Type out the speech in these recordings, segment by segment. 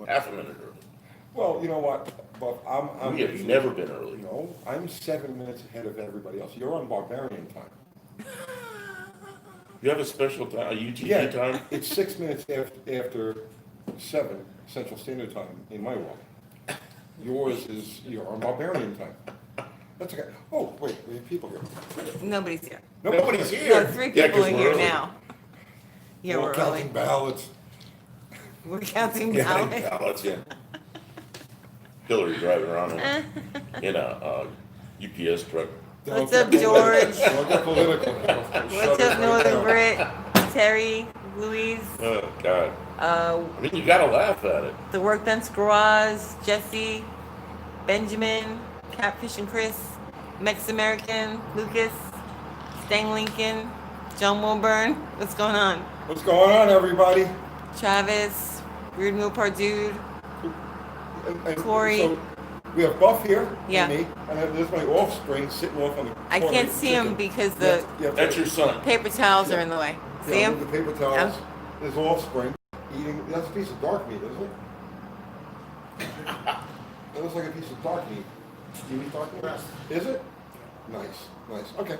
half a minute early. Well, you know what, but I'm. We have never been early. No, I'm 7 minutes ahead of everybody else. You're on barbarian time. You have a special time, a Yeah, UTC time? it's 6 minutes after 7 Central Standard Time in my world. Yours is, you're on barbarian time. That's okay. Oh, wait, we have people here. Nobody's here. Nobody's No, here. 3 Yeah, people 'cause in we're here early. now. Yeah, We're we're counting early. ballots. We're counting Yeah, ballots. ballots, yeah. Hillary driving around in a UPS truck. What's Don't up, get George? Don't get political. What's up, Northern Brit? Terry, Louise, Oh, God. uh, I mean, you gotta laugh at it. the Workbench Garage, Jesse, Benjamin, Catfish and Chris, Mex American, Lucas, Stang Lincoln, John Wilburn. What's going on? What's going on, everybody? Travis, Weird Mopar Dude. And Corey. so we have Buff here, Yeah. and me, and then there's my offspring sitting off on the I corner can't eating see him chicken. because You have the to- you have to- That's your son. paper towels are in the way. Yeah, See with him? the paper towels. Yeah. There's offspring eating. That's a piece of dark meat, isn't it? That looks like a piece of dark meat. Do you eat dark meat? Is it? Nice. Okay.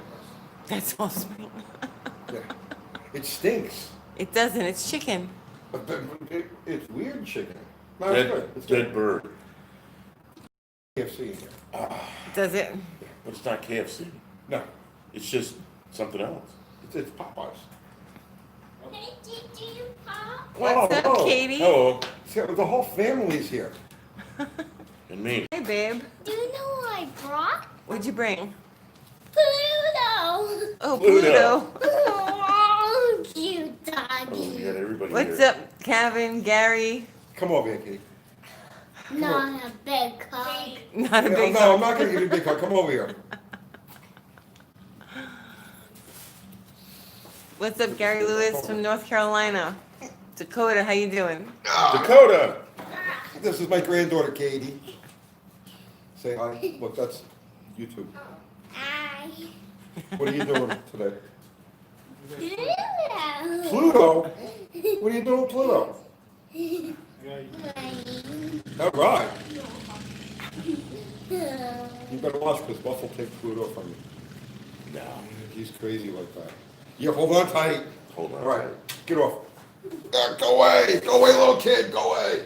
That's awesome. Yeah. It stinks. It doesn't. It's chicken. But it's weird chicken. No, it's good. It's Dead good. bird. KFC in here. Does it? But it's not KFC. No, It's just something else. it's Popeyes. What's up, hello. Katie? Hello. See, the whole family's here. And me. Hey, babe. Do you know what I brought? What'd you bring? Pluto! Oh, Pluto. Pluto. Oh, cute Oh, we doggy. got everybody What's here. up, Kevin, Gary? Come over here, Kitty. Not a big hug. Not a Yeah, big no, I'm not gonna give you a big hug. Come over here. What's up, Gary Lewis from North Carolina? Dakota, how you doing? Dakota. This is my granddaughter, Katie. Say hi. Look, that's YouTube. I. What are you doing today? Pluto. Pluto? What are you doing with Pluto? All right. You better watch because Buff will take Pluto from you. No. He's crazy like that. Yeah, hold on tight. Hold on. All right, get off. Go away, little kid, go away.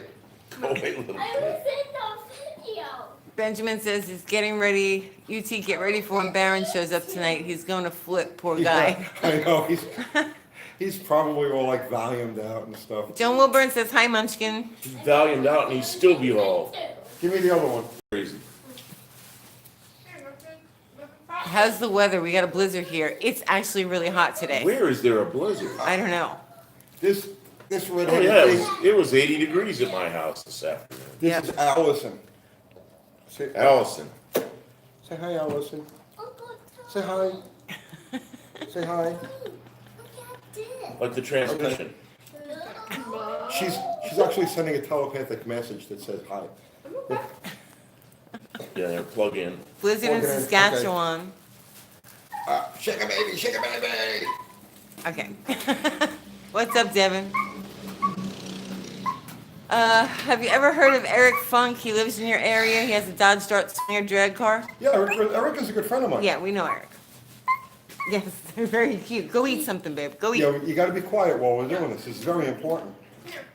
Go away, little I kid. was in the video. Benjamin says he's getting ready. UT, get ready for when Baron shows up tonight. He's going to flip, poor guy. Yeah, I know, he's probably all like Valiumed out and stuff. John Wilburn says, hi, Munchkin. He's valiant out and he's still be all Give me the other one. crazy. How's the weather? We got a blizzard here. It's actually really hot today. Where is there a blizzard? I don't know. This Oh redheaded yeah, thing, it was 80 degrees at my house this afternoon. Yeah. this is Allison. Say, Allison. say hi, Allison. Uncle Tom. Say hi. Say hi. Look at this. Like the transmission. She's actually sending a telepathic message that says hi. Yeah, they're plug in. Blizzard in Okay, okay. Saskatchewan. Shake a baby, shake a baby. Okay. What's up, Devin? Have you ever heard of Eric Funk? He lives in your area. He has a Dodge Dart Slinger drag car. Yeah, Erica's a good friend of mine. Yeah, we know Eric. Yes, they're very cute. Go eat something, babe. Go eat. Yeah, you gotta be quiet while we're doing this. This is very important.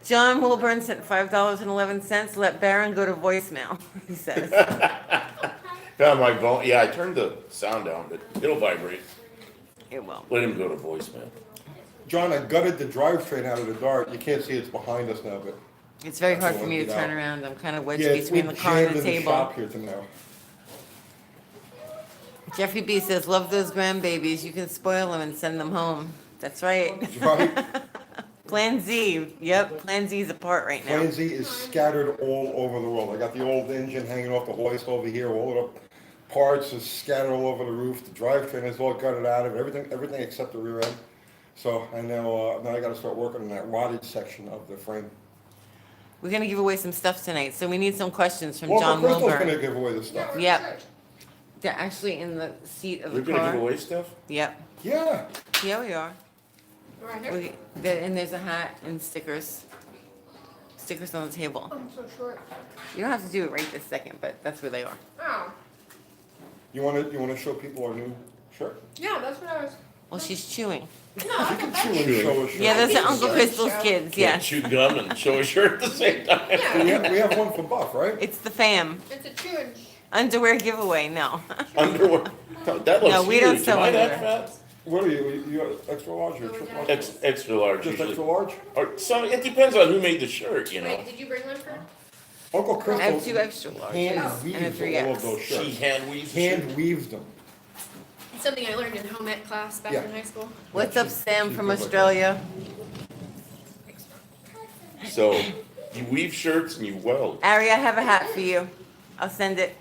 John Wilburn sent $5.11. Let Baron go to voicemail, he says. Yeah, my phone. Yeah, I turned the sound down, but it'll vibrate. It will. Let him go to voicemail. John, I gutted the drivetrain out of the Dart. You can't see it's behind us now, but It's very hard for me to Get turn out. around. I'm kind of wedged yeah, between we the car and jammed the in the shop table. here to now. Jeffrey B says, love those grandbabies. You can spoil them and send them home. That's right. Right? Plan Z. Yep, Plan Z is apart right now. Plan Z is scattered all over the world. I got the old engine hanging off the hoist over here. All of the parts is scattered all over the roof. The drivetrain is all gutted out of it. Everything except the rear end. So I now I got to start working on that rotted section of the frame. We're going to give away some stuff tonight, so we need some questions from Well, John Crystal's Wilburn. gonna give away the stuff. Yep. They're actually in the seat of We're the gonna car. give away stuff? Yep. Yeah. Yeah, we are. And there's a hat and stickers. stickers on the table. I'm so short. You don't have to do it right this second, but that's where they are. Oh. You wanna show people our new shirt? Yeah, that's what I was. Well, she's chewing. You can chew and show us. Yeah, those are Uncle Sure, Crystal's sure. kids, Can't yes. chew gum and show a shirt at the same time. Yeah, We have one for Buff, right? It's the fam. it's a chewing. Underwear giveaway, no. Underwear. That looks No, we don't huge. sell Am I that underwear. fat? What are you extra large or Oh, triple yeah. large? Extra large Just usually. extra large? Or some, it depends on who made the shirt, you know. Wait, did you bring one for? Uncle I have Crystal two extra large hand and a weaves all 3X. of those She shirts. hand weaves the Hand shirt. weaves them. It's something I learned in home ec class back Yeah. in high school. What's up, Sam she's from good looking. Australia? So you weave shirts and you weld. Ari, I have a hat for you. I'll send it.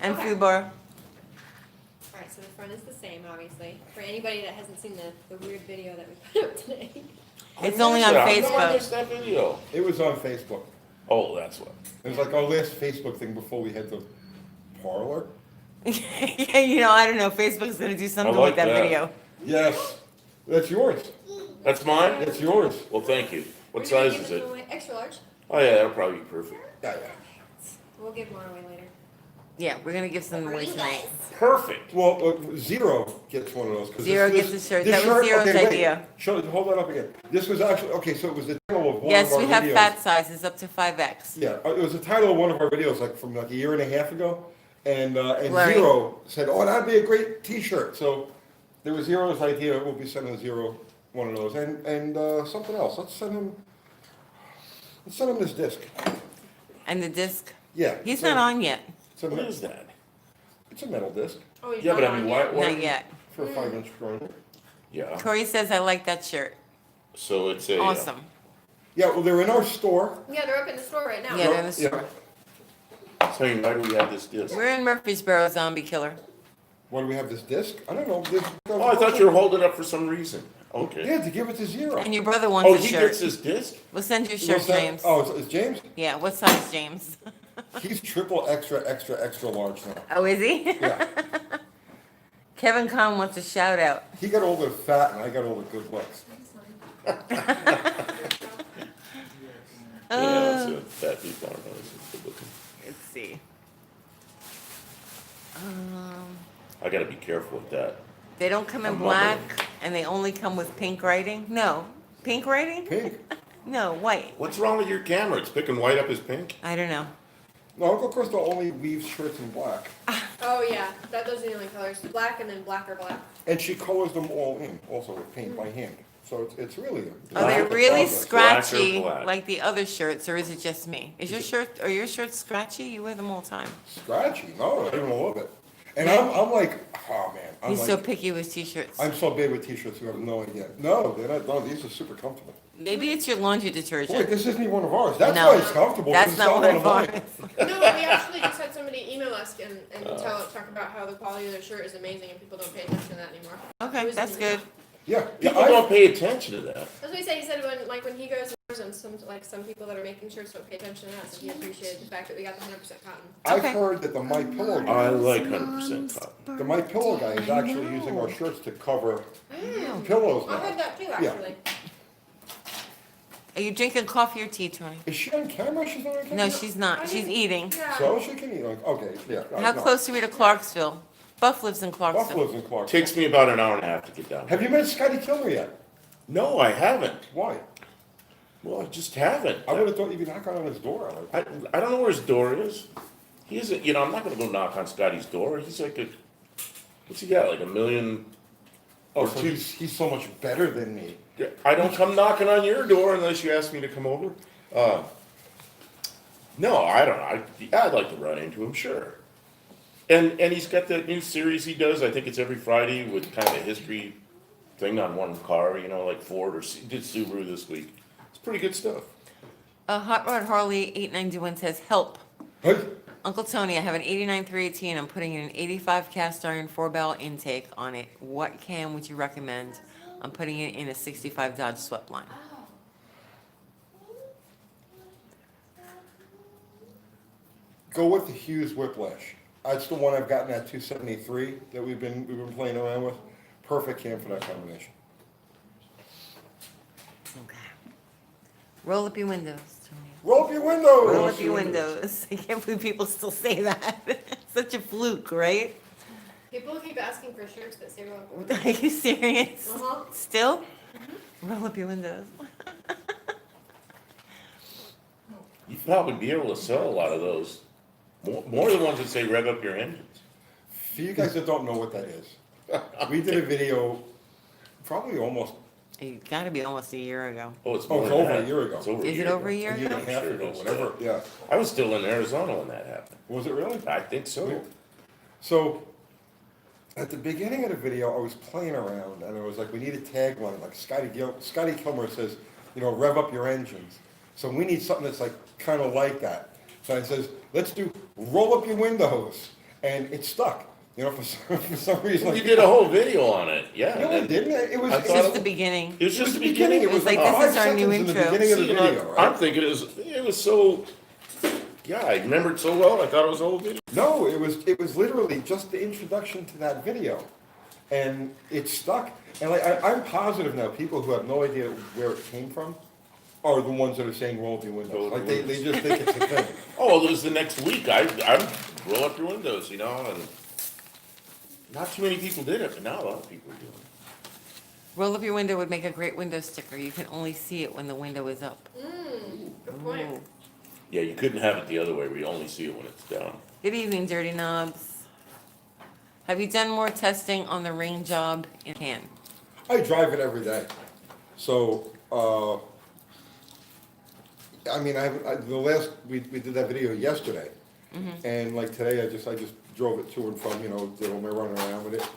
And Okay. Fubar. Alright, so the front is the same, obviously. For anybody that hasn't seen the weird video that we put up today. It's I only missed on it. I Facebook. missed that video. It was on Facebook. Oh, that's what. It was like our last Facebook thing before we had the parlor. Yeah, you know, I don't know. Facebook's gonna do something like with that that. video. Yes, that's yours. That's mine? That's yours. Well, thank you. What We're gonna size give is them it? away- Extra large. Oh, yeah, that'll probably be perfect. Yeah, yeah. We'll give more away later. Yeah, we're gonna give some away tonight. Perfect. Well, Zero gets one of those. 'cause Zero this- gets the shirt. this That was Zero's okay, wait. idea. Hold that up again. This was actually, okay, so it was the title of one Yes, of our we have videos. fat sizes up to 5X. Yeah, it was the title of one of our videos, like from like a year and a half ago. And Larry. Zero said, oh, that'd be a great T-shirt. So there was Zero's idea. We'll be sending Zero one of those, and something else. Let's send him this disc. And the disc. Yeah. He's send not him- on yet. It's a, What is that? it's a metal disc Oh, you're Yeah, not but I on mean, yet? why? Not yet. for a 5-inch grinder. Yeah. Corey says I like that shirt. So it's a. Awesome. Yeah, well, they're in our store. Yeah, they're up in the store right now. Yeah, they're in the Yeah. store. Tell me, why do we have this disc? We're in Murfreesboro, Zombie Killer. Why do we have this disc? I don't know. This, Oh, I thought you were holding it up for some reason. Okay. Yeah, to give it to Zero. And your brother Oh, wants a he gets shirt. this disc? We'll send you a What's shirt, that? James. Oh, it's James? Yeah, what size, James? He's triple extra large now. Oh, is he? Yeah. Kevin Conn wants a shout out. He got all the fat and I got all the good looks. Yeah, that's it. Fat people aren't always good looking. Let's see. I gotta be careful with that. They don't come in I'm black, loving and they only come with pink writing? No. Pink writing? Pink. No, white. What's wrong with your camera? It's picking white up as pink? I don't know. No, Uncle Crystal only weaves shirts in black. Oh, yeah, those are the only colors. Black and then black or black. And she colors them all in, also with paint by hand. So it's really a. Are they Black or really black? scratchy Black or black? like the other shirts, or is it just me? Is your shirt, are your shirts scratchy? You wear them all the time. Scratchy? No, not even a little bit. And I'm like, oh man. I'm He's like, so picky with t-shirts. I'm so big with t-shirts, you have no idea. No, they're not, no, these are super comfortable. Maybe it's your laundry Wait, detergent. this isn't even one of ours. That's No, why it's comfortable. 'cause That's it's not one of mine. ours. No, we actually just had somebody email us and talk about how the quality of their shirt is amazing and people don't pay attention to that anymore. It Okay, was that's in- good. Yeah, People yeah, don't pay attention to that. That's what he said. He said when he goes and some people that are making shirts don't pay attention to that, so he appreciated the fact that we got the 100% cotton. I've Okay. heard that the My Pillow I guy, like 100% cotton. the My Pillow guy is actually using our shirts to cover pillows I heard now. that too, Yeah. actually. Are you drinking coffee or tea, Tony? Is she on camera? She's not on camera? No, she's not. She's eating. Yeah. So she can eat, like, okay, yeah. How no. close are we to Clarksville? Buff lives in Buff Clarksville. lives in Clark. Takes me about an hour and a half to get down. Have you met Scotty Kilmer yet? No, I haven't. Why? Well, I just haven't. I would have thought you'd be knocking on his door. Like, I don't know where his door is. He isn't, you know, I'm not gonna go knock on Scotty's door. He's like a, what's he got, like $1 million? oh, Or so two. he's so much better than me. I don't come knocking on your door unless you ask me to come over. No, I don't know. I'd like to run into him, sure. And he's got that new series he does. I think it's every Friday with kind of a history thing on one car. You know, like Ford or did Subaru this week. It's pretty good stuff. Hot Rod Harley 891 says, help. Hey, Uncle Tony, I have an 89 318. I'm putting in an 85 cast iron 4-barrel intake on it. What cam would you recommend? I'm putting it in a 65 Dodge Sweepline. go with the Hughes Whiplash. That's the one I've gotten at 273 that we've been playing around with. Perfect cam for that combination. Okay. Roll up your windows, Tony. Roll up your windows. Roll up your windows. I can't believe people still say that. Such a fluke, right? People keep asking for shirts that say roll up your windows. Are you serious? Uh-huh. Still? Roll up your windows. You'd probably be able to sell a lot of those. More than ones that say rev up your engines. For you guys that don't know what that is, we did a video probably almost, It gotta be almost a year ago. Oh, it's Oh, more it's than over a that. year ago. It's over Is it over a a year year ago? and a half Sure it ago, is, whatever, yeah. I was still in Arizona when that happened. Was it really? I think so. So, at the beginning of the video, I was playing around, and it was like, we need a tagline, like Scotty Kilmer says, you know, rev up your engines. So we need something that's like, kind of like that. So I says, let's do roll up your windows, and it stuck. You know, for some reason. You Like, did a whole video on it, yeah. no, it didn't. It was. I It's thought just the beginning. It was It was just the the beginning. beginning. It was like, like this is 5 our new seconds in the intro. beginning of the See, and video, I'm right? thinking it was so, yeah, I remember it so well, I thought it was a whole video. No, it was literally just the introduction to that video, and it stuck. And like I'm positive now, people who have no idea where it came from are the ones that are saying roll up your windows. Like they just think it's a thing. Oh, it was the next week, I'm roll up your windows, you know, and not too many people did it, but now a lot of people are doing it. Roll up your window would make a great window sticker. You can only see it when the window is up. Good point. Ooh. Yeah, you couldn't have it the other way, where you only see it when it's down. Good evening, Dirty Knobs. Have you done more testing on the rain job in hand? I drive it every day, so I mean the last we did that video yesterday, and like today I just drove it to and from, you know, did all my running around with it.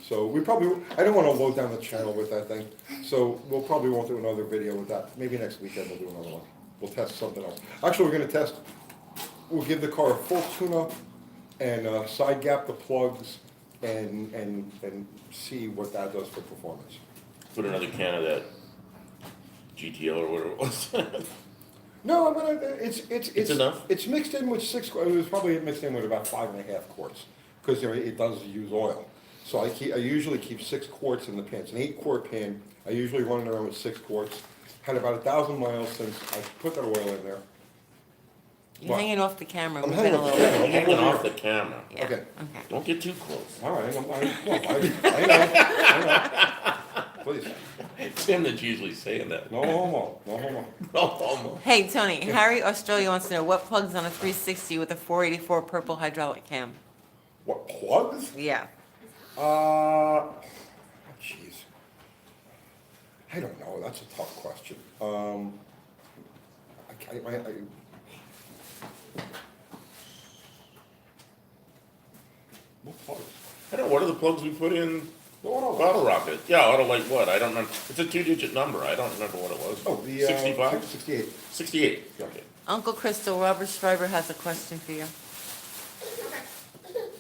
So I don't want to load down the channel with that thing, so we'll probably won't do another video with that. Maybe next weekend we'll do another one. We'll test something else. Actually, we'll give the car a full tune-up and side gap the plugs and see what that does for performance. Put another can of that GTL or whatever it was. No, I'm gonna, it's enough? It's mixed in with it was probably mixed in with about 5.5 quarts, because you know, it does use oil. So I usually keep 6 quarts in the pan. It's an 8-quart pan. I usually run it around with 6 quarts. Had about 1,000 miles since I put that oil in there. You're What? hanging off the camera. I'm Move hanging in a off the little camera. bit. You're hanging off the camera. Yeah. Okay. Okay. Don't get too close. All right, I know. Please, Tim that's usually saying that. no homo, no homo. Oh, Hey, Tony, Harry Australia wants to know what plugs on a 360 with a 484 purple hydraulic cam? What, plugs? Yeah. Jeez. I don't know, that's a tough question. What plugs? I don't know, what are the plugs we put in No, Bottle Rocket? Yeah, auto like what? I don't remember. It's a 2-digit number. I don't remember what it was. Oh, the, 65? 68. 68. Yeah. Okay. Uncle Crystal, Robert Schreiber has a question for you.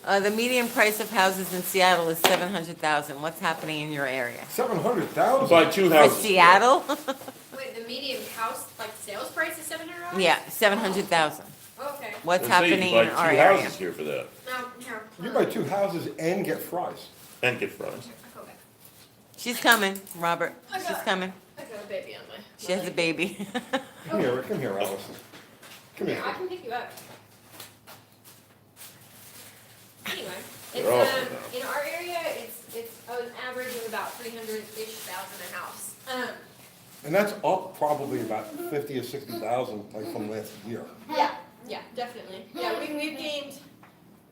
The median price of houses in Seattle is 700,000. What's happening in your area? 700,000? Buy 2 For houses. Seattle? Wait, the median house, like sales price is $700? Yeah, 700,000. Oh, okay. What's Let's say you happening buy in our 2 area? houses here for that. Now, here. You buy 2 houses and get fries. And get fries. Go back. She's coming, Robert. I got She's it. coming. I got a baby on my. She has a baby. Come here, Allison. Come here. Yeah, I can pick you up. Anyway, it's They're awesome now. in our area, it's an average of about 300-ish thousand a house. And that's up probably about 50 or 60,000 like from last year. Yeah, definitely. Yeah, we've gained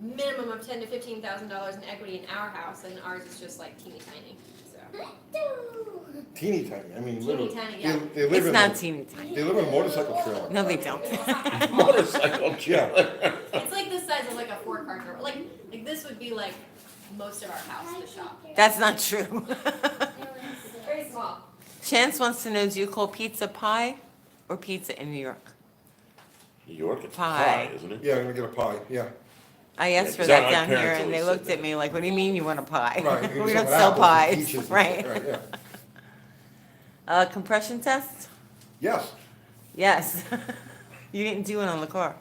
minimum of $10,000 to $15,000 in equity in our house, and ours is just like teeny tiny. So Teeny tiny, I mean, Teeny literally. tiny, yeah. They live It's in not a- teeny tiny. They live in a motorcycle trailer. No, they don't. Motorcycle trailer. it's like the size of like a 4-car garage. Like this would be like most of our house, the shop. That's not true. Very small. Chance wants to know, do you call pizza pie or pizza in New York? New York, it's Pie. pie, isn't it? Yeah, I'm gonna get a pie, yeah. I asked for Yeah, 'cause that my down here parents and they always looked said at me like, what do you mean you want a pie? Right. you We get don't some sell apples and pies, peaches and- right? yeah. Compression test? Yes, Yes. You didn't do it on the car,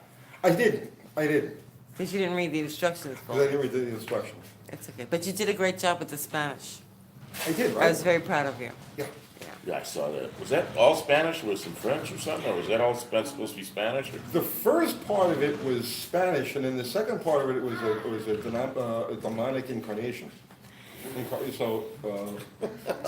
I did, because you didn't read the instructions because I for it. didn't read the instructions. It's okay, but you did a great job with the Spanish. I did, I was right? very proud of you. Yeah. Yeah. Yeah, I saw that. Was that all Spanish with some French or something, or was that all supposed to be Spanish? Or? The first part of it was Spanish, and then the second part of it was a demonic incarnation. So,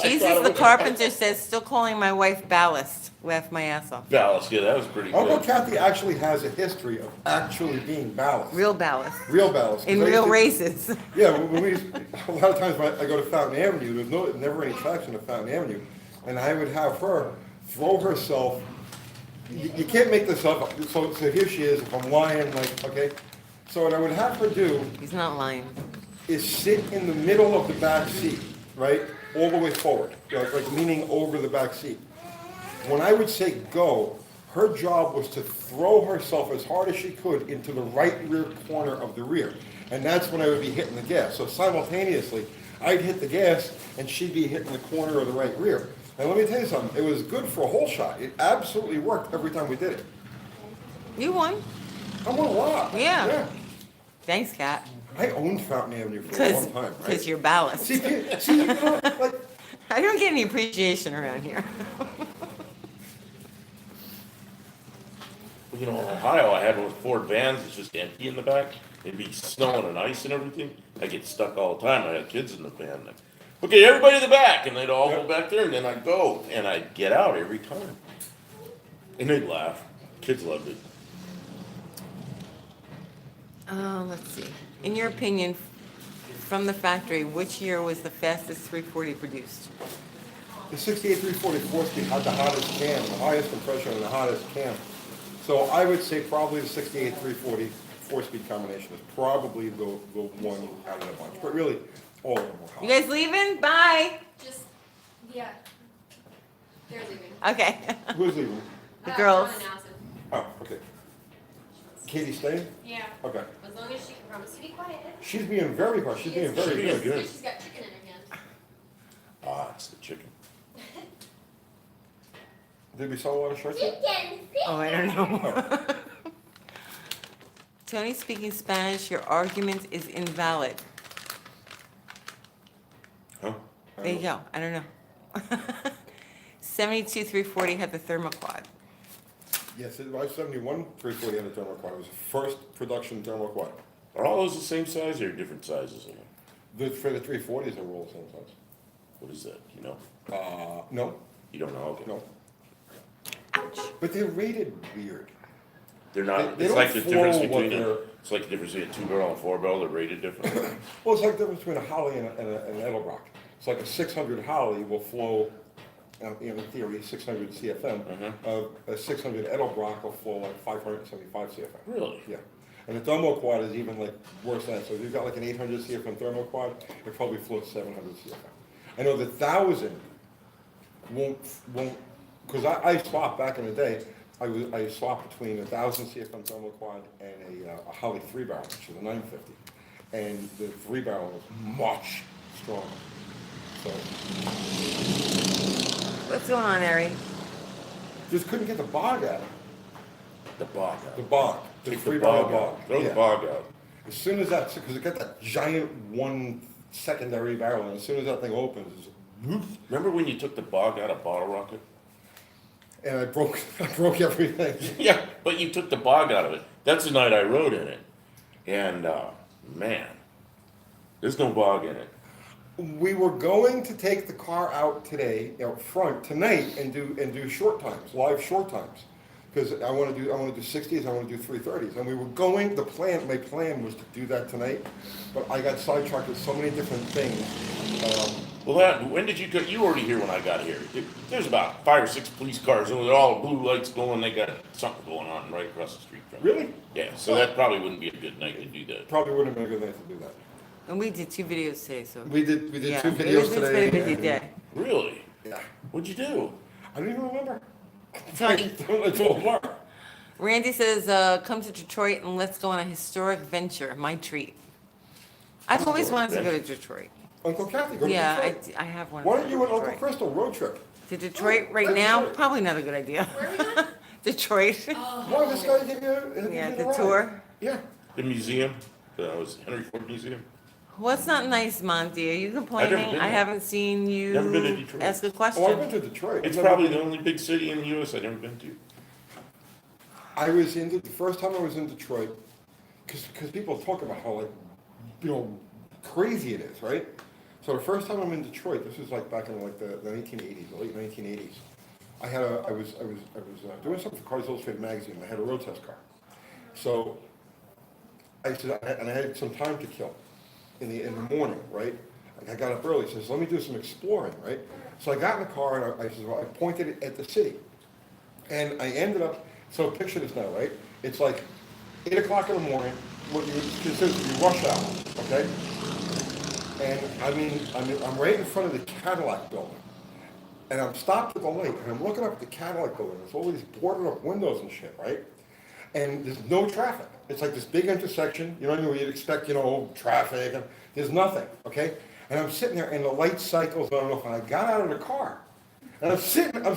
Jesus the Carpenter says, still calling my wife ballast. Laugh my ass off. Ballast, yeah, that was pretty Uncle good. Kathy actually has a history of actually being ballast. Real ballast. Real ballast. In 'Cause I real used to- races. Yeah, when we, a lot of times when I go to Fountain Avenue, there's never any traction to Fountain Avenue. And I would have her throw herself, you can't make this up, so here she is, if I'm lying, like, okay. So what I would have her do He's not lying. is sit in the middle of the back seat, right, all the way forward, like leaning over the back seat. When I would say go, her job was to throw herself as hard as she could into the right rear corner of the rear. And that's when I would be hitting the gas. So simultaneously, I'd hit the gas and she'd be hitting the corner of the right rear. And let me tell you something, it was good for a whole shot. It absolutely worked every time we did it. You won. I won a lot. Yeah. Thanks, Kat. I owned Fountain Avenue for a long time, Because right? you're ballast. See, you know, like, I don't get any appreciation around here. You know, in Ohio, I had one with Ford vans, it's just empty in the back. It'd be snowing and ice and everything. I get stuck all the time. I had kids in the van. Like, okay, everybody in the back, and they'd all go back there, and then I'd go, and I'd get out every time. And they'd laugh. Kids loved it. Let's see. In your opinion, from the factory, which year was the fastest 340 produced? the 68 340 4-speed had the hottest cam, the highest compression and the hottest cam. So I would say probably the 68 340 4-speed combination is probably the one out of the bunch. But really, all of them were hot. You guys leaving? Bye. Just, yeah. They're leaving. Okay. Who's leaving? The girls. John and Allison. Oh, okay. Katie staying? Yeah. Okay. As long as she can promise to be quiet. She's being very quiet. She's being very She's good. good. She's got chicken in her hand. Ah, it's the chicken. Did we sell a lot of shirts yet? Chicken. Oh, I don't know. Tony speaking Spanish, your argument is invalid. Huh? There you go. I don't know. 72 340 had the thermoquad. Yes, it was 71 340 had a thermoquad. It was the first production thermoquad. Are all those the same size or different sizes of them? For the 340s, they were all the same size. What is that? You know? No, You don't know? Okay. no. But they're rated weird. They're not, They it's don't like the difference flow what between, they're- it's like the difference between a 2-barrel and 4-barrel, they're rated different. Well, it's like the difference between a Holly and an Edelbrock. It's like a 600 Holly will flow, in theory, 600 CFM. A 600 Edelbrock will flow like 575 CFM. Really? Yeah. And the thermoquad is even like worse than that. So if you've got like an 800 CFM thermoquad, it probably floats 700 CFM. I know the 1000 won't, because I swapped back in the day. I swapped between a 1000 CFM thermoquad and a Holly 3-barrel, which is a 950. And the 3-barrel is much stronger. So What's going on, Ari? just couldn't get the bog out. The bog out. The bog. The Take the 3-barrel bog bog. out. Throw Yeah. the bog out. As soon as that, because it got that giant one secondary barrel, and as soon as that thing opens, it's whoop, Remember when you took the bog out of Bottle Rocket? and I broke everything. Yeah, but you took the bog out of it. That's the night I rode in it. And, man, there's no bog in it. We were going to take the car out today, out front tonight, and do short times, live short times, because I want to do 60s, I want to do 330s, and we were going. My plan was to do that tonight, but I got sidetracked with so many different things. Well, when did you go? You were already here when I got here. There's about 5 or 6 police cars, and they're all blue lights going. They got something going on right across the street from me. Really? Yeah, so that probably wouldn't be a good night to do that. Probably wouldn't have been a good night to do that. And we did 2 videos today, so. We did Yeah, 2 it's videos been today. a busy and- day. Really? Yeah, What'd you do? I don't even remember. Tony, It's all a blur. Randy says, come to Detroit and let's go on a historic venture. My treat. I've always wanted to go to Detroit. Uncle Kathy, go to Yeah, Detroit. I have one. Why for don't you and Uncle Detroit. Crystal road trip? To Detroit right Let's now? do it. Probably not a good idea. Where are we going? Detroit. Why, this guy give you Yeah, the the ride. tour. Yeah. The museum? Was Henry Ford Museum? What's not nice, Monty? Are you complaining? been I there. haven't seen you Never been to Detroit. ask a Oh, I've question. been to Detroit. It's I've never probably been- the only big city in the US I've never been to. I was in, the first time I was in Detroit, because people talk about how, like, crazy it is, right? So the first time I'm in Detroit, this was like back in like the 1980s, the late 1980s. I was doing something for Cars Illustrated magazine. I had a road test car. So I said, and I had some time to kill in the morning, right? Like I got up early, says, let me do some exploring, right? So I got in the car and I said, well, I pointed it at the city. And I ended up, so picture this now, right? It's like 8 o'clock in the morning, what you would consider to be rush hour, okay? And I'm right in front of the Cadillac building. And I'm stopped at the light, and I'm looking up at the Cadillac building. There's all these boarded up windows and shit, right? And there's no traffic. It's like this big intersection, you know, where you'd expect, traffic, and there's nothing, okay? And I'm sitting there, and the light cycles on and off, and I got out of the car. And I'm standing in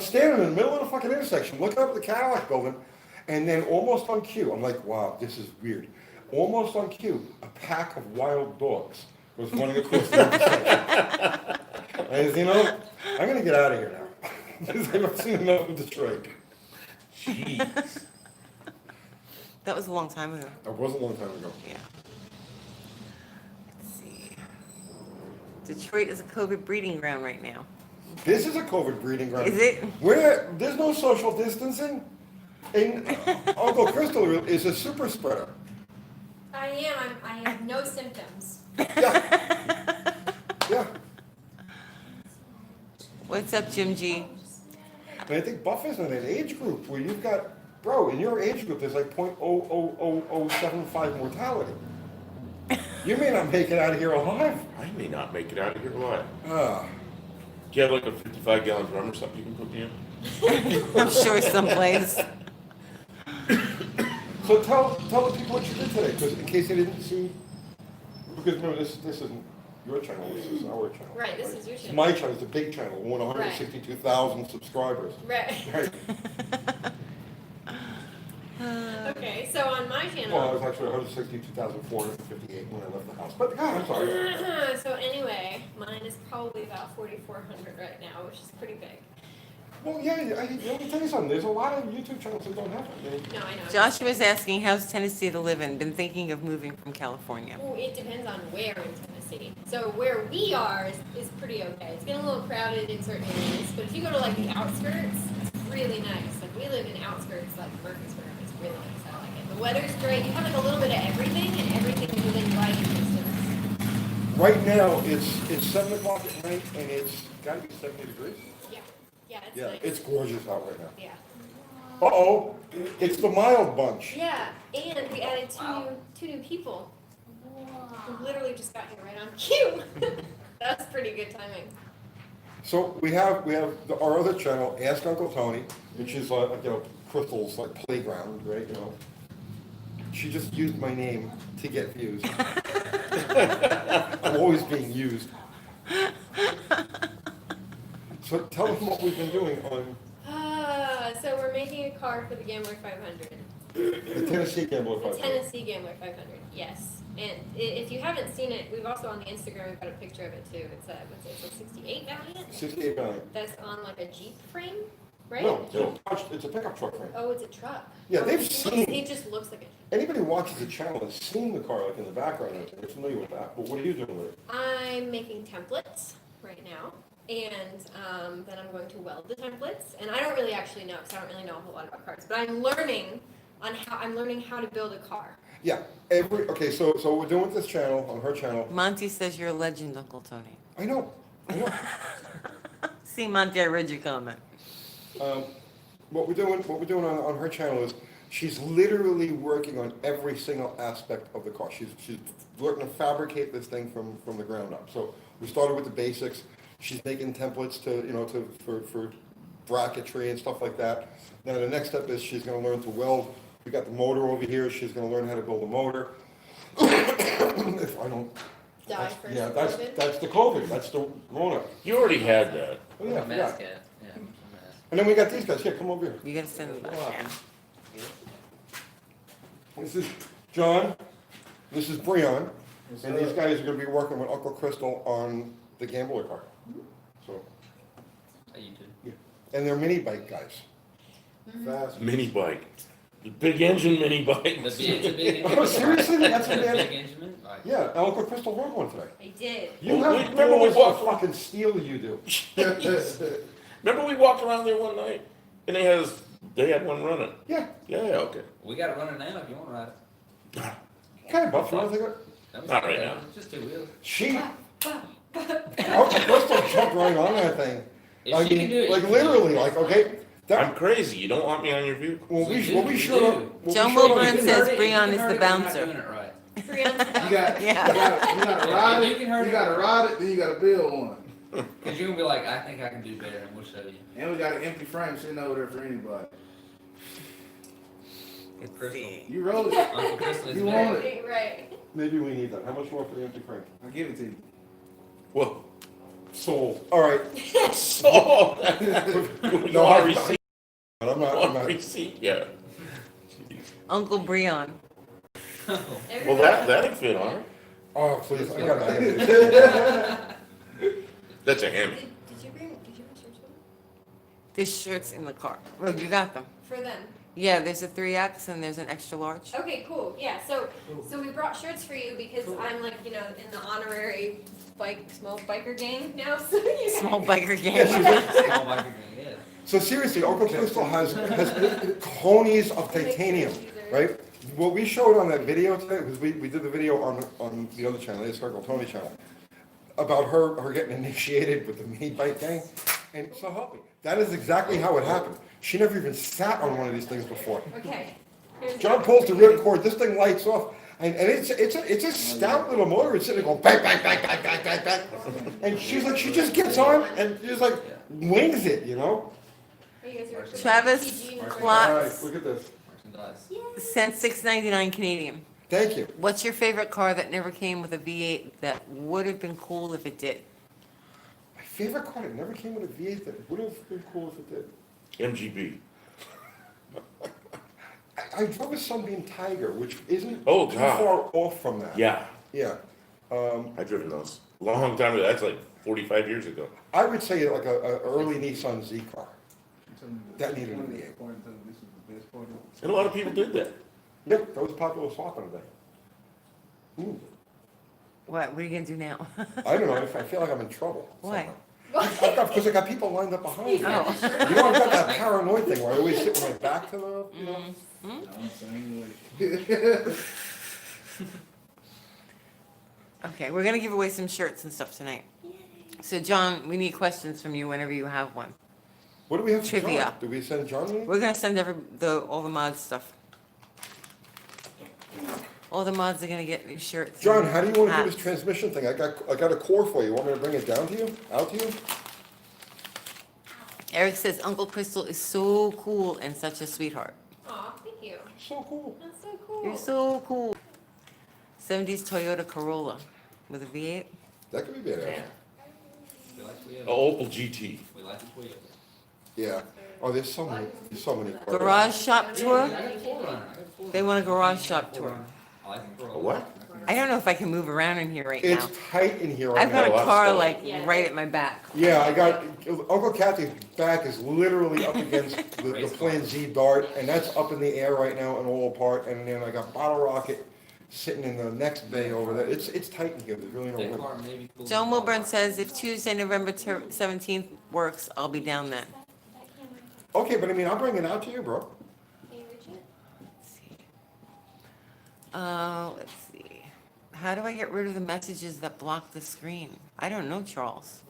the middle of the fucking intersection, looking up at the Cadillac building, and then almost on cue, I'm like, wow, this is weird. Almost on cue, a pack of wild dogs was running across the intersection. And I'm gonna get out of here now. Because I've seen enough of Detroit. Jeez. That was a long time ago. That was a long time ago. Yeah. Let's see. Detroit is a COVID breeding ground right now. This is a COVID breeding ground. Is it? There's no social distancing. And Uncle Crystal is a super spreader. I am. I have no symptoms. Yeah. Yeah. What's up, Jim G? And I think Buff is in an age group where you've got, bro, in your age group, there's like 0.00075 mortality. You may not make it out of here alive. I may not make it out of here alive. Ah. Do you have like a 55-gallon drum or something you can put me in? I'm sure someplace. So tell the people what you did today, because in case they didn't see, because remember, this isn't your channel, this is our channel. Right, this is your It's channel. my channel, it's a big channel, we want 162,000 subscribers. Right. Right. Okay, so on my Well, it channel. was actually 162,458 when I left the house, but God, I'm sorry. So anyway, mine is probably about 4,400 right now, which is pretty big. Well, yeah, let me tell you something, there's a lot of YouTube channels that don't have it. No, I know. Joshua's asking, how's Tennessee to live in? Been thinking of moving from California. Well, it depends on where in Tennessee. So where we are is pretty okay. It's getting a little crowded in certain areas, but if you go to like the outskirts, it's really nice. Like we live in outskirts like Murfreesboro. It's really nice. I like it. The weather's great. You have like a little bit of everything, and everything is within driving distance. Right now, it's 7 o'clock at night, and it's gotta be 70 degrees. Yeah, it's Yeah, nice. it's gorgeous out right now. Yeah. Uh-oh, it's the mild bunch. Yeah, and we added two new people. We literally just got here right on cue. That's pretty good timing. So we have our other channel, Ask Uncle Tony, which is Crystal's like playground, right? She just used my name to get views. I'm always being used. So tell them what we've been doing on So we're making a car for the Gambler 500. the Tennessee Gambler The 500. Tennessee Gambler 500, yes. And if you haven't seen it, we've also on the Instagram, we've got a picture of it too. It's a 68 Valiant 68 Valiant. that's on like a Jeep frame, right? No, it's a pickup truck frame. Oh, it's a truck. Yeah, they've It seen- looks- It just looks like a Anybody who watches the channel has seen the car like in the background, and they're familiar with that. But what are you doing with it? I'm making templates right now, and then I'm going to weld the templates. And I don't really actually know, because I don't really know a whole lot about cars. But I'm learning how to build a car. Yeah, so what we're doing with this channel, on her channel, Monty says you're a legend, Uncle Tony. I know. See, Monty, I read your comment. What we're doing on her channel is she's literally working on every single aspect of the car. She's working to fabricate this thing from the ground up. So we started with the basics. She's making templates for bracketry and stuff like that. Now the next step is she's going to learn to weld. We got the motor over here. She's going to learn how to build a motor. If I don't. Die first. Yeah, COVID. that's the COVID. That's the Rona. You already had that. Oh, yeah, I forgot. Mask it. Yeah. I'm mask. And then we got these guys. Here, come over here. You gotta send them back. This is John. This is Breon. And these guys are gonna be working with Uncle Crystal on the Gambler car. So, Hey, you too. and they're mini bike guys. Fast. Mini bike, the big engine mini The bike. big Oh, seriously? That's what the they- big engine, like, Yeah, Uncle Crystal rode one today. I did. You Well, have, we- remember we what walked- fucking steel you do? Remember we walked around there one night and they had one running. Yeah, Yeah, okay. we got it running now if you want to ride it. kind of buff, you don't think it? That was Not okay. right now. It's just two wheels. She, Uncle Crystal jumped right on that thing. If I she can mean, do it, like you can do it. literally, like, okay, I'm that, crazy. You don't want me on your vehicle? when We do, we we showed do. up. when we Joe showed up- Wilburn You can says hurt it, Breon you can is the hurt it if you're not bouncer. doing it right. You got, Yeah. you gotta ride You it, can hurt you it. gotta ride it, then you gotta build one. Because you're going to be like, I think I can do better, and we'll show you. And we got an empty frame sitting over there for anybody. Crystal. You roll it, Uncle Crystal is You very- want it? Right. Maybe we need that. How much more for the empty frame? I'll give it to you. Well, Sold. All right. so. You want a receipt? But I'm You not, want I'm a not. receipt? Yeah. Uncle Breon. Well, that'd fit on her. Oh, please, I got that. That's a Hemi. Did you bring shirts with you? There's shirts in the car. Look, you got them. For them? Yeah, there's a 3X and there's an extra large. Okay, cool, yeah, so we brought shirts for you because I'm like, you know, in the honorary small biker gang now, so you Small biker gang. Small biker gang, yeah. So seriously, Uncle Crystal has conies of titanium, right? What we showed on that video today, because we did the video on the other channel, the Circle Tony channel, about her getting initiated with the mini bike gang. And so help me, that is exactly how it happened. She never even sat on one of these things before. Okay. Here's John pulls the ripcord, this thing lights off, and it's a stout little motor, it's sitting there going bang, bang, bang, bang, bang, bang, bang. And she's like, she just gets on and just like wings it, you know? Are you guys ready for Travis PG? All right, Klotz look at this. Merchandise. sent $6.99 Canadian. Thank you. What's your favorite car that never came with a V8 that would have been cool if it did? My favorite car, it never came with a V8 that would have been cool if it did. MGB. I drove a Sunbeam Tiger, which isn't Oh, too God. far off from that. Yeah, Yeah. I've driven those. Long time ago. That's like 45 years ago. I would say like a early Nissan Z car. That needed a V8. This is the best part of it. And a lot of people did that. Yep, that was popular swapping today. Ooh, What are you gonna do now? I don't know, I feel like I'm in trouble. Why? Because I got people lined up behind me. You know, Oh. I've got that paranoid thing where I always sit with my back to the, you know. I'm the same way. Okay, we're gonna give away some shirts and stuff tonight. So John, we need questions from you whenever you have one. What do we have for Trivia. John? Do we send John one? We're gonna send all the mods stuff. All the mods are gonna get new shirts. John, and how do you want to do this hats. transmission thing? I got a core for you. Want me to bring it down to you? Out to you? Eric says Uncle Crystal is so cool and such a sweetheart. Aw, thank you. So cool. That's so cool. You're so cool. 70s Toyota Corolla with a V8. That could be badass. We like A Toyota. Opel GT. We like the Toyota. Yeah. Oh, there's so many cars. Garage shop I tour? got a 4Runner. They want a garage shop tour. I like the A Corolla. what? I don't know if I can move around in here right It's now. tight in here right I've got now. a car stuff. like Yeah. right at my back. Yeah, I got, Uncle Kathy's back is literally up against the Plan Z Dart, and that's up in the air right now and all apart, and then I got Bottle Rocket sitting in the next bay over there. It's tight in here, there's really no That room. car may be cool. Joan Wilburn says if Tuesday, November 17th works, I'll be down then. Okay, but I mean, I'll bring it out to you, bro. Can you reach it? Let's see. Let's see. How do I get rid of the messages that block the screen? I don't know, Charles.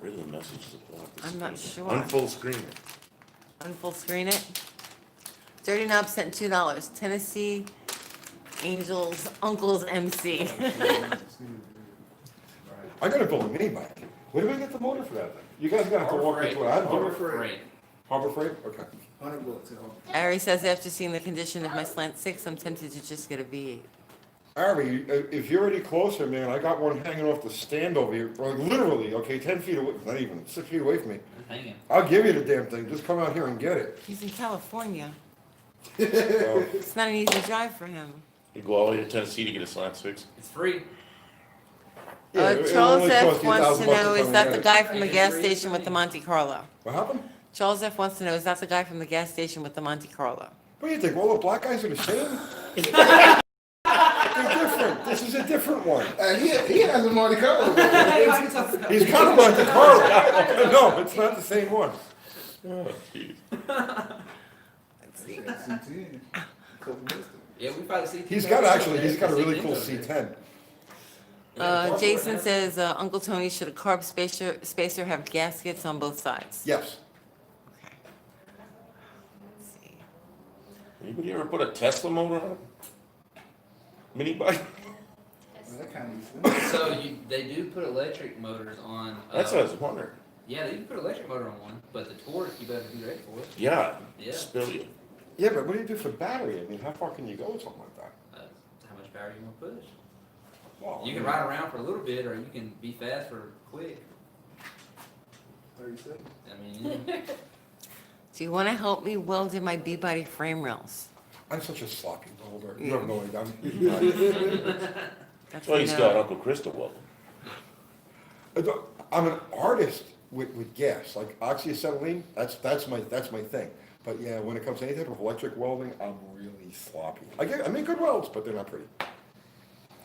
Really, the message is blocked. I'm not sure. Unfull screen. Unfull screen it. Dirty Knob sent $2. Tennessee Angels Uncle's MC. I gotta build a mini bike. Where do I get the motor for that thing? You guys gotta have to walk me through it. I Harbor don't Freight. Great. Harbor Freight? Okay. 100 bucks at home. Ari says after seeing the condition of my Slant 6, I'm tempted to just get a V8. Ari, if you're any closer, man, I got one hanging off the stand over here, like literally, okay, 10 feet away, not even, 6 feet away from me. It's hanging. I'll give you the damn thing, just come out here and get it. He's in California. So, It's not an easy drive for him. You go all the way to Tennessee to get a slats fixed? It's free. Yeah, it Charles only F. costs you wants $1,000 to know, to is come that in. the guy from the I gas guess it is station with for the me. Monte Carlo? What happened? Charles F. wants to know, is that the guy from the gas station with the Monte Carlo? What do you think, all the black guys are the same? They're different, this is a different one. He has a Monte Carlo. He's kind of Monte Carlo. No, it's not the same one. Oh, jeez. Let's see. C10. Couple minutes. Yeah, we probably see. He's got a really cool C10. Jason says, Uncle Tony, should a carb spacer have gaskets on both sides? Yes. Let's see. Anybody ever put a Tesla motor on a mini bike? That kind of So they do put electric motors on. That's what I was wondering. Yeah, they do put electric motor on one, but the torque, you better be ready for it. Yeah, Yeah. spill you. Yeah, but what do you do for battery? I mean, how far can you go with something like that? How much power you gonna push? Well, You can ride around for a little bit, or you can be fast or quick. 37. I mean, yeah. Do you want to help me weld in my B-body frame rails? I'm such a sloppy welder. You have no idea. That's That's why a he's no. got Uncle Chris to welcome. I'm an artist with gas, like oxyacetylene. That's my thing. But yeah, when it comes to any type of electric welding, I'm really sloppy. I make good welds, but they're not pretty.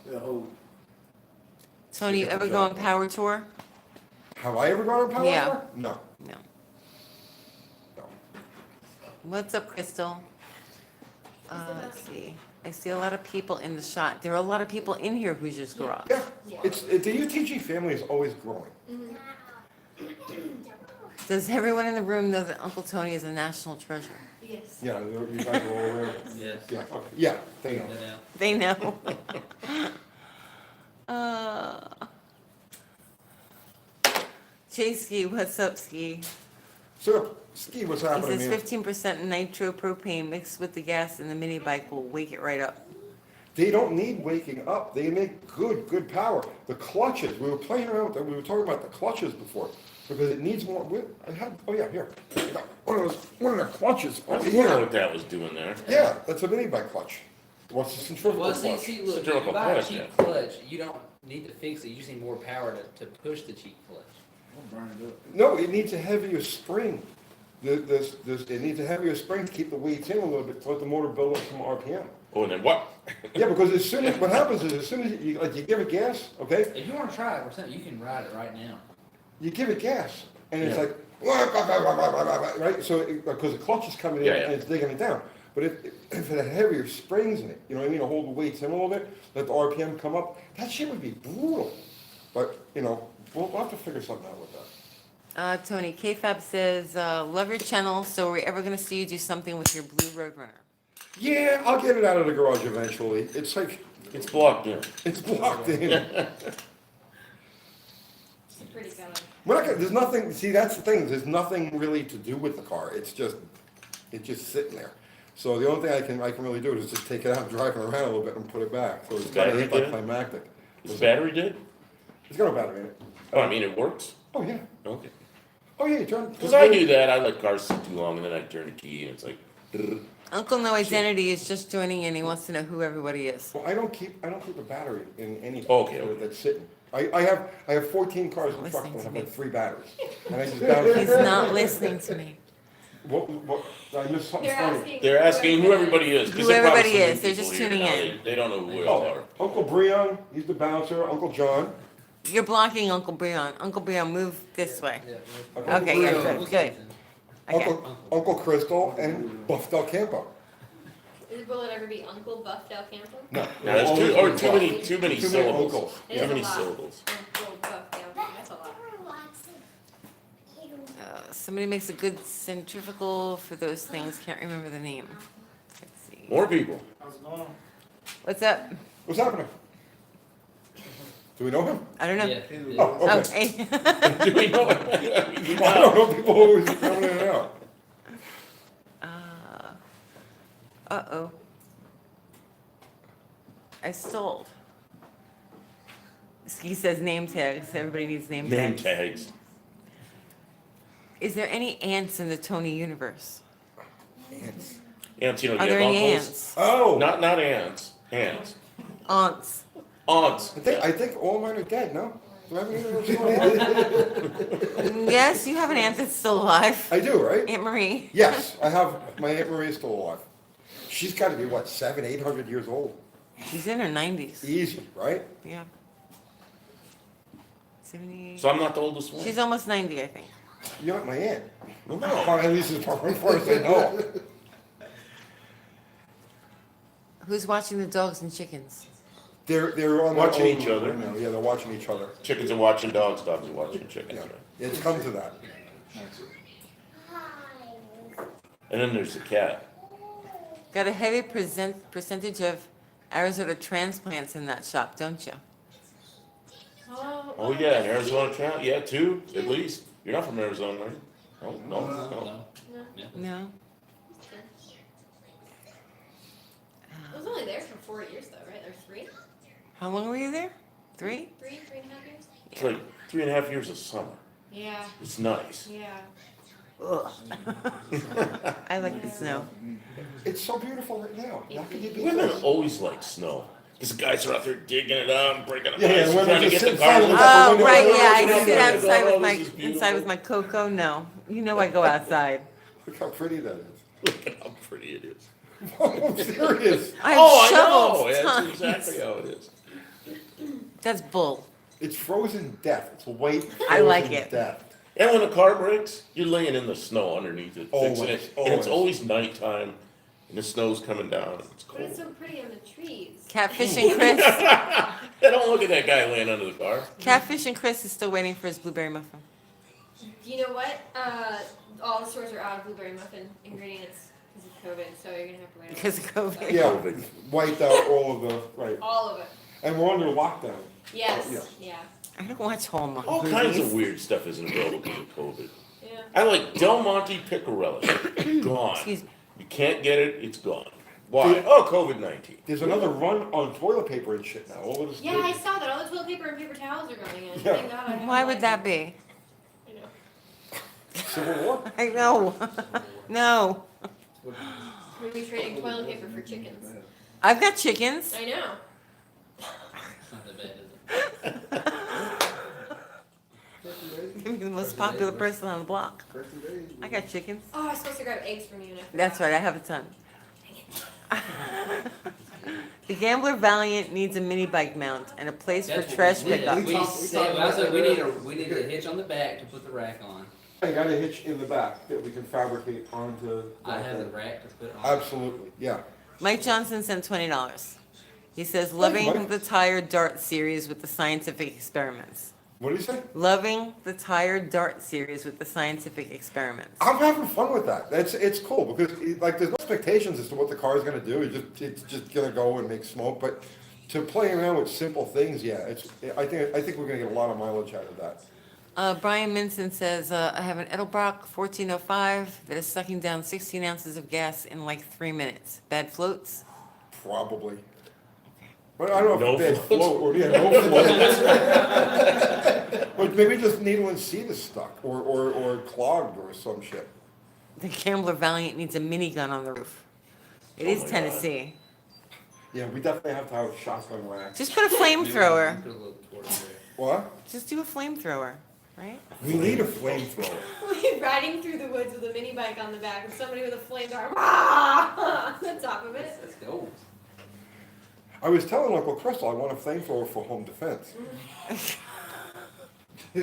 The whole Tony, you ever go on Power Tour? Have I ever gone on power Yeah. tour? No, No. no. What's up, Crystal? Let's see. I see a lot of people in the shot. There are a lot of people in here who just grew up. Yeah, the UTG family is always growing. Does everyone in the room know that Uncle Tony is a national treasure? Yes. Yeah, you guys are all aware. Yes. Yeah, okay. Yeah, they know. Get that out. They know. Chase Ski, what's up, Ski? So, Ski, what's He happening says here? 15% nitropropane mixed with the gas in the mini bike will wake it right up. They don't need waking up. They make good power. The clutches, we were playing around with that. We were talking about the clutches before because it needs more. I had, oh yeah, here. I got one of the clutches. I over was wondering here. what that was doing there. Yeah, that's a mini bike clutch. What's the centrifugal Well, clutch? see, look, if Centrifugal you buy a clutch, cheap yeah. clutch, you don't need to fix it, you just need more power to push the cheap clutch. I'm burning it up. No, it needs a heavier spring. It needs a heavier spring to keep the weights in a little bit to let the motor build up some RPM. Oh, and then what? Yeah, because what happens is as soon as you give it gas, okay, If you wanna try it, or something, you can ride it right now. you give it gas, and it's Yeah. like, right? So, because the clutch is coming in Yeah, yeah. and it's digging it down. But if it had heavier springs in it, you know what I mean, to hold the weights in a little bit, let the RPM come up, that shit would be brutal. But, we'll have to figure something out with that. Tony, KFAB says, love your channel, so are we ever gonna see you do something with your blue Roadrunner? Yeah, I'll get it out of the garage eventually. It's like, It's blocked in. it's blocked in. It's a pretty color. We're not gonna, there's nothing, see, that's the thing, there's nothing really to do with the car. It's just sitting there. So the only thing I can really do is just take it out, drive it around a little bit and put it back. So it's kind of Battery dead? anticlimactic. Is the battery dead? It's got a battery in it. Oh, I mean, it works? Oh, yeah. Okay. Oh, yeah, John. Because I do that, I let cars sit too long and then I turn the key and it's like, "Grr." Uncle No Identity is just joining in, he wants to know who everybody is. Well, I don't keep a battery in any Okay, car okay. that's sitting. I have 14 cars in the truck Listening that to have me. like 3 batteries. And I just bounce. He's not listening to me. What, I missed something funny. They're asking who everybody is. 'cause Who there are probably everybody some new is, they're people just here tuning now. in. They don't know who we all Oh, are. Uncle Breon, he's the bouncer, Uncle John. You're blocking Uncle Breon. Uncle Breon, move this way. Yeah, Uncle Okay, Breon, yeah, good, good. Okay. Uncle Crystal, and Buff Del Campo. Will it ever be Uncle Buff Del Campo? No. Now, there's always too Buff. many Too many syllables. uncles. It Too is a many lot. syllables. Uncle Buff Del Campo, that's a lot. Somebody makes a good centrifugal for those things, can't remember the name. Let's see. More people. How's it going? What's up? What's happening? Do we know him? I don't know. Yeah. Oh, okay. Okay. Do we know? I don't know people always coming in and out. Uh-oh. I stalled. Ski says name tags, everybody needs name Name tags. tags. Is there any ants in the Tony universe? Ants, you know, Are you there have any uncles. ants? Oh, Not ants. Aunts. Aunts. Aunts. I think all mine are dead, no? Do I have any of those? Yes, you have an aunt that's still alive. I do, right? Aunt Marie. Yes, I have, my Aunt Marie is still alive. She's gotta be, what, 800 years old? She's in her 90s. Easy, right? Yeah. 78. So I'm not the oldest one? She's almost 90, I think. You're not my aunt. Well, no. Or at least as far as I know. Who's watching the dogs and chickens? They're on their Watching own each other. right now. Yeah, they're watching each other. Chickens are watching dogs, dogs are watching chickens, Yeah, right? it's come to that. And then there's the cat. Got a heavy percentage of Arizona transplants in that shop, don't you? Oh, yeah, in Arizona Town, yeah, two, at least. You're not from Arizona, right? Oh, no, no. No. No. I was only there for 4 years though, right? Or 3? How long were you there? 3? 3.5 years? It's like 3.5 years of summer. Yeah, It's nice. yeah. Ugh. I like the snow. It's so beautiful right now. How could you be Women this? always like snow. Because the guys are out there digging it up, breaking up Yeah, yeah, ice, women trying to just get the sit silent cars. at the Oh, window. right, yeah, I Oh, sit yeah, outside with oh, my, this is beautiful. inside with my cocoa, no. You know I go outside. Look how pretty that is. Look at how pretty it is. I'm serious. I have Oh, I shovels, know. That's tons. exactly how it is. That's bull. It's frozen death. It's white I like frozen it. death. And when the car breaks, you're laying in the snow underneath it, fixing Always, it. And it's always. always nighttime, and the snow's coming down, and it's But it's cold. so pretty on the trees. Catfish and Chris. Hey, don't look at that guy laying under the car. Catfish and Chris is still waiting for his blueberry muffin. Do you know what? All the stores are out of blueberry muffin ingredients because of COVID, so you're gonna have to wait. Because of COVID. Yeah, COVID. wiped out all of the, right. All of it. And we're under lockdown. Yes. Yeah. Yeah. I don't watch Hallmark All movies. kinds of weird stuff isn't available because of COVID. Yeah. I like Del Monte pickle relish. Gone. Excuse me. You can't get it, it's gone. Why? Oh, COVID-19. There's another run on toilet paper and shit now. All of this. Yeah, I saw that. All the toilet paper and paper towels are going in. Yeah. Thank God I have Why would one. that be? You know. Civil War. I know. No. Maybe trading toilet paper for chickens. I've got chickens. I know. It's not that bad, is it? I'm the most popular person on the block. First days. I got chickens. Oh, I was supposed to grab eggs from you. And I forgot. That's right, I have a ton. The Gambler Valiant needs a mini bike mount and a place for That's what trash we did. pickup. We said, I said, we need a hitch on the back to put the rack on. I got a hitch in the back that we can fabricate onto. I have the rack to put on. Absolutely, yeah. Mike Johnson sent $20. He says, Mike. loving the Tired Dart series with the scientific experiments. What did he say? Loving the Tired Dart series with the scientific experiments. I'm having fun with that. It's cool because like there's no expectations as to what the car is gonna do. It's just gonna go and make smoke. But to play around with simple things, yeah, I think we're gonna get a lot of mileage out of that. Brian Minson says, I have an Edelbrock 1405 that is sucking down 16 ounces of gas in like 3 minutes. Bad floats? Probably. But I don't know No if they floats. float or yeah, no float. But maybe just needle and seat is stuck or clogged or some shit. The Gambler Valiant needs a minigun on the roof. It Oh is my God. Tennessee. Yeah, we definitely have to have shotgun wax. Just put a flamethrower. Put a little torch there. What? Just do a flamethrower, right? We need a flamethrower. We're riding through the woods with a mini bike on the back and somebody with a flamethrower on the top of it. Let's go. I was telling Uncle Crystal I want a flamethrower for home defense. I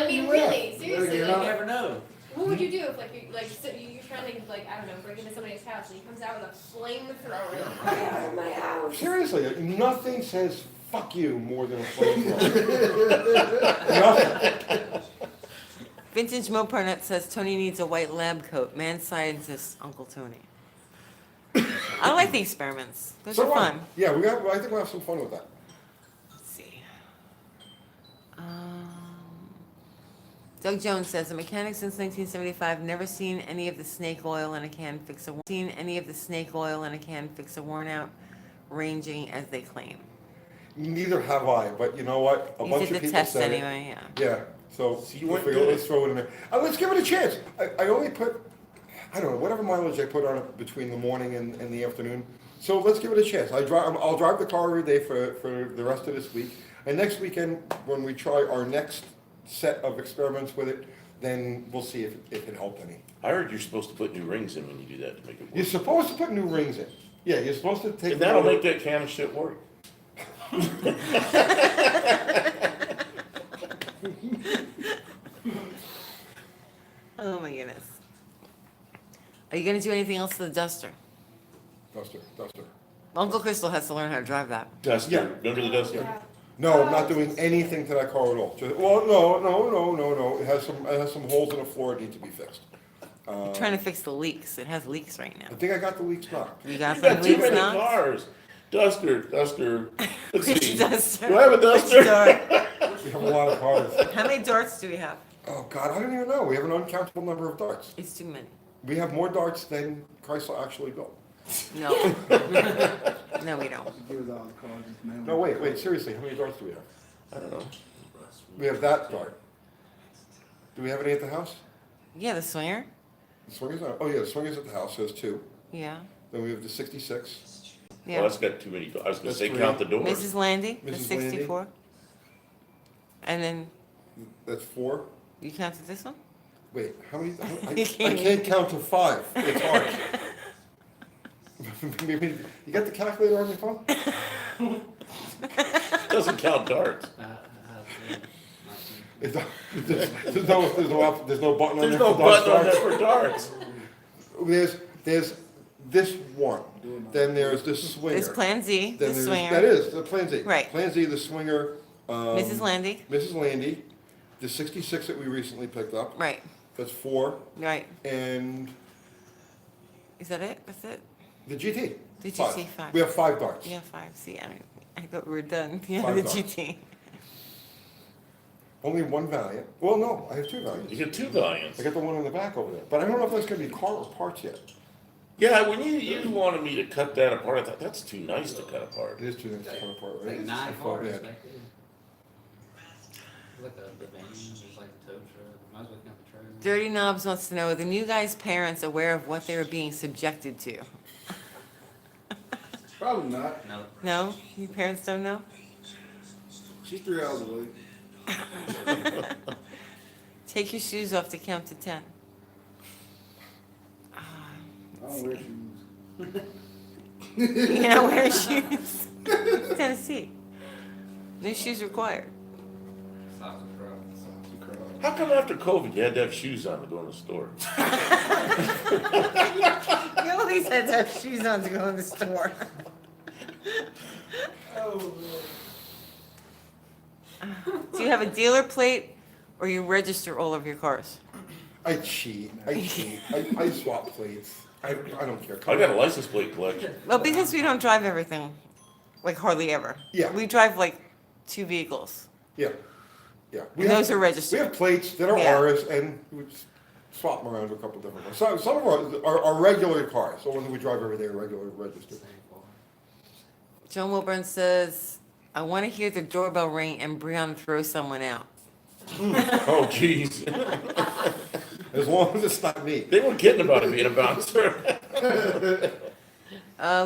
mean, really, seriously, You like, never know. what would you do if you're trying to I don't know break into somebody's house and he comes out with a flamethrower? Get out of my house! Seriously, nothing says fuck you more than a flamethrower. Nothing. Vintage Moparnut says Tony needs a white lab coat. Man scientist, Uncle Tony. I like the experiments. Those So are what? fun. Yeah, I think we'll have some fun with that. Let's see. Doug Jones says, a mechanic since 1975, never seen any of the snake oil in a can fix a worn out ranging as they claim. Neither have I, but you know what? A You bunch did of the people test said it. anyway, yeah. Yeah, so So you we went figured, good. let's throw it in there. Let's give it a chance. I only put, I don't know, whatever mileage I put on it between the morning and the afternoon, So let's give it a chance. I'll drive the car every day for the rest of this week. And next weekend, when we try our next set of experiments with it, then we'll see if it helped any. I heard you're supposed to put new rings in when you do that to make it You're work. supposed to put new rings in. Yeah, you're supposed to take. And that'll make that can of shit work. Oh my goodness. Are you gonna do anything else to the Duster? Duster. Uncle Crystal has to learn how to drive that. Duster, Yeah. remember the Duster? No, I'm not doing anything to that car at all. Well, no. It has some holes in the floor that need to be fixed. I'm trying to fix the leaks. It has leaks right I now. think I got the leaks knocked. You got You some got too leaks many now? cars. Duster. Let's Which see. Duster? Do I have a Which Duster? dart? We have a lot of cars. How many darts do we have? Oh, God, I don't even know. We have an uncountable number of darts. It's too many. We have more darts than Chrysler actually built. No. No, we don't. Give us all the cars. just name No, them. wait, seriously, how many darts do we have? I don't know. We have that dart. Do we have any at the house? Yeah, the swinger. The swingers? Oh, yeah, the swingers at the house, there's two. Yeah. Then we have the 66. Well, Yeah. that's got too many. I was gonna That's say three. count the doors. Mrs. Landy, the Mrs. Landy. 64. And then That's four. you counted this one? Wait, how many? I You can't- can't count to 5. It's hard. You got the calculator on your phone? Doesn't count darts. Yeah. There's no button on There's there no for darts. button on there for darts. There's this one. Then there's this swinger. There's Plan Z, the Then there's, swinger. that is the Plan Z. Right. Plan Z, the swinger. Mrs. Landy. Mrs. Landy, the 66 that we recently picked up. Right, That's 4, right. and Is that it? That's it? the GT. The GT, 5. We have 5 darts. Yeah, 5. See, I thought we were done. Yeah, 5 the darts. GT. Only one Valiant. Well, no, I have 2 Valiants. You get two Valiants. I got the one in the back over there, but I don't know if that's gonna be car or parts yet. Yeah, when you wanted me to cut that apart, I thought that's too nice to cut apart. It is too nice to come apart, It's right? like 9 I felt cars bad. back there. Look at the van, there's like the tow truck, might as well count the trailer. Dirty Knobs wants to know, are the new guy's parents aware of what they were being subjected to? Probably not. No, No? Your parents don't know? She's 3 hours away. Take your shoes off to count to 10. I don't wear shoes. You know, wear shoes. Tennessee. New shoes required. socks and crocs. How come after COVID you had to have shoes on to go in the store? You always had to have shoes on to go in the store. Do you have a dealer plate or you register all of your cars? I cheat. I swap plates. I don't care. I got a license plate collection. Well, because we don't drive everything, like hardly ever. Yeah. We drive like 2 vehicles. Yeah. Yeah. And those are We registered. have plates that are Yeah. ours, and we just swap them around to a couple different ones. Some of our regular cars, the ones that we drive every day, are regular registered. Joan Wilburn says, I want to hear the doorbell ring and Breon throw someone out. Oh, jeez. As long as it's not me. They weren't kidding about it being a bouncer.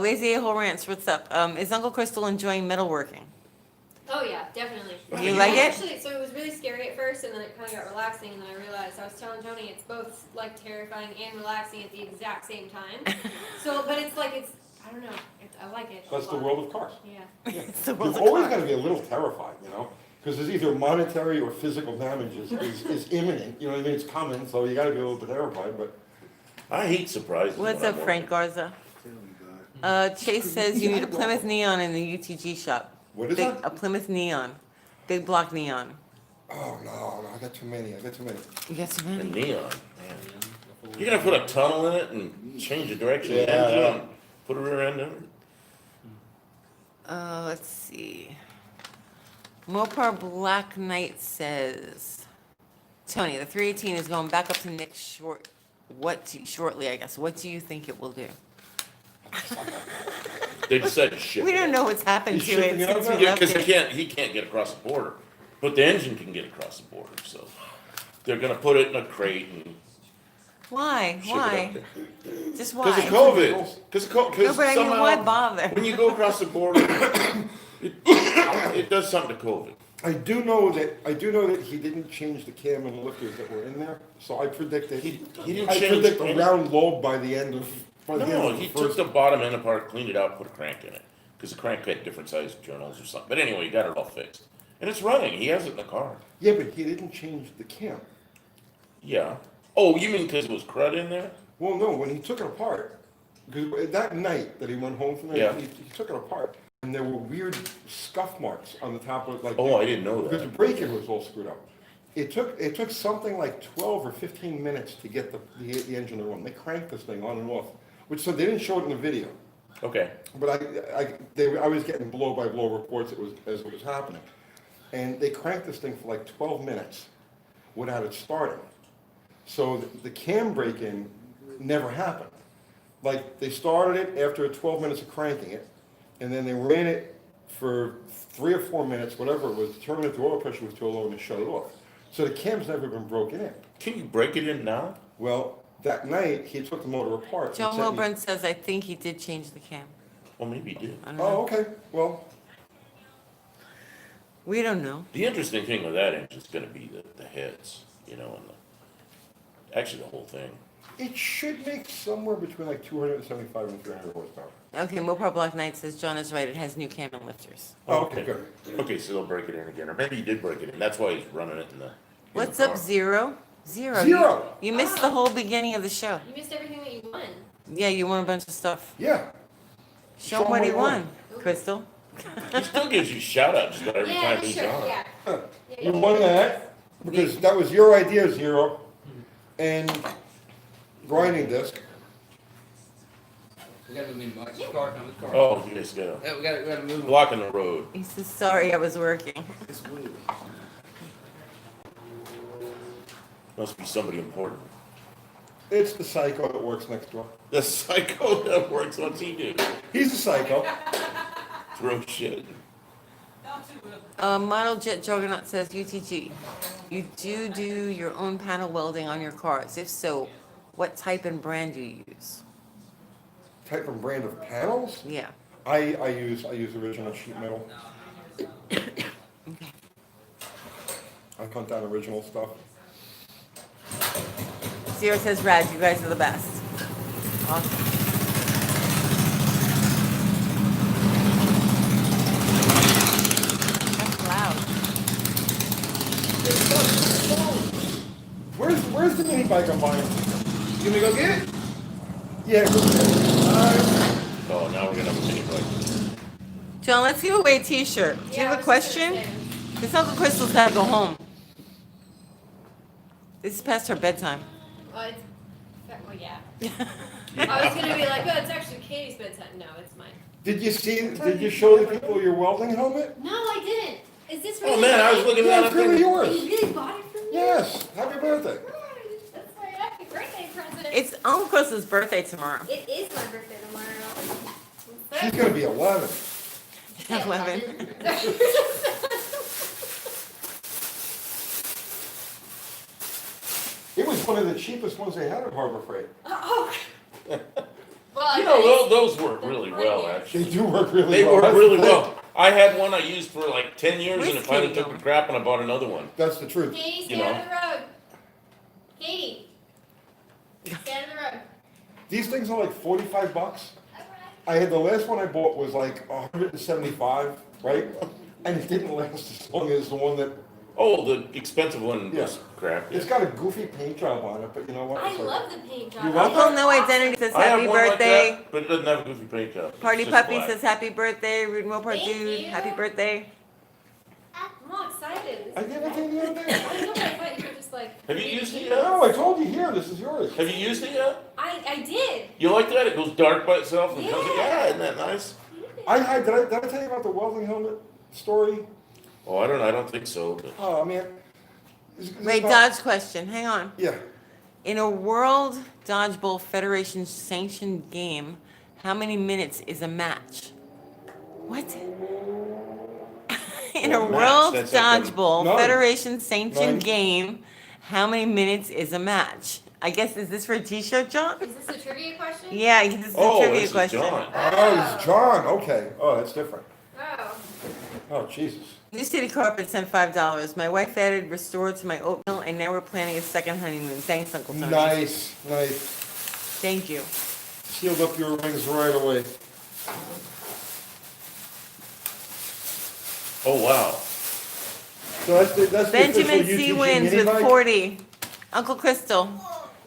Lazy A-hole Ranch, what's up? Is Uncle Crystal enjoying metalworking? Oh yeah, definitely. You like it? Actually, so it was really scary at first, and then it kind of got relaxing, and then I realized I was telling Tony it's both like terrifying and relaxing at the exact same time. So, but it's like I don't know, I like it. a That's the lot. world of cars. Yeah. It's the world You've of always cars. got to be a little terrified, you know? Because there's either monetary or physical damage is imminent. You know what I mean? It's coming, so you got to be a little bit terrified, but I hate surprises. What's when up, I'm Frank Garza? Tell me, God. Chase says you need a Plymouth Neon in the UTG shop. what is Big, that? a Plymouth Neon. Big block neon. Oh, no, I got too many. You got so working. many? The neon, man. You're gonna put a tunnel in it and change the direction of the Yeah. engine and put a rear end in it? Let's see. Mopar Black Knight says, Tony, the 318 is going back up to Nick shortly, I guess. What do you think it will do? They decided to ship We it. don't know what's happened He's to shipping it it out since we now? Yeah, left because it. he can't get across the border, but the engine can get across the border, so they're gonna put it in a crate and Why? Ship it Why? up there. Just Because of why? COVID. Because No, but I mean, why bother? when you go across the border, it does something to COVID. I do know that he didn't change the cam and lifters that were in there, so I predicted, He didn't I change predict a any- round lobe by the end of No, the he took first. the bottom end apart, cleaned it out, put a crank in it. Because the crank had different sized journals or something. But anyway, he got it all fixed. And it's running. He has it in the car. Yeah, but he didn't change the cam. Yeah. Oh, you mean because it was crud in there? Well, no, when he took it apart, because that night that he went home from there, Yeah. he took it apart, and there were weird scuff marks on the top of, like. Oh, I didn't know Because the that. break-in was all screwed up. It took something like 12 or 15 minutes to get the engine to run. They cranked this thing on and off, which, so they didn't show it in the video. Okay. But I was getting blow-by-blow reports as it was happening. And they cranked this thing for like 12 minutes without it starting. So the cam break-in never happened. Like, they started it after 12 minutes of cranking it, and then they ran it for 3 or 4 minutes, whatever it was, determined if the oil pressure was too low and they shut it off. So the cam's never been broken in. Can you break it in now? Well, that night, he took the motor apart. and John sent me- Wilburn says, I think he did change the cam. Well, maybe he did. I don't know. Oh, okay, well, We don't know. The interesting thing with that engine is going to be the heads, and actually the whole thing. it should make somewhere between like 275 and 300 horsepower. Okay, Mopar Black Knight says John is right. It has new cam and lifters. Oh, okay, good. Okay, so they'll break it in again, or maybe he did break it in. That's why he's running it in the. What's the up, car. Zero? Zero. Zero. You missed the whole beginning of the show. You missed everything that you won. Yeah, you won a bunch of stuff. Yeah, Show him what he won, Crystal. He still gives you shout outs about every Yeah, time he's sure, on. yeah. you won that, because that was your idea, Zero. And grinding disc. We gotta move Mike. Car, come with car. Oh, you guys go. Yeah, we gotta move. Blocking the road. He says, sorry, I was working. It's weird. Must be somebody important. It's the psycho that works next door. The psycho that works, what's he do? He's a psycho. Throw shit. Model Jet Juggernaut says, UTG, you do your own panel welding on your cars? If so, what type and brand do you use? Type and brand of panels? Yeah. I use original sheet metal. Okay. I hunt down original stuff. Zero says, Rad, you guys are the best. Awesome. That's loud. Where's the mini bike I'm buying? You want me to go get it? Yeah, go ahead. Oh, now we're gonna have a mini bike. John, let's give away a t-shirt. Do you Yeah, have I a was just question? gonna say. Because Uncle Crystal's gotta go home. This is past her bedtime. Well, well, yeah. I was gonna be like, oh, it's actually Katie's bedtime. No, it's mine. Did you show the people your welding helmet? No, I didn't. Is this Oh really man, I was mine? looking Yeah, that it's up. really in- You yours. really bought it for me? Yes, happy birthday. That's my happy birthday present. It's Uncle Crystal's birthday tomorrow. It is my birthday tomorrow. She's gonna be 11. 11. It was one of the cheapest ones they had at Harbor Freight. Oh. Well, You know, those work really well, They actually. do work really They well. work That's really the thing. well. I had one I used for like 10 years and it Where's finally Katie took a going? crap and I bought another one. That's the truth. Katie, stay You out know. of the road. Katie. Stay out of the road. These things are like 45 bucks. I had the last one I bought was like 175, right? And it didn't last as long as the one that, Oh, the expensive one Yeah. was crap. it's got a goofy paint job on it, but you know what? I It's like- love the paint job. You love Uncle No Identity says, I have happy one like birthday. that, but it doesn't have a goofy paint job. It's Party just Puppy black. says, happy birthday. Rude Mopar Thank Dude, you. happy birthday. I'm all excited. I did everything the other I day. know, but I thought you were just like. Have you used it yet? No, I told you here, this is yours. Have you used it yet? I did. You like that? It goes dark by itself and comes. Yeah. Yeah, isn't that nice? Did I tell you about the welding helmet story? Oh, I don't think so. But Oh, man. Wait, Dodge question. Hang on. Yeah. In a World Dodgeball Federation sanctioned game, how many minutes is a match? What? In a Well, match, World that's like Dodgeball None. Federation sanctioned None. game, how many minutes is a match? I guess, is this for a t-shirt, John? Is this a trivia question? Yeah, this is a Oh, trivia this is question. John. Oh, it's John, okay. Oh, that's different. Oh. Oh, Jesus. New City Carpet sent $5. My wife added restored to my oatmeal, and now we're planning a second honeymoon. Thanks, Uncle Tony. Nice, nice. Thank you. Sealed up your rings right away. Oh, wow. So that's the Benjamin official C. UTG wins mini with bike? 40. Uncle Crystal,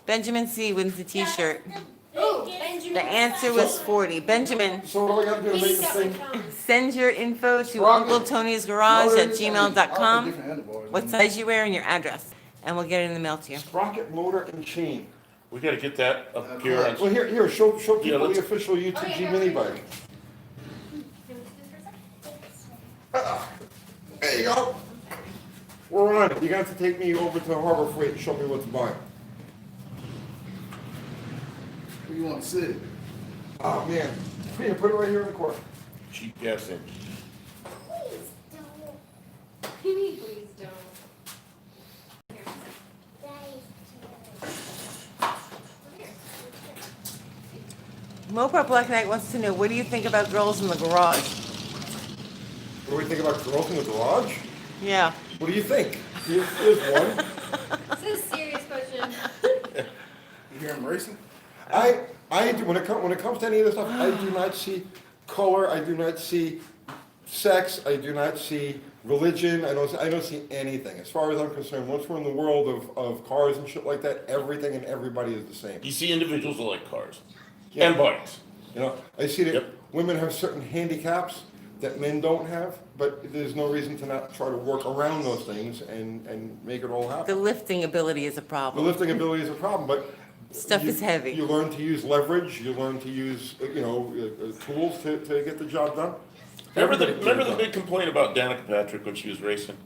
Benjamin C. wins the t-shirt. Oh, Benjamin. The answer was 40. Benjamin, So what do I gotta do to make He's this got my thing? phone. send your info to Rocket. uncletonysgarage@gmail.com, Different handlebars. what size you wear and your address, and we'll get it in the mail to you. Sprocket motor and chain. We gotta get that up here on. Well, here, show Yeah, people let's- the official UTG mini bike. Can we do this for a second? There you go. We're on it. You're gonna have to take me over to Harbor Freight and show me what to buy. Where you want to sit? Oh, man. Here, put it right here in the corner. Cheap gas engine. Please don't. Please don't. Here. Mopar Black Knight wants to know, what do you think about girls in the garage? What do we think about girls in the garage? Yeah. What do you think? Here's one. This is a serious question. You hear him racing? I do, when it comes to any of this stuff, I do not see color, I do not see sex, I do not see religion, I don't see anything. As far as I'm concerned, once we're in the world of cars and shit like that, everything and everybody is the same. You see individuals that like cars Yeah. and bikes. You know, I see that Yep. women have certain handicaps that men don't have, but there's no reason to not try to work around those things and make it all The happen. lifting ability is a The problem. lifting ability is a problem, but. Stuff you- is heavy. You learn to use leverage, you learn to use, tools to get the job done. Remember the Everything gets big complaint about Danica Patrick when she was racing?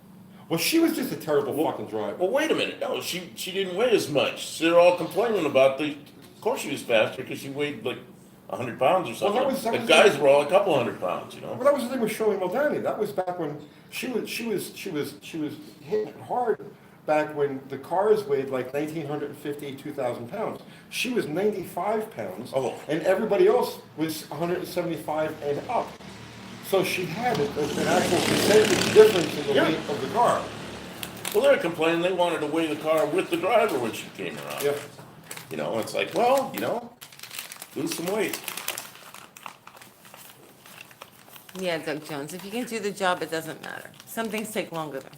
Well, she was just a terrible fucking driver. Well, wait a minute. No, she didn't weigh as much. They're all complaining about of course she was faster because she weighed like 100 pounds or Well, that something. was- that The was guys the- were all a couple hundred pounds, you know. Well, that was the thing with Shirley Muldowney. That was back when she was hitting it hard back when the cars weighed like 1,950, 2,000 pounds. She was 95 pounds, Oh. and everybody else was 175 and up. So she had an actual percentage difference in the Yeah. weight of the car. Well, they were complaining they wanted to weigh the car with the driver when she came around. Yeah. You know, it's like, well, lose some weight. Yeah, Doug Jones, if you can do the job, it doesn't matter. Some things take longer though.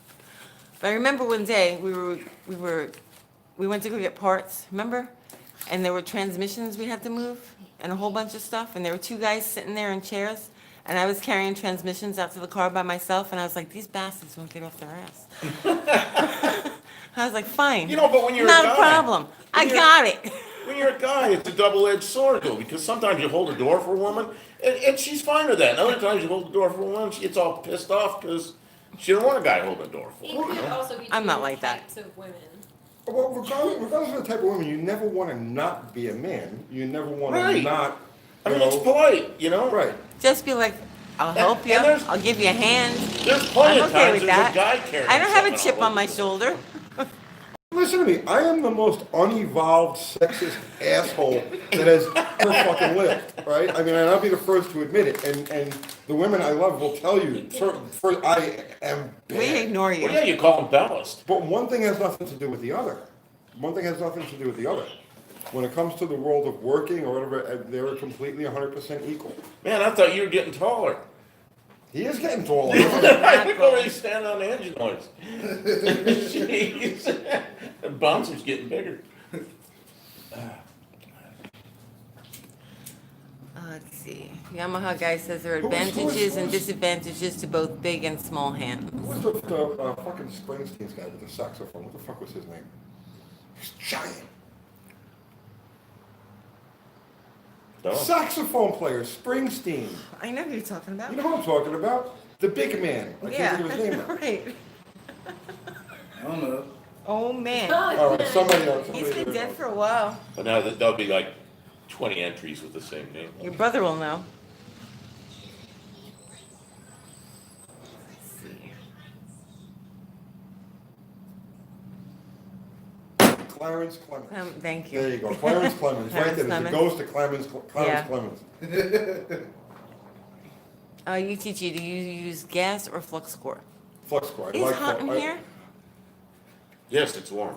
But I remember one day, we went to go get parts, remember? And there were transmissions we had to move and a whole bunch of stuff, and there were two guys sitting there in chairs, and I was carrying transmissions out to the car by myself, and I was like, these bastards won't get off their ass. I was like, fine. You know, but when you're a Not guy- a problem. I when you're- got it. When you're a guy, it's a double-edged sword, though, because sometimes you hold the door for a woman, and she's fine with that. And other times you hold the door for a woman, she gets all pissed off because she don't want a guy holding the door for It her. could You know? also be I'm not two like that. types of women. Well, regardless of the type of woman, you never want to not be a man. You never want to Right. not, I you mean, it's know. polite, you know? Right. Just be like, I'll help you, and there's- I'll give you a hand. There's plenty I'm of okay times with there's that. a guy carrying I don't have a something chip all on my over. shoulder. Listen to me, I am the most unevolved, sexist asshole that has ever fucking lived, right? I mean, and I'll be the first to admit it, and the women I love will tell you, I am We bad. ignore you. Well, yeah, you call him ballast. But one thing has nothing to do with the other. One thing has nothing to do with the other. When it comes to the world of working or whatever, they're completely 100% equal. Man, I thought you were getting taller. He is getting taller. I think already standing on the engine noise. Jeez. The bouncer's getting bigger. Let's see. Yamaha guy says there are Who was- advantages and disadvantages to both big and small hands. What's the fucking Springsteen's guy with the saxophone? What the fuck was his name? He's giant. No. Saxophone player, Springsteen. I know who you're talking about. You know what I'm talking about? The big man. I Yeah, can't think of his name now. right. I don't know. Oh, man. All right, somebody else. He's somebody been there. dead for a while. But now there'll be like 20 entries with the same name. Your brother will know. Let's see. Clarence Clemens. Thank There you. you go, Clarence Clemens, right there, Clarence it goes to Clarence Yeah. Clemens. UTG, do you use gas or flux core? Flux core, I It's like hot in flux. here? Yes, it's warm.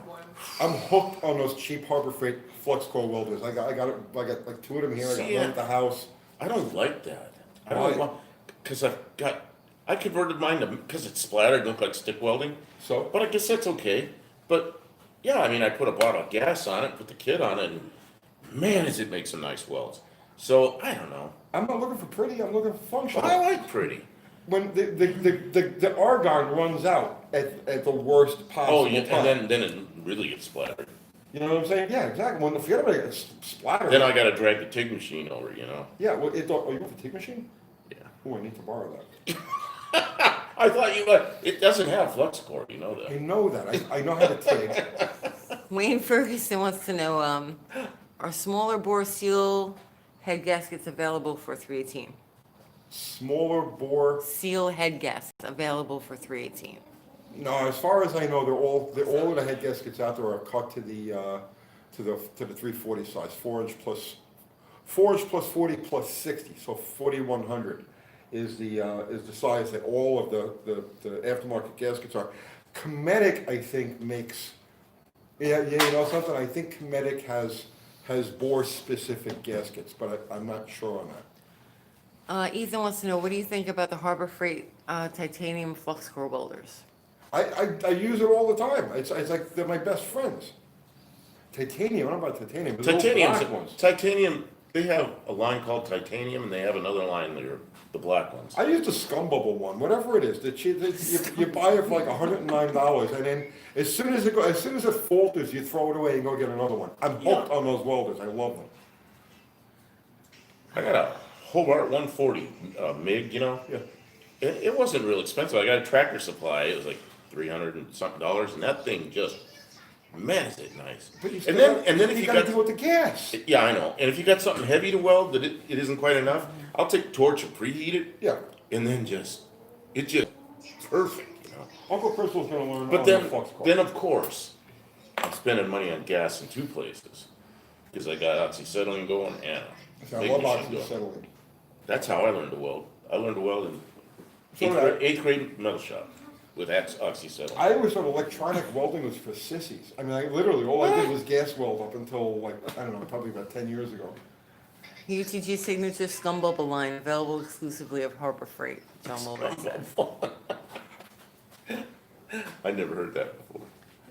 I'm hooked on those cheap Harbor Freight flux core welders. I got like two of them here. I got See, one at the house. I don't like that. I Why? don't want, because I converted mine to, because it's splattered, look like stick welding, So but I guess that's okay. But, yeah, I mean, I put a bottle of gas on it, put the kit on it, and man, does it make some nice welds. So, I don't know. I'm not looking for pretty. I'm looking for functional. I like pretty. When the argon runs out at the worst possible Oh, yeah, time. and then it really gets splattered. You know what I'm saying? Yeah, exactly. When forget about it, it's splattered. Then I gotta drag the TIG machine over, you know? Yeah. Well, oh, you want the TIG machine? Yeah. Oh, I need to borrow that. I thought it doesn't have flux core, you know I that. know that. I know how to TIG. Wayne Ferguson wants to know, are smaller bore seal head gaskets available for 318? Smaller bore. Seal head gaskets available for 318. No, as far as I know, all of the head gaskets out there are cut to the 340 size, 4 inch plus 40 plus 60, so 4100 is the size that all of the aftermarket gaskets are. Cometic, I think, makes, yeah, you know something, I think Cometic has bore specific gaskets, but I'm not sure on that. Ethan wants to know, what do you think about the Harbor Freight titanium flux core welders? I use it all the time. It's like they're my best friends. Titanium, I don't know about titanium, but the black ones. Titanium, they have a line called titanium, and they have another line that are the black ones. I use the scum bubble one, whatever it is. You buy it for like $109, and then as soon as it falters, you throw it away and go get another one. I'm hooked on those welders. I love them. I got a Hobart 140 MIG, you know? Yeah. It wasn't real expensive. I got a Tractor Supply. It was like $300 and something, and that thing just, man, is it nice. But you And then if you gotta got, deal with the gas. yeah, I know. And if you got something heavy to weld that it isn't quite enough, I'll take a torch and preheat it, Yeah. and then it's just perfect, you know? Uncle Crystal's gonna learn. But all then, the flux core. then of course, I'm spending money on gas in two places. Because I got oxyacetylene going and See, a I big love machine going. oxyacetylene. That's how I learned to weld. I learned to weld in So did I. eighth grade metal shop with oxyacetylene. I always thought electronic welding was for sissies. I mean, literally, all I did was gas weld up until like, I don't know, probably about 10 years ago. UTG signature scum bubble line available exclusively of Harbor Freight. John Mulvey said. I never heard that before.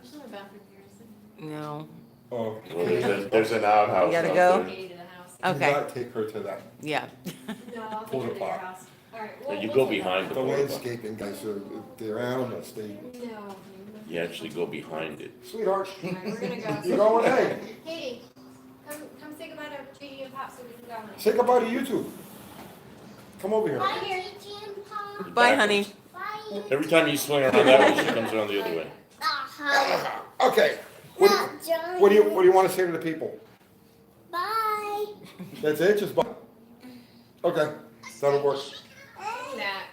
There's not a bathroom here, is No. Oh, Well, there's an outhouse. You gotta out go? there. Katie to the house. do Okay, not take her to that. yeah. No, I'll Pull take the her to your pot. house. All right. Yeah, Well, you we'll go take behind that. The the porta potty. landscaping guys, they're animals. They, No. You actually go behind it. sweetheart, All right, we're gonna go. you going, hey, Katie, come say goodbye to JD and Pop so we can go. honey. say goodbye to YouTube. Come over here. Bye, Harry Grandpa. Bye, honey. Bye. Every time you swing around that way, she comes around the other way. Okay, Not Johnny. what do you want to say to the people? Bye. That's it, just bye. Okay, that'll work. That.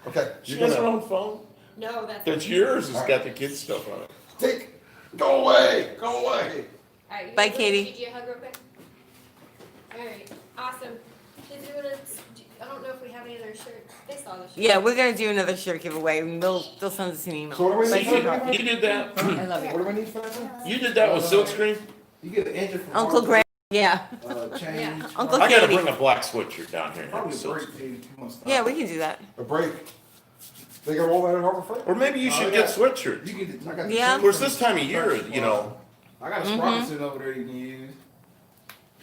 Okay, She you're has her gonna own phone? No, that's. That's yours. It's got the kids' stuff on it. go away, go away. All right, you Bye, guys wanna Katie. give Gigi a hug real quick? All right, awesome. Kids, I don't know if we have any other shirts. They saw the shirt. Yeah, we're gonna do another shirt giveaway, and they'll send us an email. So what do we Bye, need? sweetheart. You did that. I love What you. do I need for that? You did that with silkscreen. You get an engine from Uncle Grant, yeah. change. Yeah. Uncle I gotta Katie. bring a black sweatshirt down here and have a Probably break, silkscreen. dude. Come on, stop. Yeah, we can do that. A break. They got all that at Harbor Freight? Or maybe you should Oh, get yeah. sweatshirts. You get. I got Yeah. Of course, this time of year, you know, I got a sprocket sitting over there you can use.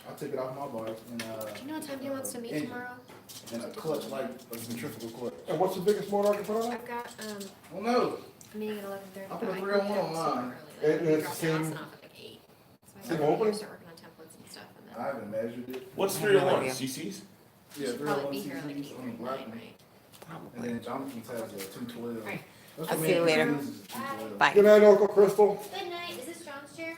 I'll take it off my bike and Do you know what time he wants to meet Engine. tomorrow? and a clutch like a centrifugal clutch. And what's the biggest motor I can put on it? I've got, Oh no. a meeting at 11:30. I'll put a but I 301 can get up online. super early, And like, it's drop the the Austin same- off at like 8. So I same gotta opening? start working on templates and stuff and I then haven't measured it. what's I have no 301? idea. CC's? Yeah, probably be here at like 301 8 on the black one. right? And then Jonathan's has a 212. Alright. That's I'll what see you me later. and Chris use is a 212. Bye. Good night, Uncle Crystal. Good night. Is this John's chair?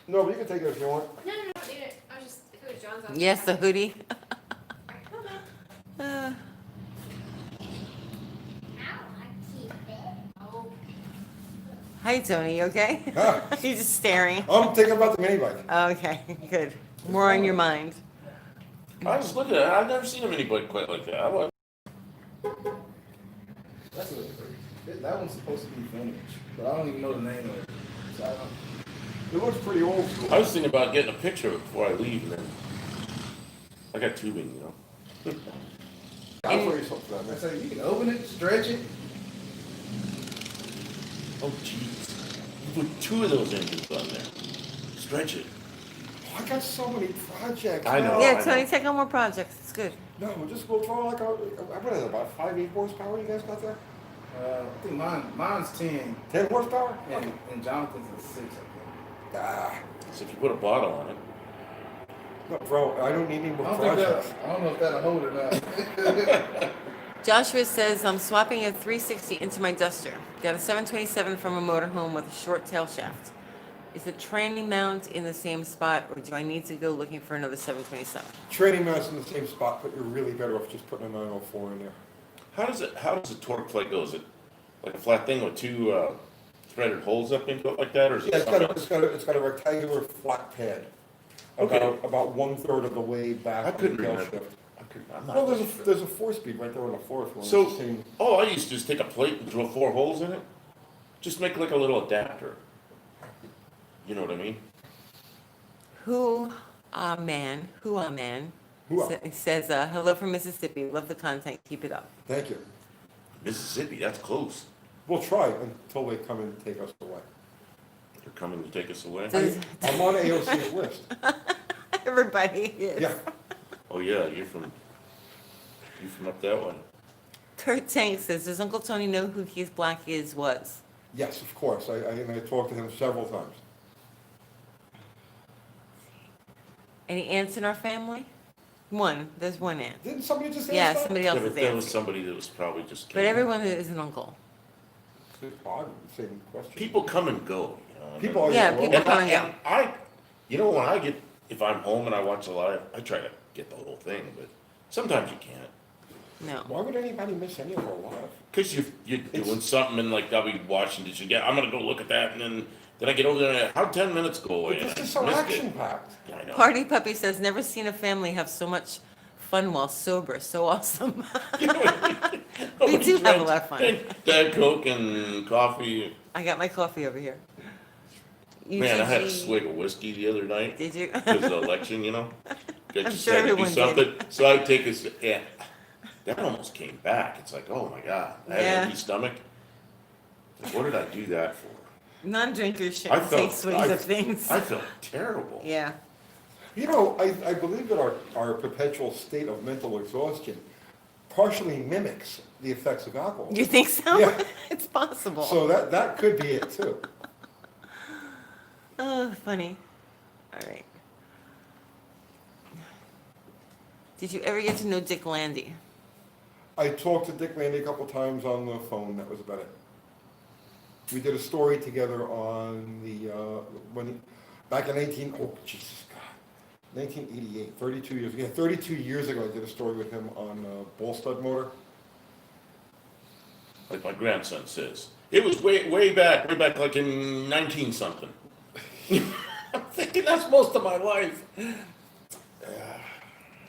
No, but you can take it if you want. No, I don't need it. I was just, if it was John's, I'll Yes, the hoodie. Ow, I keep it. Oh, Hi, Tony, you okay? Huh? You're just staring. I'm thinking about the mini bike. Okay, good. More on your mind. I was looking at it, I've never seen a mini bike quite like that. That's that one's supposed to be vintage, but I don't even know the name of it. So I don't. It looks pretty old school. I was thinking about getting a picture of it before I leave, and then I got tubing, you know. I'll show you something for that, I man. say you can open it, stretch it. Oh, jeez. You put 2 of those engines on there. Stretch it. Oh, I got so many projects. I know. now. Yeah, Tony, take on more projects. It's good. No, we'll just go throw like what is it, about 5, 8 horsepower you guys got there? I think mine's 10, 10 horsepower? and Jonathan's is 6. I think. Ah, So if you put a bottle on it, no, bro, I don't need any I more don't think projects. that. I don't know if that'll hold or not. Joshua says, I'm swapping a 360 into my Duster. Got a 727 from a motorhome with a short tail shaft. Is the training mount in the same spot, or do I need to go looking for another 727? Training mount's in the same spot, but you're really better off just putting a 904 in there. how does the torque plate go? Is it like a flat thing with 2 threaded holes up into it like that, or is it Yeah, something else? it's got a rectangular flat pad. Okay. About 1/3 of the way back. I from couldn't the tail remember. shift. I'm Well, not. there's a 4-speed right there on the fourth one. So, It's the same- all I used to do is take a plate and drill 4 holes in it. Just make like a little adapter. You know what I mean? Who man Who-ah. says, hello from Mississippi. Love the content. Keep it up. Thank you. Mississippi, that's close. We'll try until they come and take us away. They're coming to take us away. Does- I'm on AOC's list. Everybody is. Yeah. Oh yeah, you're from up that way. Kurt Tank says, does Uncle Tony know who Keith Black was? Yes, of course. I talked to him several times. Any aunts in our family? One. There's one aunt. Didn't somebody just ask Yeah, that? somebody Yeah, else's but there was aunt. somebody that was probably just. But everyone is an uncle. It's odd, same question. People come and go. You know, People are. Yeah, well, people And come I, and go. and I, you know, when I get, if I'm home and I watch a live, I try to get the whole thing, but sometimes you can't. No. Why would anybody miss any of our live? Cause you're doing something and like I'll be watching this, I'm gonna go look at that and then I get over there and how'd 10 minutes go away? But And this is I so missed it. action packed. Yeah, I know. Party Puppy says, never seen a family have so much fun while sober. So awesome. We do have a lot of fun. Diet Coke and coffee. I got my coffee over here. Man, I had a UTG. swig of whiskey the other night. Did you? Because of the election, you know? I I'm just sure had to do everyone did. something. So I take a, yeah, that almost came back. It's like, oh my God, I had Yeah. an empty stomach. Like, what did I do that for? Non-drinkers I shouldn't take felt- swings of things. I felt terrible. Yeah. You know, I believe that our perpetual state of mental exhaustion partially mimics the effects of alcohol. You think so? Yeah. It's possible. So that could be it too. Oh, funny. All right. Did you ever get to know Dick Landy? I talked to Dick Landy a couple times on the phone, that was about it. We did a story together on the, back in Jesus God, 1988, 32 years, yeah, 32 years ago, I did a story with him on Ball Stud Motor. Like my grandson says. It was way back like in 19 something. I'm thinking that's most of my life.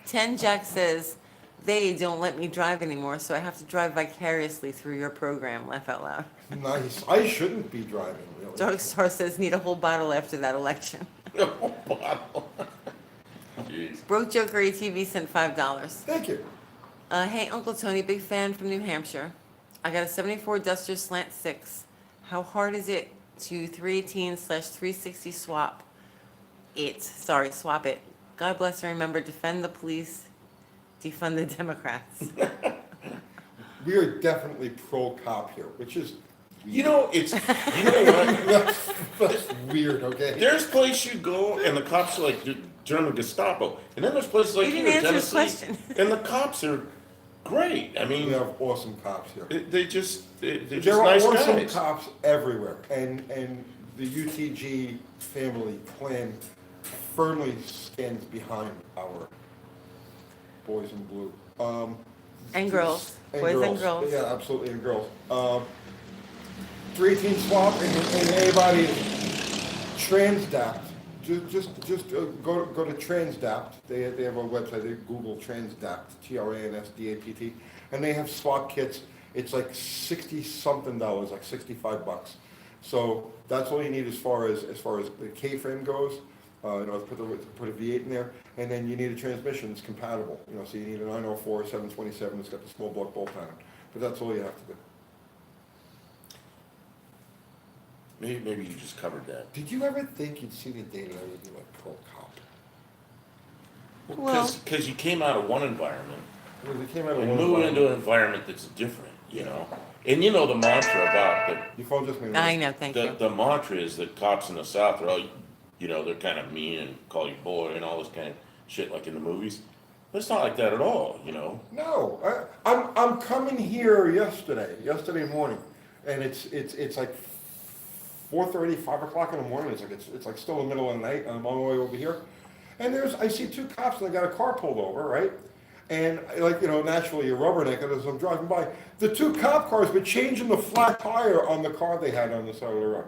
10 Jack says, they don't let me drive anymore, so I have to drive vicariously through your program. Laugh out loud. Nice, I shouldn't be driving, really. Dark Star says, need a whole bottle after that election. Jeez. Broke Joker ATV sent $5. Thank you. Hey, Uncle Tony, big fan from New Hampshire. I got a 74 Duster Slant 6. How hard is it to 318/360 swap it? Sorry, swap it. God bless and remember, defend the police, defund the Democrats. We are definitely pro-cop here, which is, You know, you know what? that's weird, okay? There's places you go and the cops are like the German Gestapo. And then there's places like You here didn't in answer his Tennessee. question. And the cops are great. I We mean, have awesome cops here. they're just There nice are awesome guys. cops everywhere, and the UTG family clan firmly stands behind our boys in blue. And girls. Boys and girls. Yeah, absolutely, and girls. 318 swap, and anybody is Transdapt. Just go to Transdapt. They have a website. They Google Transdapt, Transdapt, and they have swap kits. It's like $60-something, like $65. So that's all you need as far as the K-frame goes. Put a V8 in there, and then you need a transmission that's compatible. So you need a 904, 727 that's got the small block bolt on it. But that's all you have to do. Maybe you just covered that. Did you ever think you'd see the day that I would be like pro cop? Well- Because you came out of one environment Because it came out of and one moved into environment. an environment that's different, you know? And you know the mantra about Your phone just made a I noise. know, thank you. the mantra is that cops in the South are all, they're kind of mean and call you boy and all this kind of shit like in the movies. But it's not like that at all, you know? No, I'm coming here yesterday morning, and it's like 4:30, 5 o'clock in the morning. It's like still the middle of the night. I'm on my way over here, and I see two cops and they got a car pulled over, right? And naturally you're rubbernecking as I'm driving by. The two cop cars were changing the flat tire on the car they had on the side of the road.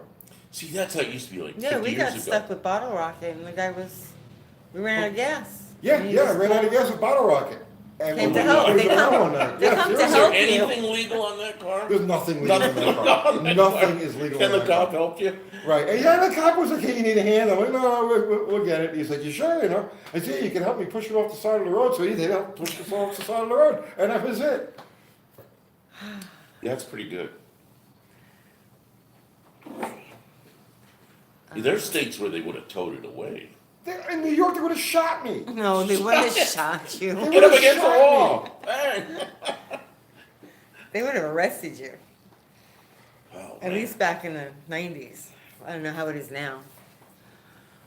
See, that's how it used to be like 50 Yeah, we got years ago. stuck with Bottle Rocket, and the guy we ran out of gas. Yeah, And he I just ran out of pulled- gas at Bottle Rocket. And Came to it help. was They around come- one night. they Yeah, come to Is seriously. help. there you. anything legal on that car? There's nothing legal in that car. on that Nothing car. is legal Can in the that car. cop help you? Right, and the cop was like, hey, you need a hand? I'm like, no, we'll get it. He's like, you sure, I said, yeah, you can help me push it off the side of the road. So he did help push it off the side of the road, and that was it. Yeah, that's pretty good. There's states where they would have towed it away. In New York, they would have shot me. No, they wouldn't have shot you. Get up against the wall! Bang! They would have arrested you. Oh, At man. least back in the 90s. I don't know how it is now.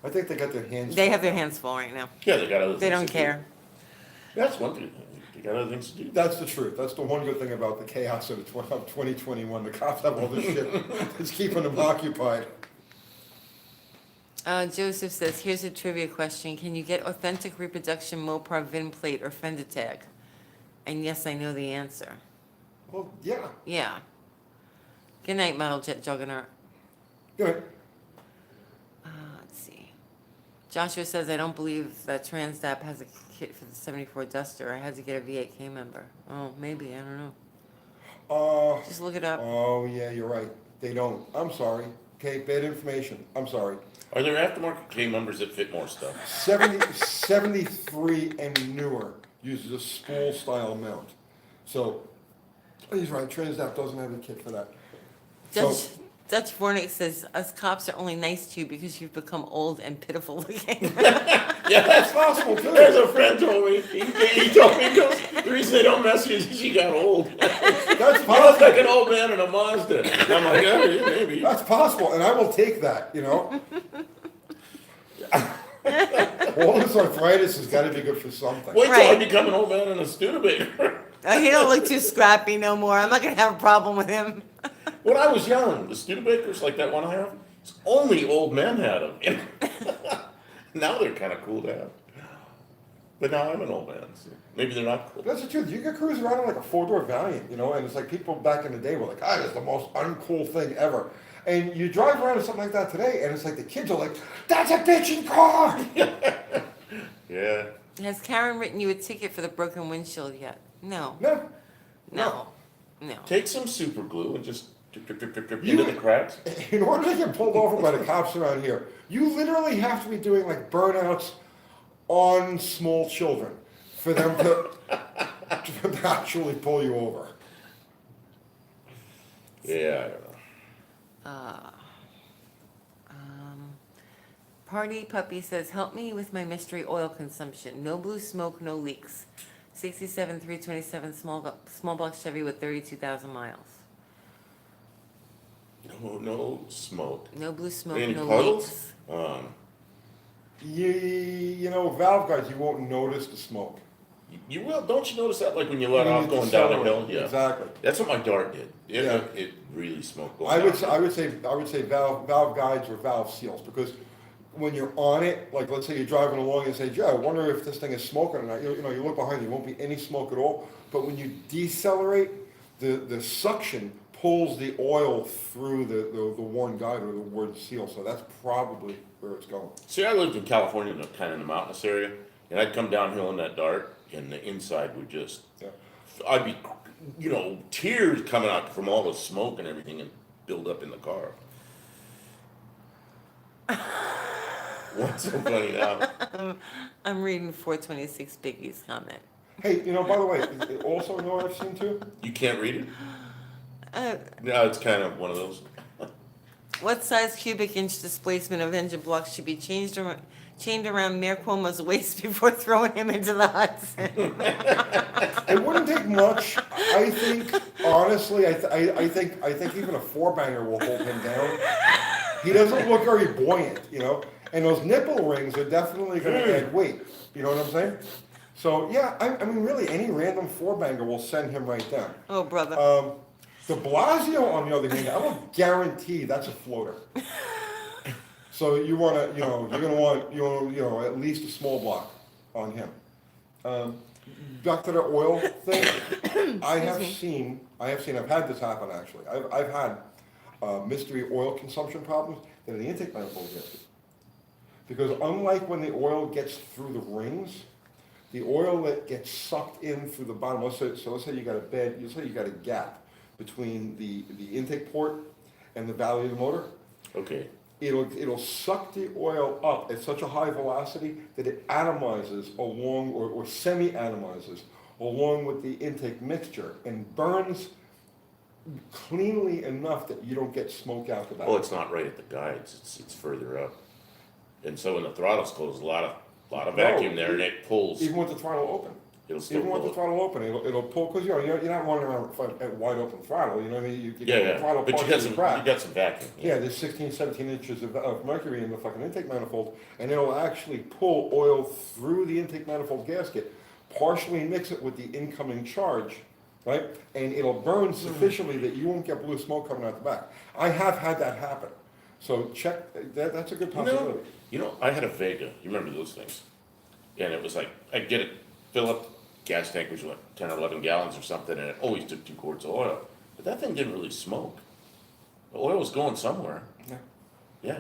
I think they got their hands. They have their hands full right now. Yeah, they got other They things don't to do. care. That's one thing. They got other things to do. That's the truth. That's the one good thing about the chaos of 2021. The cops have all this shit that's keeping them occupied. Joseph says, here's a trivia question. Can you get authentic reproduction Mopar VIN plate or fender tag? And yes, I know the answer. Well, yeah. Yeah. Good night, Model Jet Juggernaut. Good. Let's see. Joshua says, I don't believe that Transdap has a kit for the 74 Duster. I had to get a V8K member. Oh, maybe. I don't know. Just look it up. Oh, yeah, you're right. They don't. I'm sorry. Okay, bad information. I'm sorry. Are there aftermarket K members that fit more stuff? 73 and newer uses a spool style mount. So, he's right, Transdapt doesn't have a kit for that. So, Dutch Vornick says, us cops are only nice to you because you've become old and pitiful looking. Yeah, that's possible too. There's a friend told me. He told me, he goes, the reason they don't mess with you is she got old. That's You look possible. like an old man in a Mazda. And I'm like, yeah, maybe. That's possible, and I will take that, All this arthritis has got to be good for something. Wait till I Right. become an old man in a Studebaker. He don't look too scrappy no more. I'm not gonna have a problem with him. When I was young, the Studebakers, like that one I have, only old men had them. Now they're kind of cool to have. But now I'm an old man, so maybe they're not cool. That's the truth. You could cruise around in like a four-door Valiant, and it's like people back in the day were like, ah, that's the most uncool thing ever. And you drive around in something like that today, and it's like the kids are like, that's a bitchin' car! Yeah. Has Karen written you a ticket for the broken windshield yet? No. No. No. No. Take some super glue and just drip into the cracks. In order to get pulled over by the cops around here, you literally have to be doing like burnouts on small children for them to actually pull you over. Yeah, I don't know. Party Puppy says, help me with my mystery oil consumption. No blue smoke, no leaks. 67 327 small block Chevy with 32,000 miles. No smoke. No blue smoke, Any no puddles? leaks. Valve guys, you won't notice the smoke. You will, don't you notice that like when you let When off you going down the decelerate. hill? Yeah. Exactly. That's what my Dart did. Yeah. It really smoked going I down would the say, hill. I would say valve guides or valve seals, because when you're on it, like let's say you're driving along and say, Joe, I wonder if this thing is smoking or not. You look behind you, won't be any smoke at all. But when you decelerate, the suction pulls the oil through the worn guide or the worn seal, so that's probably where it's going. See, I lived in California, kind of in the mountainous area, and I'd come downhill in that dart, and the inside would just, Yeah. I'd be, tears coming out from all the smoke and everything and build up in the car. What's so funny now? I'm reading 426 Biggie's comment. Hey, by the way, also, what I've seen too? You can't read it? Uh, No, it's kind of one of those. What size cubic inch displacement of engine blocks should be chained around Mayor Cuomo's waist before throwing him into the Hudson? It wouldn't take much. I think, honestly, I think even a four-banger will hold him down. He doesn't look very buoyant, and those nipple rings are definitely gonna add weight, you know what I'm saying? So, yeah, I mean, really, any random four-banger will send him right down. Oh, brother. De Blasio, on the other hand, I will guarantee that's a floater. So you wanna, you're gonna want, at least a small block on him. Back to the oil thing, I've had this happen actually. I've had mystery oil consumption problems that are the intake manifold gasket. Because unlike when the oil gets through the rings, the oil that gets sucked in through the bottom, let's say you got a gap between the intake port and the valley of the motor. Okay. It'll suck the oil up at such a high velocity that it atomizes along, or semi-atomizes along with the intake mixture and burns cleanly enough that you don't get smoke out the back. Well, it's not right at the guides, it's further up. And so when the throttle's closed, a lot of vacuum there, and it pulls, Even with the throttle open. it'll still Even with the pull. throttle open, it'll pull, because you're not running around at wide open throttle, you know what I mean? You Yeah, get the yeah, throttle but you partially got some, cracked. you got some vacuum. Yeah, there's 16, 17 inches of mercury in the fucking intake manifold, and it'll actually pull oil through the intake manifold gasket, partially mix it with the incoming charge, right? And it'll burn sufficiently that you won't get blue smoke coming out the back. I have had that happen. So check, that's a good possibility. I had a Vega, you remember those things? And it was like, I'd get it, fill up, gas tank was like 10 or 11 gallons or something, and it always took 2 quarts of oil. But that thing didn't really smoke. The oil was going somewhere. Yeah. Yeah,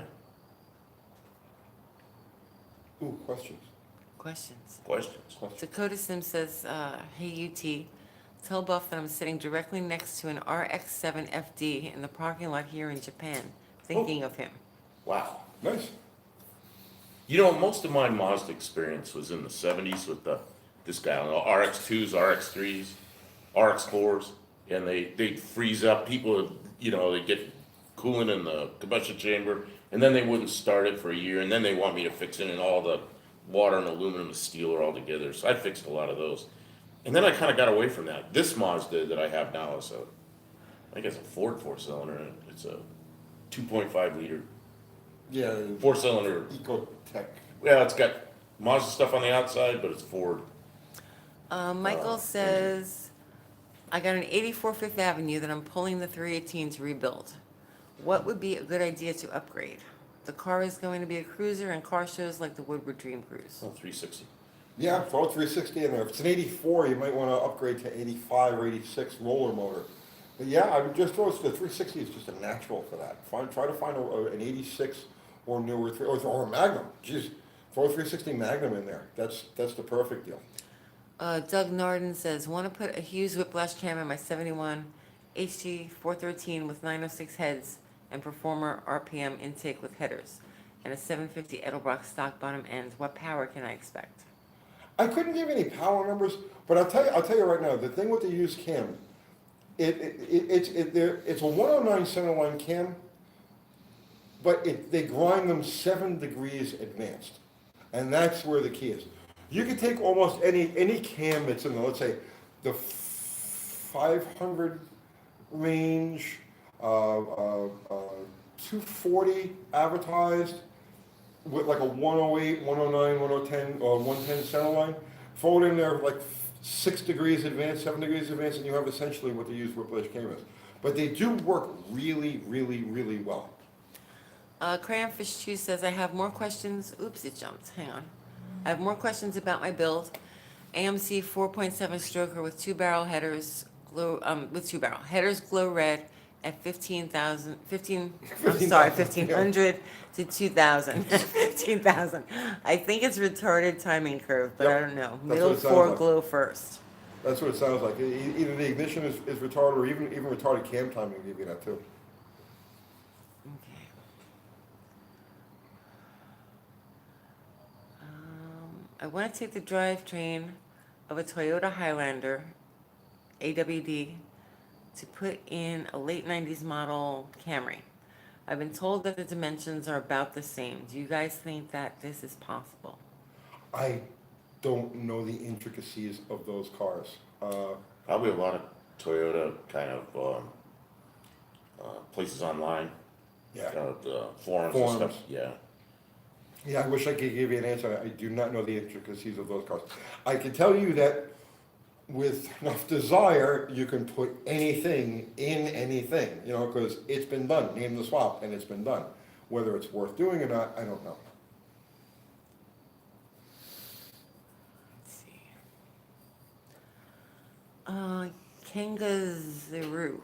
Ooh, questions? Questions. questions. Dakota Sim says, hey UT, tell Buff that I'm sitting directly next to an RX-7 FD in the parking lot here in Japan, thinking of him. Wow. Nice. Most of my Mazda experience was in the 70s with this guy, RX-2s, RX-3s, RX-4s, and they'd freeze up. People, they'd get coolant in the combustion chamber, and then they wouldn't start it for a year, and then they want me to fix it, and all the water and aluminum and steel are all together. So I fixed a lot of those. And then I kind of got away from that. This Mazda that I have now is I think it's a Ford 4-cylinder. It's a 2.5 liter Yeah, 4-cylinder. Ecotech. Yeah, it's got Mazda stuff on the outside, but it's Ford. Michael says, I got an 84 Fifth Avenue that I'm pulling the 318 to rebuild. What would be a good idea to upgrade? The car is going to be a cruiser and car shows like the Woodward Dream Cruise. Oh, 360. Yeah, throw a 360 in there. If it's an 84, you might want to upgrade to 85 or 86 roller motor. But yeah, I would just throw the 360 is just a natural for that. Try to find an 86 or newer, or a Magnum. Jeez, throw a 360 Magnum in there. That's the perfect deal. Doug Narden says, want to put a Hughes Whiplash cam in my 71 HT 413 with 906 heads and Performer RPM intake with headers and a 750 Edelbrock stock bottom end. What power can I expect? I couldn't give any power numbers, but I'll tell you right now, the thing with the used cam, it's a 109 centerline cam, but they grind them 7 degrees advanced, and that's where the key is. You can take almost any cam that's in the, let's say, the 500 range, 240 advertised, with like a 108, 109, 110, or 110 center line, throw it in there like 6 degrees advanced, 7 degrees advanced, and you have essentially what the used Whiplash cameras. But they do work really, really, really well. Crayonfish 2 says, I have more questions. Oops, it jumped. Hang on. I have more questions about my build. AMC 4.7 stroker with 2-barrel headers, headers glow red, at 1,500 to 2,000. 15,000. I think it's retarded timing curve, but I Yep. don't know. That's Middle what it sounds four like. glow first. That's what it sounds like. Either the ignition is retarded or even retarded cam timing will give you that too. Okay. I want to take the drivetrain of a Toyota Highlander AWD to put in a late 90s model Camry. I've been told that the dimensions are about the same. Do you guys think that this is possible? I don't know the intricacies of those cars. Probably a lot of Toyota kind of, places online, Yeah. forums and stuff, Forums. yeah. Yeah, I wish I could give you an answer. I do not know the intricacies of those cars. I can tell you that with enough desire, you can put anything in anything, you know, because it's been done. Name the swap, and it's been done. Whether it's worth doing or not, I don't know. Let's see. Kangazoo,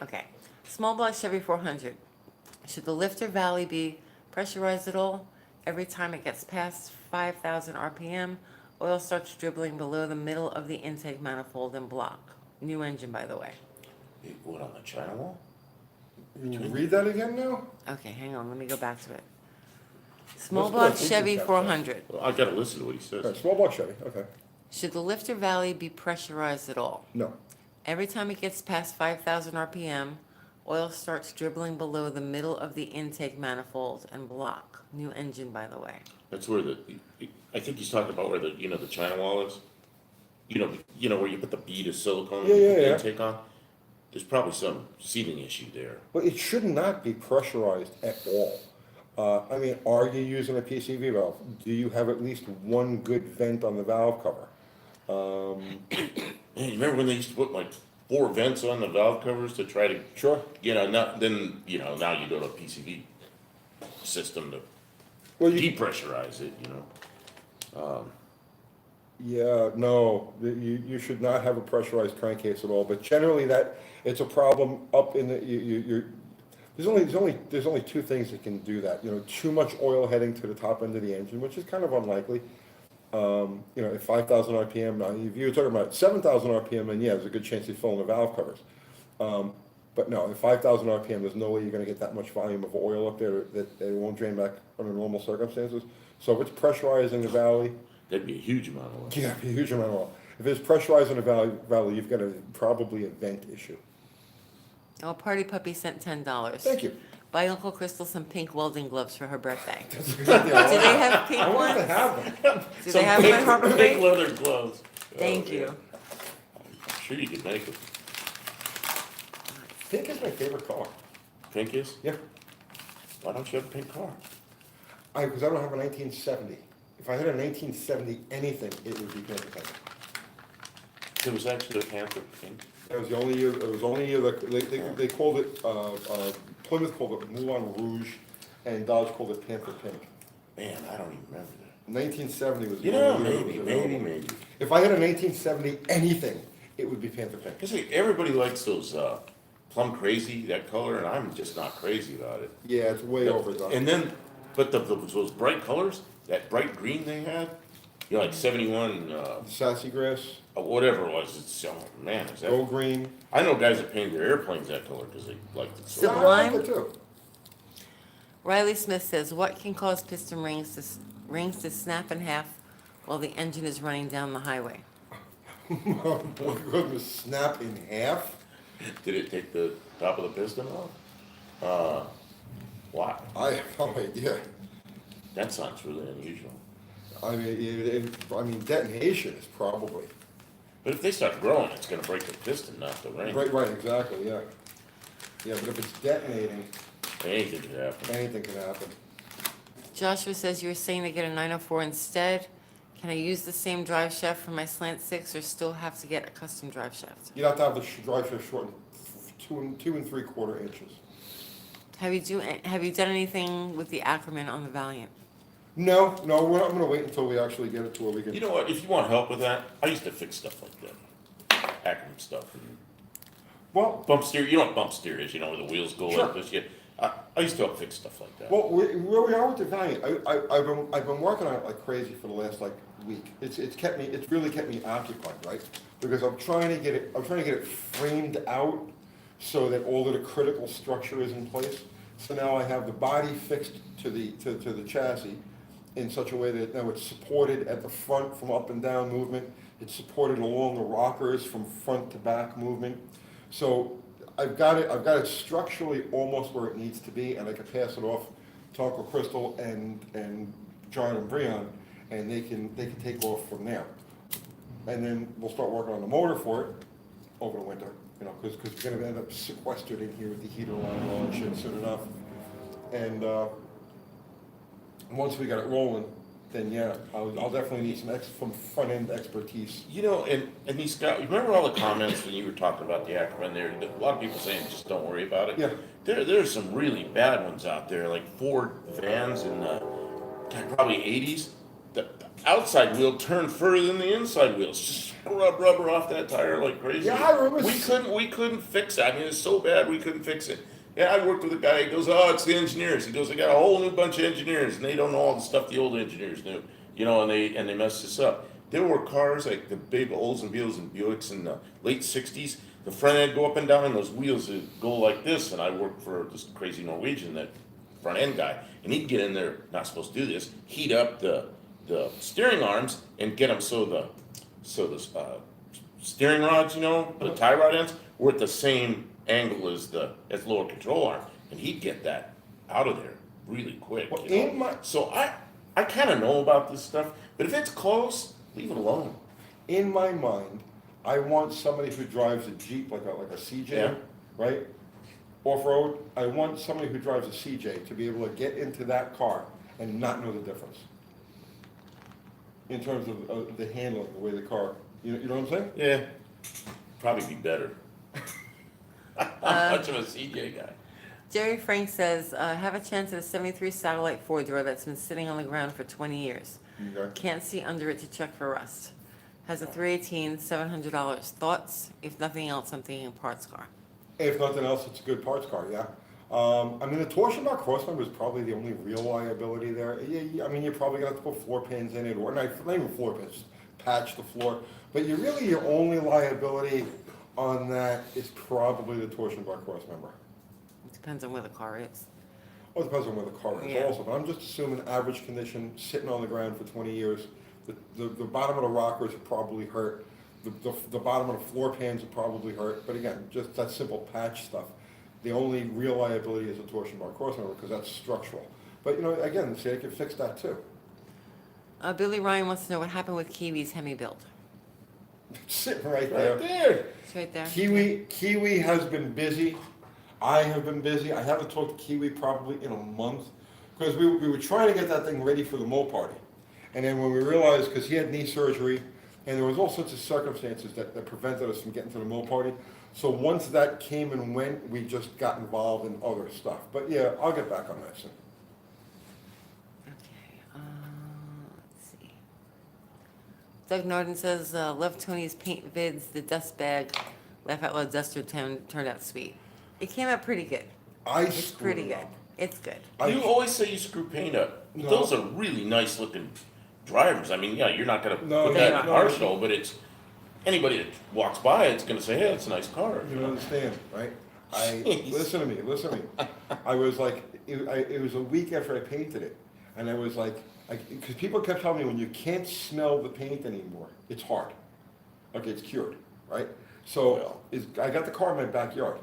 okay. Small block Chevy 400. Should the lifter valley be pressurized at all? Every time it gets past 5,000 RPM, oil starts dribbling below the middle of the intake manifold and block. New engine, by the way. What, on the China wall? You read that again now? Okay, hang on, let me go back to it. Small Let's go block to thinking Chevy cap, 400. Well, I gotta listen to what he says. All right, small block Chevy, okay. Should the lifter valley be pressurized at all? No. Every time it gets past 5,000 RPM, oil starts dribbling below the middle of the intake manifold and block. New engine, by the way. That's where I think he's talking about where the China wall is. You know where you put the bead of silicone Yeah, and yeah, put the yeah. intake on? There's probably some seating issue there. Well, it should not be pressurized at all. I mean, are you using a PCV valve? Do you have at least one good vent on the valve cover? Man, you remember when they used to put like 4 vents on the valve covers to try to, Sure. now you go to a PCV system to Well, you, depressurize it, yeah, no, you should not have a pressurized crankcase at all, but generally it's a problem up in the, there's only 2 things that can do that, too much oil heading to the top end of the engine, which is kind of unlikely. At 5,000 RPM, now if you're talking about 7,000 RPM, then yeah, there's a good chance you're filling the valve covers. But no, at 5,000 RPM, there's no way you're gonna get that much volume of oil up there that it won't drain back under normal circumstances. So if it's pressurizing the valley, that'd be a huge amount of oil. yeah, a huge amount of oil. If it's pressurizing the valley, you've got probably a vent issue. Oh, Party Puppy sent $10. Thank you. Buy Uncle Crystal some pink welding gloves for her birthday. That's a good deal. Do they have pink I want to ones? have them. Do they have them at Harbor Pink Freight? leather gloves. Thank Oh, you. man. I'm sure you could make them. Pink is my favorite color. Pink is? Yeah, Why don't you have a pink car? because I don't have a 1970. If I had a 1970 anything, it would be pink. There was actually a Panther pink. That was the only year, it was the only year that, they called it, Plymouth called it Moulin Rouge, and Dodge called it Panther Pink. Man, I don't even remember that. 1970 was the Yeah, only year it was maybe. available. If I had a 1970 anything, it would be Panther Pink. Because everybody likes those plum crazy, that color, and I'm just not crazy about it. Yeah, it's way overdone. And then, but those bright colors, that bright green they had, like 71, Sassy Grass, whatever it was, it's, oh man, is that? Go Green. I know guys that painted their airplanes that color because they liked it so Civil much. I like Sublime? it too. Riley Smith says, what can cause piston rings to snap in half while the engine is running down the highway? Oh, my goodness, snap in half? Did it take the top of the piston off? Why? I have no idea. That sounds really unusual. I mean, detonation is probably. But if they start growing, it's gonna break the piston, not the ring. Right, exactly, yeah. Yeah, but if it's detonating, Anything could happen. anything can happen. Joshua says, you were saying to get a 904 instead. Can I use the same drive shaft for my slant 6 or still have to get a custom drive shaft? You'd have to have the drive shaft shortened 2 3/4 inches. Have you done anything with the Ackerman on the Valiant? No, I'm gonna wait until we actually get it to where we can. You know what, if you want help with that, I used to fix stuff like that. Acronym stuff. Well, Bump steer, you know what bump steer is, where the wheels go Sure. like this, yeah. I used to help fix stuff like that. well, where we are with the Valiant, I've been working on it like crazy for the last like week. It's really kept me occupied, right? Because I'm trying to get it framed out so that all of the critical structure is in place. So now I have the body fixed to the chassis in such a way that now it's supported at the front from up and down movement. It's supported along the rockers from front to back movement. So I've got it structurally almost where it needs to be, and I can pass it off to Uncle Crystal and John and Breon, and they can take off from there. And then we'll start working on the motor for it over the winter, because we're gonna end up sequestered in here with the heater line on and shit soon enough. And once we got it rolling, then yeah, I'll definitely need some front end expertise. And these guys, remember all the comments when you were talking about the Ackerman there? A lot of people saying just don't worry about it. Yeah. There's some really bad ones out there, like Ford vans in the probably 80s. The outside wheel turned further than the inside wheels. Just rub rubber off that tire like crazy. Yeah, I remember. We couldn't fix it. I mean, it's so bad we couldn't fix it. Yeah, I worked with a guy. He goes, "Oh, it's the engineers." He goes, "I got a whole new bunch of engineers, and they don't know all the stuff the old engineers knew, and they messed this up." There were cars like the big Oldsmobiles and Buicks in the late '60s. The front end go up and down, and those wheels would go like this. And I worked for this crazy Norwegian, that front end guy, and he'd get in there, not supposed to do this, heat up the steering arms and get them so the steering rods, the tie rod ends, were at the same angle as the lower control arm, and he'd get that out of there really quick. Well, So I kind of know about this stuff, but if it's close, leave it alone. in my mind, I want somebody who drives a Jeep like a CJ, Yeah. right? Off-road, I want somebody who drives a CJ to be able to get into that car and not know the difference. In terms of the handling, the way the car, you know what I'm saying? Yeah, probably be better. I'm much of a CJ guy. Jerry Frank says, have a chance at a 73 satellite four-door that's been sitting on the ground for 20 years. Okay. Can't see under it to check for rust. Has a 318, $700. Thoughts? If nothing else, I'm thinking parts car. If nothing else, it's a good parts car, yeah. I mean, the Torsenbach Crossmember is probably the only real liability there. Yeah, I mean, you're probably gonna have to put floor pans in it, or not even floor pans, just patch the floor. But your only liability on that is probably the Torsenbach Crossmember. It depends on where the car is. Well, it depends on where the car is Yeah. also, but I'm just assuming average condition, sitting on the ground for 20 years. The bottom of the rockers are probably hurt. The bottom of the floor pans are probably hurt. But again, just that simple patch stuff. The only real liability is a torsion bar crossmember because that's structural. But again, see, I can fix that too. Billy Ryan wants to know what happened with Kiwi's Hemi build. Sitting right Right there. there. It's right there. Kiwi has been busy. I have been busy. I haven't talked to Kiwi probably in a month because we were trying to get that thing ready for the Mo party. And then when we realized, because he had knee surgery, and there was all sorts of circumstances that prevented us from getting to the Mo party. So once that came and went, we just got involved in other stuff. But yeah, I'll get back on that soon. Okay, let's see. Doug Norton says, love Tony's paint vids, the dust bag, Laugh Out Loud Duster turned out sweet. It came out pretty good. It's Screwed pretty it good. up. It's good. You always say you screw paint up. But No. those are really nice looking drivers. I mean, yeah, you're not gonna No, put they're that in not. our show, but it's anybody that walks by, it's gonna say, hey, it's a nice car. You don't understand, right? Jeez. Listen to me. I was like, it was a week after I painted it, and I was like, because people kept telling me when you can't smell the paint anymore, it's hard. Okay, it's cured, right? So I got the car in my backyard,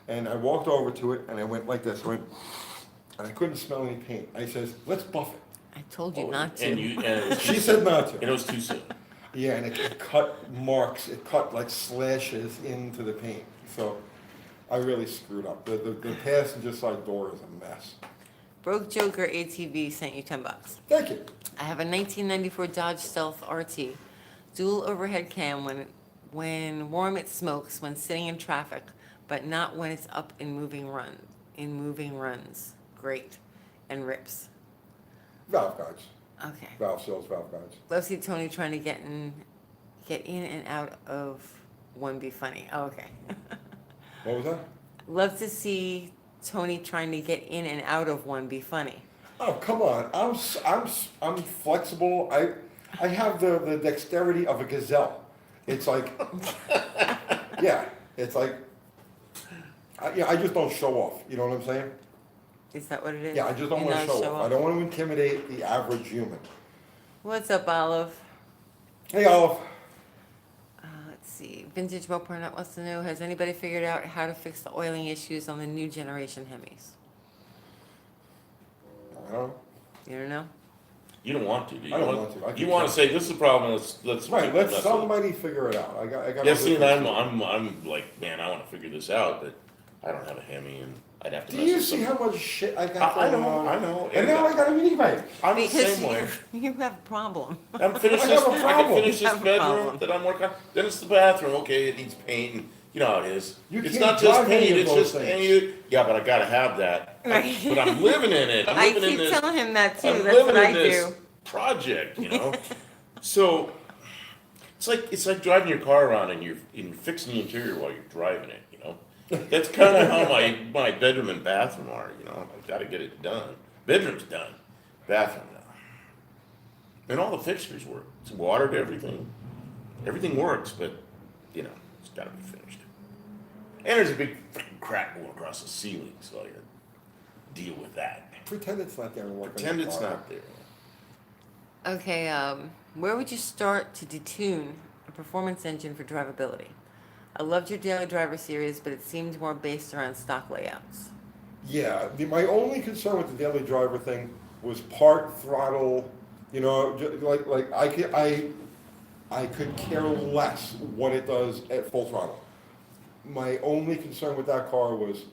and I walked over to it, and I went like this, and I couldn't smell any paint. I says, let's buff it. I told you Oh, not to. And it was She said not to. and it was too soon. Yeah, and it cut marks, it cut like slashes into the paint. So I really screwed up. The passenger side door is a mess. Broke Joker ATV sent you $10. Thank you. I have a 1994 Dodge Stealth RT, dual overhead cam. When warm, it smokes when sitting in traffic, but not when it's up in moving runs. Great, and rips. Valve guides. Okay. Valve seals, valve guides. Love see Tony trying to get in and out of one be funny. Oh, okay. What was that? Love to see Tony trying to get in and out of one be funny. Oh, come on. I'm flexible. I have the dexterity of a gazelle. It's like, yeah, it's like, I just don't show off. You know what I'm saying? Is that what it is? Yeah, I just don't You want to know, show off. I don't want to intimidate the average human. What's up, Olive? Hey, Olive. Let's see. Vintage Mopar Nut wants to know, has anybody figured out how to fix the oiling issues on the new generation Hemis? I don't know. You don't know? You don't want to, do you? I don't want to. I You can want to tell. say, this is the problem, let's. Right, let that's it. somebody figure it out. I got. Yeah, see, and I'm like, man, I want to figure this out, but I don't have a Hemi, and I'd have to. Do mess you with see some- how much shit I got I going know, on? I know. And now I got a minibike. I'm the Because same way. you have a problem. I'm finished I this, have a I can problem. finish You this have a bedroom problem. that I'm working on, then it's the bathroom, okay, it needs paint, you know how it is. You It's can't not just drive any paint, of it's those just, things. yeah, but I gotta have that. Right. But I'm living in it, I'm I living in keep this. telling him that too. I'm That's what living I in this do. project, you know? So, it's like driving your car around and you're fixing the interior while you're driving it, you know? That's kind of how my bedroom and bathroom are, you know? I've got to get it done. Bedroom's done, bathroom done. And all the fixtures work. It's watered, everything. Everything works, but, you know, it's got to be finished. And there's a big freaking crack going across the ceiling, so I got to deal with that. Pretend it's not there and work on Pretend your it's car. not there. Okay, where would you start to detune a performance engine for drivability? I loved your Daily Driver series, but it seemed more based around stock layouts. Yeah, my only concern with the daily driver thing was part throttle. You know, like I could care less what it does at full throttle. My only concern with that car was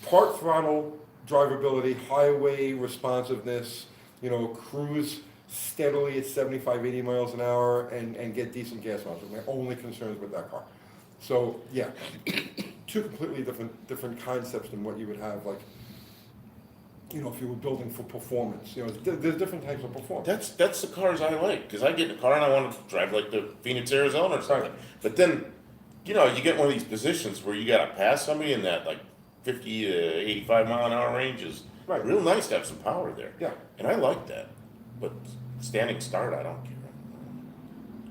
part throttle, drivability, highway responsiveness. You know, cruise steadily at 75, 80 miles an hour and get decent gas mileage. My only concerns with that car. So yeah, two completely different concepts than what you would have, like, you know, if you were building for performance. You know, there's different types of performance. That's the cars I like, because I get in a car and I want to drive like the Phoenix, Arizona or something. Right. But then, you know, you get one of these positions where you got to pass somebody in that like 50 to 85 mile an hour range is Right. real nice to have some power there. Yeah. And I like that. But standing start, I don't care.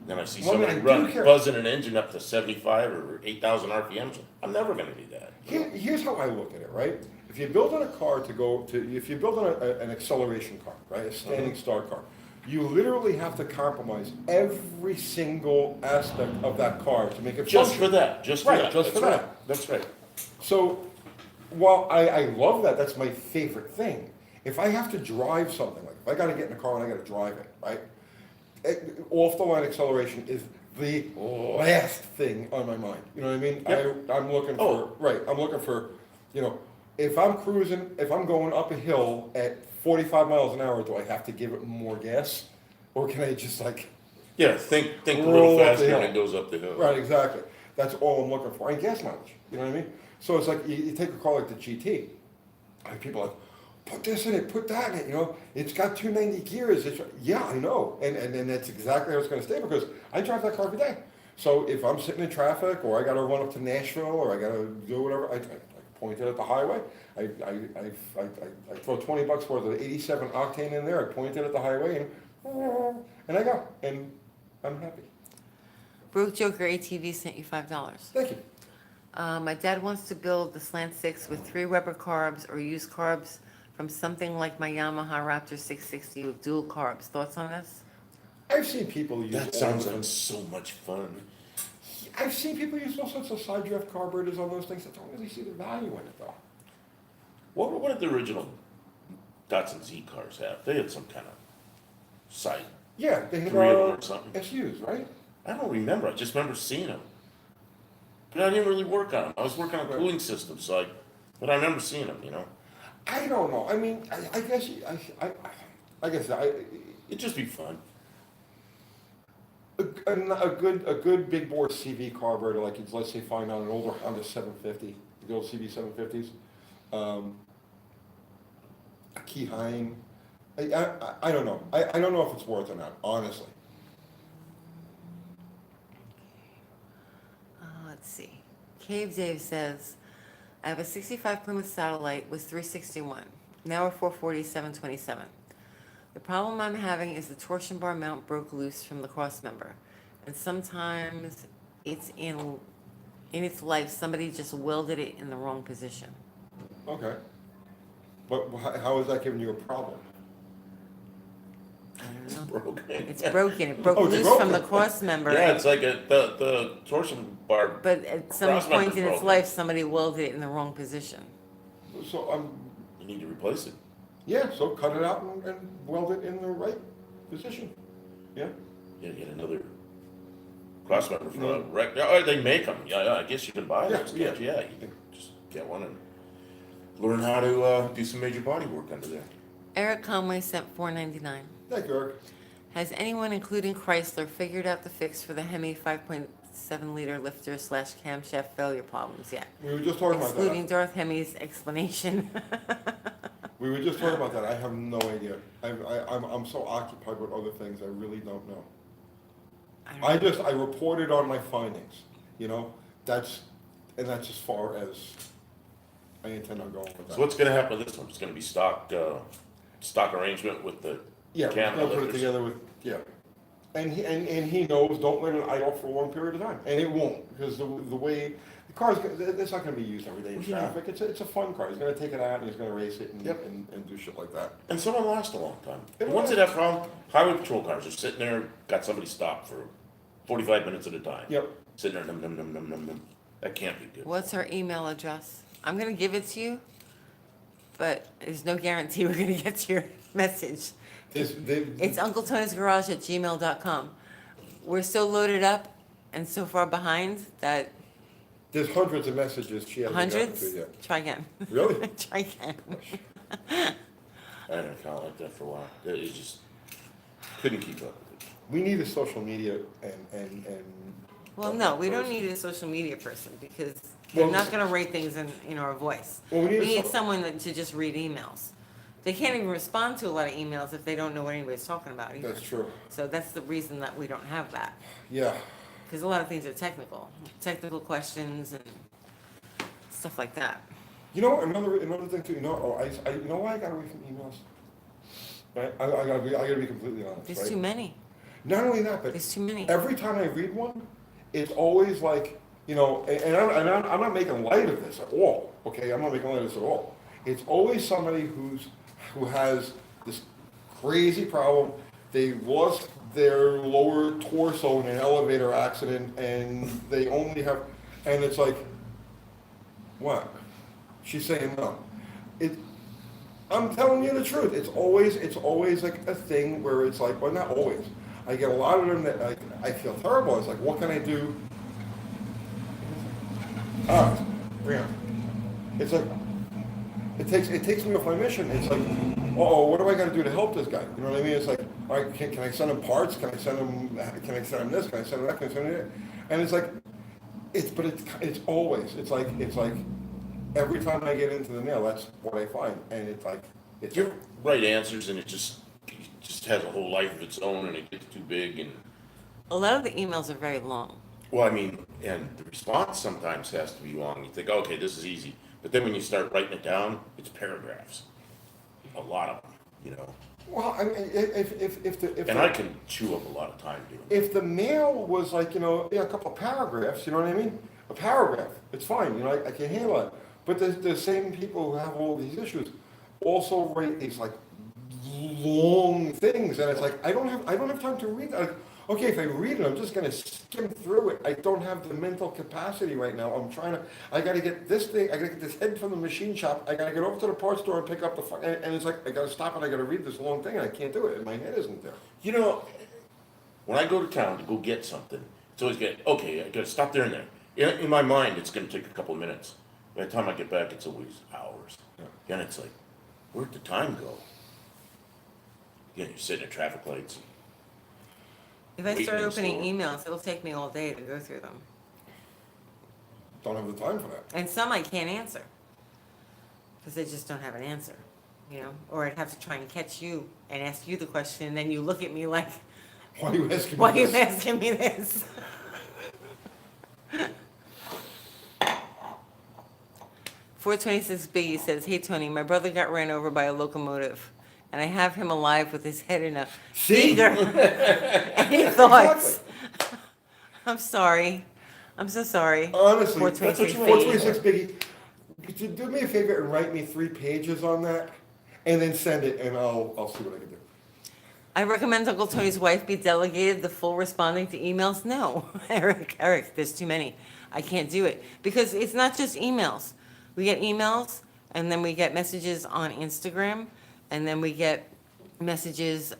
Then I see Well, I mean, somebody I do care. buzzing an engine up to 75 or 8,000 RPMs. I'm never going to do that. Here's how I look at it, right? If you're building a car if you're building an acceleration car, right, a standing start car, you literally have to compromise every single aspect of that car to make it Just function. for that. Just for Right, that. just That's for right. that. That's right. So, while I love that, that's my favorite thing. If I have to drive something, like if I gotta get in a car and I gotta drive it, right? Off the line acceleration is the last thing on my mind. You know what I mean? Yep. I'm looking for, Oh. right, I'm looking for, you know, if I'm cruising, if I'm going up a hill at 45 miles an hour, do I have to give it more gas? Or can I just like, Yeah, think a Roll little up the faster hill. and it goes up the hill. right, exactly. That's all I'm looking for. And gas mileage, you know what I mean? So it's like, you take a car like the GT, and people are like, put this in it, put that in it, you know, it's got 290 gears. Yeah, I know. And that's exactly how it's gonna stay because I drive that car every day. So if I'm sitting in traffic or I gotta run up to Nashville or I gotta do whatever, I point it at the highway. I throw $20 worth of 87 octane in there, I point it at the highway and I go, and I'm happy. Broke Joker ATV sent you $5. Thank you. My dad wants to build the Slant 6 with 3 rubber carbs or use carbs from something like my Yamaha Raptor 660 with dual carbs. Thoughts on this? I've seen people use That all sounds different- like so much fun. I've seen people use all sorts of side drift carburetors on those things. I don't really see the value in it though. What did the original Datsun Z cars have? They had some kind of side. Yeah, they had 3 of them or something. SUs, right? I don't remember. I just remember seeing them. But I didn't really work on them. I was working on Right. cooling systems, so but I remember seeing them. You know, I don't know. I mean, I guess it'd just be fun. a good big bore CV carburetor, like you'd let's say find on an older Honda 750, the old CV 750s, a Keyheim. I don't know. I don't know if it's worth it or not, honestly. Let's see. Cave Dave says, I have a 65 Plymouth Satellite with 361. Now we're 447.27. The problem I'm having is the torsion bar mount broke loose from the cross member. And sometimes it's in its life, somebody just welded it in the wrong position. Okay. But how is that giving you a problem? I don't know. Broken. It's broken. It broke Oh, it's loose from the broken. cross member. Yeah, it's like the torsion bar. But at some Cross member's point in its broken. life, somebody welded it in the wrong position. So, You need to replace it. yeah, so cut it out and weld it in the right position. Yeah? Yeah, get another cross member for a wreck. Oh, they make them. Yeah, I guess you can buy those. Yeah, Yeah, you can just get one and learn how to do some major body work under there. Eric Conway sent $4.99. Thank you, Eric. Has anyone, including Chrysler, figured out the fix for the Hemi 5.7 liter lifter / camshaft failure problems yet? We were just talking about Excluding that. Darth Hemi's explanation. We were just talking about that. I have no idea. I'm so occupied with other things, I really don't know. I don't know. I reported on my findings, you know? That's as far as I intend on going with that. So what's gonna happen with this one? It's gonna be stock arrangement with the Yeah, we're camera gonna put it lifters. together with, yeah. And he knows, don't let it idle for a long period of time, and it won't, because the way, the car's, it's not gonna be used every day in Yeah. traffic, it's a fun car, he's gonna take it out and he's gonna race it and, Yep. and do shit like that. And some of them last a long time. It The ones that lasts. have problem, highway patrol cars are sitting there, got somebody stopped for 45 minutes at a time. Yep, Sitting there, num. That can't be good. What's our email address? I'm gonna give it to you, but there's no guarantee we're gonna get to your message. It's uncletonysgarage@gmail.com. We're so loaded up and so far behind that there's hundreds of messages she hasn't gotten hundreds, to yet. try again. Really? Try again. I didn't count like that for a while. It just couldn't keep up with it. We need a social media and. Well, no, we don't need a social media person because they're Well, not gonna rate things in our voice. Well, We need someone to just read emails. They can't even respond to a lot of emails if they don't know what anybody's talking about either. That's true, So that's the reason that we don't have that. yeah. Because a lot of things are technical questions and stuff like that. You know, another thing too, you know, you know why I got away from emails? Right, I gotta be completely honest, There's right? too many. Not only that, but There's too many. every time I read one, it's always like, you know, and I'm not making light of this at all, okay? I'm not making light of this at all. It's always somebody who has this crazy problem. They lost their lower torso in an elevator accident and they only have, and it's like, what? She's saying no. I'm telling you the truth. It's always like a thing where it's like, well, not always. I get a lot of them that I feel terrible. It's like, what can I do? Yeah. It's like, it takes me off my mission. It's like, what do I got to do to help this guy? You know what I mean? It's like, all right, can I send him parts? Can I send him this? Can I send him that? Can I send him that? And it's like, it's always, it's like every time I get into the mail, that's what I find. And it's like, You write answers and it just has a whole life of its own and it gets too big and, A lot of the emails are very long. well, I mean, and the response sometimes has to be long. You think, okay, this is easy. But then when you start writing it down, it's paragraphs. A lot of them, you know. well, I mean, if And I can chew up a lot of time doing it. if the mail was like, you know, a couple of paragraphs, you know what I mean? A paragraph, it's fine, you know, I can handle it. But the same people who have all these issues also write these like long things, and it's like I don't have time to read that. Like, okay, if I read it, I'm just gonna skim through it. I don't have the mental capacity right now. I gotta get this thing, I gotta get this head from the machine shop, I gotta get over to the parts store and pick up the and it's like, I gotta stop and I gotta read this long thing, and I can't do it, and my head isn't there. You know, when I go to town to go get something, it's always okay, I gotta stop there and there. In my mind, it's gonna take a couple minutes. By the time I get back, it's always hours. Yeah. And it's like, where'd the time go? You're sitting at traffic lights. If I Wait start in the opening store. emails, it'll take me all day to go through them. Don't have the time for that. And some I can't answer. Because they just don't have an answer, you know? Or I'd have to try and catch you and ask you the question, and then you look at me like, Why are you asking me why are you this? asking me this? 426 Biggie says, "Hey Tony, my brother got ran over by a locomotive, and I have him alive with his head in a See? beaker." Any thoughts? I'm sorry. I'm so sorry. Honestly, that's what 426 you Biggie. 426 Biggie. Could you do me a favor and write me 3 pages on that, and then send it, and I'll see what I can do. I recommend Uncle Tony's wife be delegated the full responding to emails. No, Eric, there's too many. I can't do it because it's not just emails. We get emails, and then we get messages on Instagram, and then we get messages.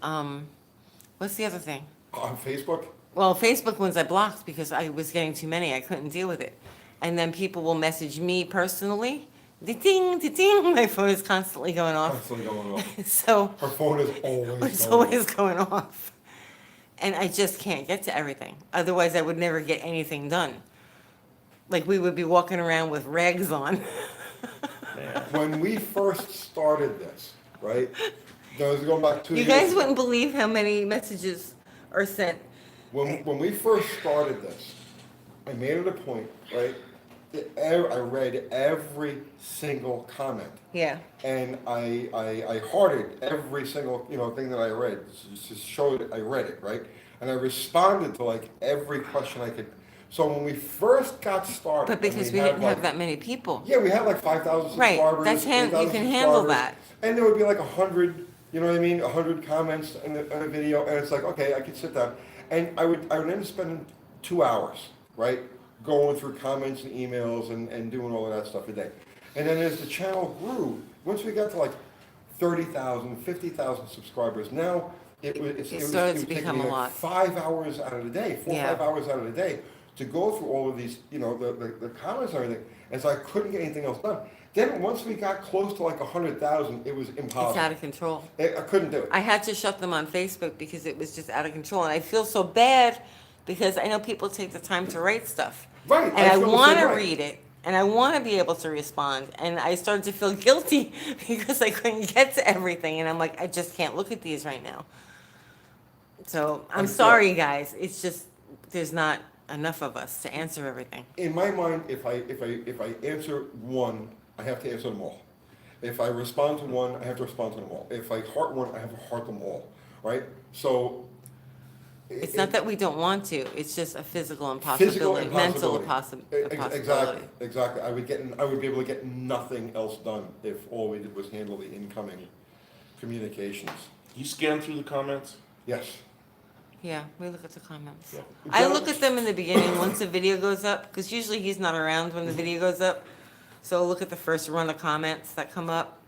What's the other thing? On Facebook? Well, Facebook ones I blocked because I was getting too many. I couldn't deal with it. And then people will message me personally. Ding, ding, my phone is constantly going off. Constantly going off. So Her phone is always it's going always off. going off. And I just can't get to everything. Otherwise, I would never get anything done. Like we would be walking around with rags on. Man. When we first started this, right? That was going back 2 You years guys ago. wouldn't believe how many messages are sent. When we first started this, I made it a point, right? I read every single comment, Yeah. and I hearted every single thing that I read to show that I read it, right? And I responded to like every question I could. So when we first got started, But and because we had, didn't have like, that many people. yeah, we had like 5,000 Right, subscribers. that's you 8,000 can handle subscribers, that. And there would be like 100, you know what I mean, 100 comments in a video, and it's like, okay, I could sit down, and I would end up spending 2 hours, right, going through comments and emails and doing all of that stuff a day. And then as the channel grew, once we got to like 30,000, 50,000 subscribers, now it It started to would take become me a like lot. 5 hours out of the day, 4 or Yeah. 5 hours out of the day to go through all of these, the comments and everything, and so I couldn't get anything else done. Then once we got close to like 100,000, it was It's impossible. out of control. I couldn't do it. I had to shut them on Facebook because it was just out of control. And I feel so bad because I know people take the time to write stuff. Right, And I feel the same want to way. read it and I want to be able to respond. And I started to feel guilty because I couldn't get to everything. And I'm like, I just can't look at these right now. So I'm sorry, guys. It's just, there's not enough of us to answer everything. In my mind, if I answer one, I have to answer them all. If I respond to one, I have to respond to them all. If I heart one, I have to heart them all, right? So. It's not that we don't want to. It's just a physical Physical impossibility, mental impossibility. impossibility. Exactly. I would be able to get nothing else done if all we did was handle the incoming communications. You scan through the comments? Yes. Yeah, we look at the comments. Yeah. I look at them in the beginning once the video goes up, because usually he's not around when the video goes up. So I'll look at the first run of comments that come up,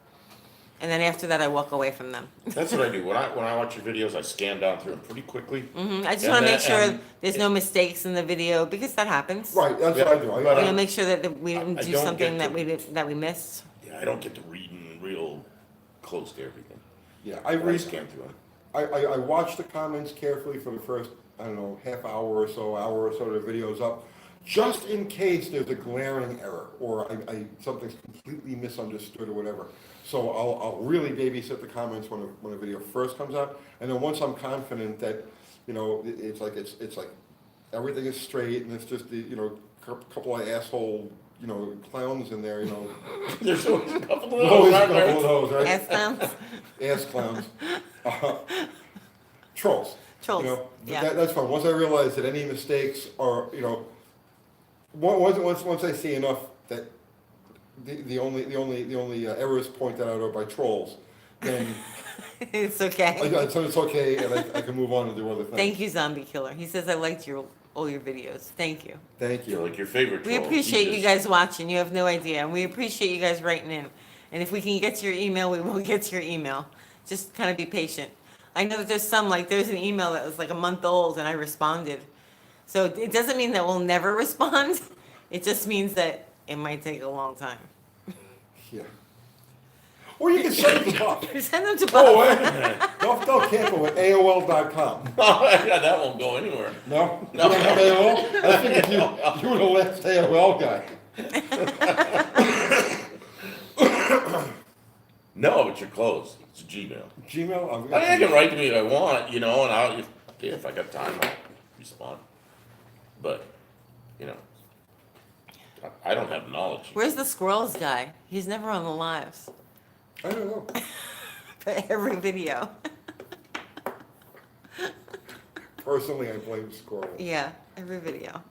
and then after that, I walk away from them. That's what I do. When I watch your videos, I scan down through them pretty quickly. I just And want to then- make sure and there's no mistakes in the video, because that happens. Right, that's Yeah, what I do. but You know, I- make sure that we I didn't do don't something get that to- we didn't, that we missed. Yeah, I don't get to reading real close to everything. Yeah, I I read, scan through them. I watch the comments carefully for the first, I don't know, hour or so the video's up, just in case there's a glaring error, or something's completely misunderstood or whatever. So I'll really babysit the comments when a video first comes out, and then once I'm confident that, it's like everything is straight, and it's just the, couple of asshole, clowns in there, There's always a couple of always those, a aren't couple there? of those, right? Ass clowns? Ass clowns. Trolls. Trolls, yeah. That's fine. Once I realize that any mistakes are, once I see enough that the only errors pointed out are by trolls, then It's okay. so it's okay, and I can move on and do other things. Thank you, Zombie Killer. He says I liked all your videos. Thank you. Thank You're you. like your favorite We troll. appreciate you just- guys watching. You have no idea. And we appreciate you guys writing in. And if we can get to your email, we will get to your email. Just kind of be patient. I know that there's an email that was like a month old and I responded. So it doesn't mean that we'll never respond. It just means that it might take a long time. Yeah. Or you can send it to Bob. Send them to Oh, Bob. wait. Del Campo at AOL.com. Yeah, that won't go anywhere. No? You don't have AOL? I figured you were the last AOL guy. No, but you're close. It's a Gmail. Gmail? I mean, I can write to me if I want, and if I got time, I'll respond. But, I don't have knowledge watching. Where's the squirrels guy? He's never on the lives, I don't know. but every video. Personally, I blame squirrels. Yeah, every video.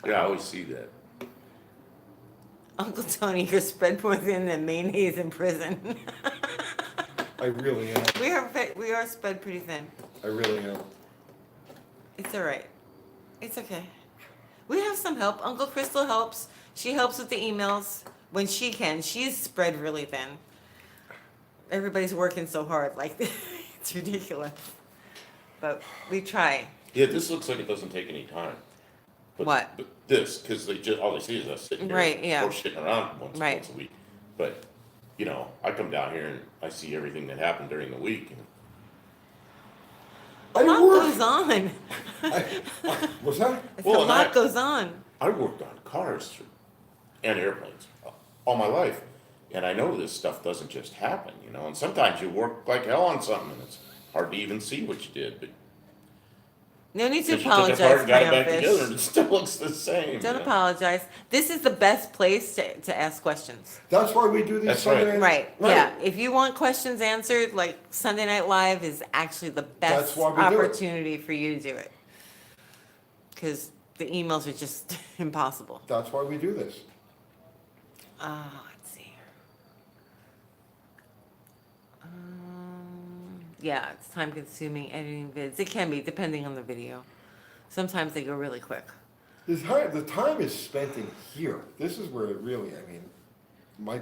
Yeah, I always see that. Uncle Tony, you're spread more thin than mayonnaise in prison. I really am. We are spread pretty thin. I really am. It's all right. It's okay. We have some help. Uncle Crystal helps. She helps with the emails when she can. She's spread really thin. Everybody's working so hard, like it's ridiculous. But we try. Yeah, this looks like it doesn't take any time. But, What? But this, because all they see is us sitting here. Right, yeah. Or sitting around once Right. a week. But, you know, I come down here and I see everything that happened during the week. And A lot goes on. What's that? It's Well, a and lot I- goes on. I worked on cars and airplanes all my life. And I know this stuff doesn't just happen, you know. And sometimes you work like hell on something and it's hard to even see what you did. But No need to since you took it apologize, apart and got it back together, Clownfish. and it still looks the same. Don't you know? apologize. This is the best place to ask questions. That's why we do these That's Sunday right. night. Right, yeah. If you want questions answered, like Sunday Night Live is actually the That's best why we do it. opportunity for you to do it. Because the emails are just impossible. That's why we do this. Let's see. Yeah, it's time consuming editing vids. It can be, depending on the video. Sometimes they go really quick. The time is spent in here. This is where it really, I mean, I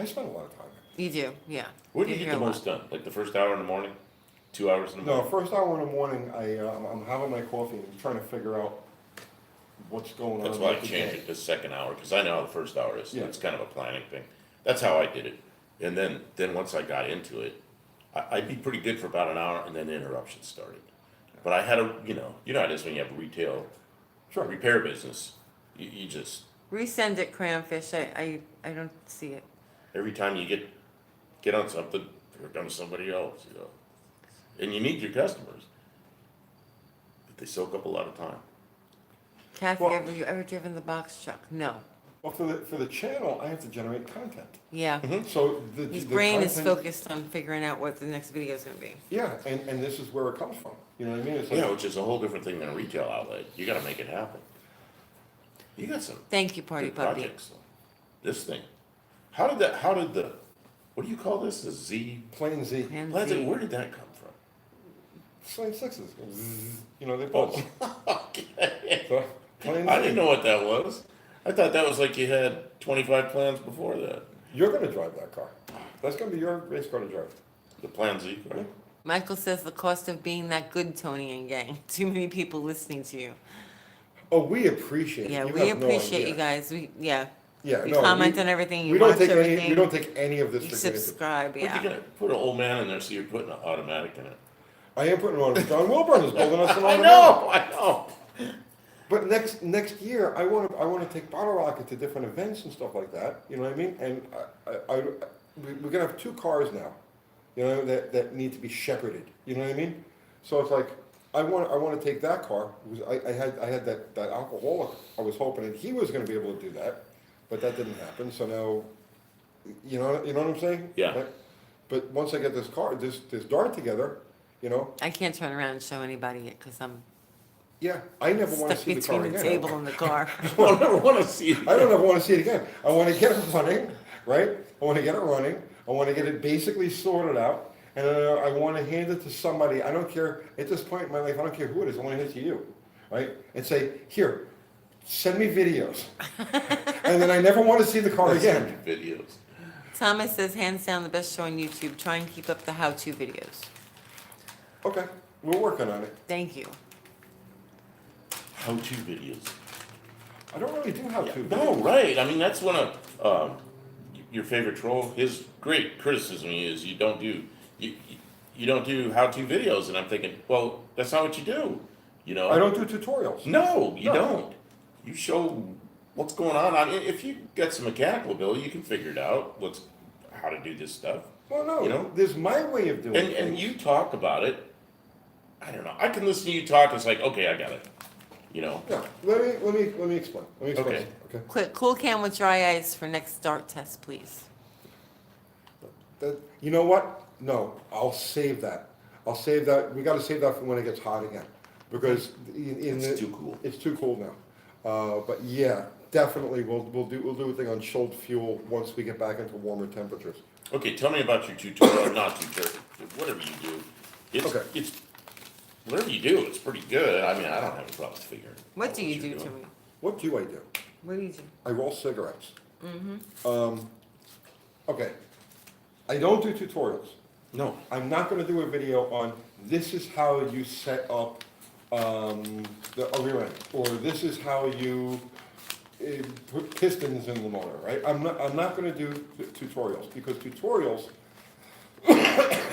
spend a lot of time. You do, yeah. When do you hear get the a lot. most done? Like the first hour in the morning? 2 hours in the No, morning? first hour in the morning, I'm having my coffee and trying to figure out what's going on. That's why I with the changed day. it to second hour, because I know how the first hour is. Yeah. It's kind of a planning thing. That's how I did it. And then once I got into it, I'd be pretty good for about an hour, and then the interruptions started. But I had you know how it is when you have a retail Sure. repair business. You just, Resend it, Crayon-Fish. I don't see it. every time you get on something, here comes somebody else, you know. And you need your customers. But they soak up a lot of time. Kathy, Well- have you ever driven the box truck? No. Well, for the channel, I have to generate content. Yeah. So the His the brain is content- focused on figuring out what the next video is going to be. Yeah, and this is where it comes from. You know what I mean? It's like, Yeah, which is a whole different thing than a retail outlet. You gotta make it happen. You got some Thank you, Party good Puppy. projects. This thing, how did the, what do you call this, the Z? plain Z, And Lance, Z. where did that come from? plain sixes. You know, they both. Okay. So, plain I Z. didn't know what that was. I thought that was like you had 25 plans before that. You're gonna drive that car. That's gonna be your race car to drive. The Plan Z, right? Michael says the cost of being that good, Tony and gang. Too many people listening to you. Oh, we appreciate it. Yeah, You we have no appreciate idea. you guys. We Yeah, we no, comment on everything. You we don't watch take everything. any. We don't take any of this You for granted. subscribe. What, Yeah. you gonna put an old man in there so you're putting an automatic in it? I am putting on. John Wilburn is building us an I automatic. I know. But next year, I want to take Bottle Rocket to different events and stuff like that. You know what I mean? And we're gonna have 2 cars now. You know that need to be shepherded. You know what I mean? So it's like I want to take that car. Because I had that alcoholic. I was hoping that he was going to be able to do that, but that didn't happen. So now, you know what I'm saying? Yeah. But once I get this car, this Dart together, you know, I can't turn around and show anybody it because I'm yeah, I never want to stuck see the car between the again. table and the car. I never wanna see it. I don't ever want to see it again. I want to get it running, right? I want to get it running. I want to get it basically sorted out, and I want to hand it to somebody. I don't care at this point in my life. I don't care who it is. I want to hand it to you, right? And say, here, send me videos, and then I never want to see the car again. Videos. Thomas says, hands down, the best show on YouTube. Try and keep up the how-to videos. Okay, we're working on it. Thank you. How-to videos. I don't really do how to. No, right, I mean, that's one of, your favorite troll, his great criticism is you don't do how-to videos, and I'm thinking, well, that's not what you do, you know? I don't do tutorials. No, you No. don't. You show what's going on. I mean, if you got some mechanical ability, you can figure it out, how to do this stuff. Well, no, You know? there's my way of doing And things. you talk about it, I don't know, I can listen to you talk, it's like, okay, I got it. you know? Yeah, let me explain, Okay. okay? Quick, cool can with dry ice for next start test, please. You know what? No, I'll save that. I'll save that, we gotta save that for when it gets hot again, because in the. It's too cool. It's too cool now. But yeah, definitely, we'll do a thing on chilled fuel once we get back into warmer temperatures. Okay, tell me about your tutorial, not tutorial, whatever you do. Okay. It's, whatever you do, it's pretty good. I mean, I don't have a problem figuring. What out do you you're do, doing. Tony? What do I do? What do you do? I roll cigarettes. Okay, I don't do tutorials. No, I'm not gonna do a video on, this is how you set up, a rear end, or this is how you put pistons in the motor, right? I'm not gonna do tutorials, because tutorials,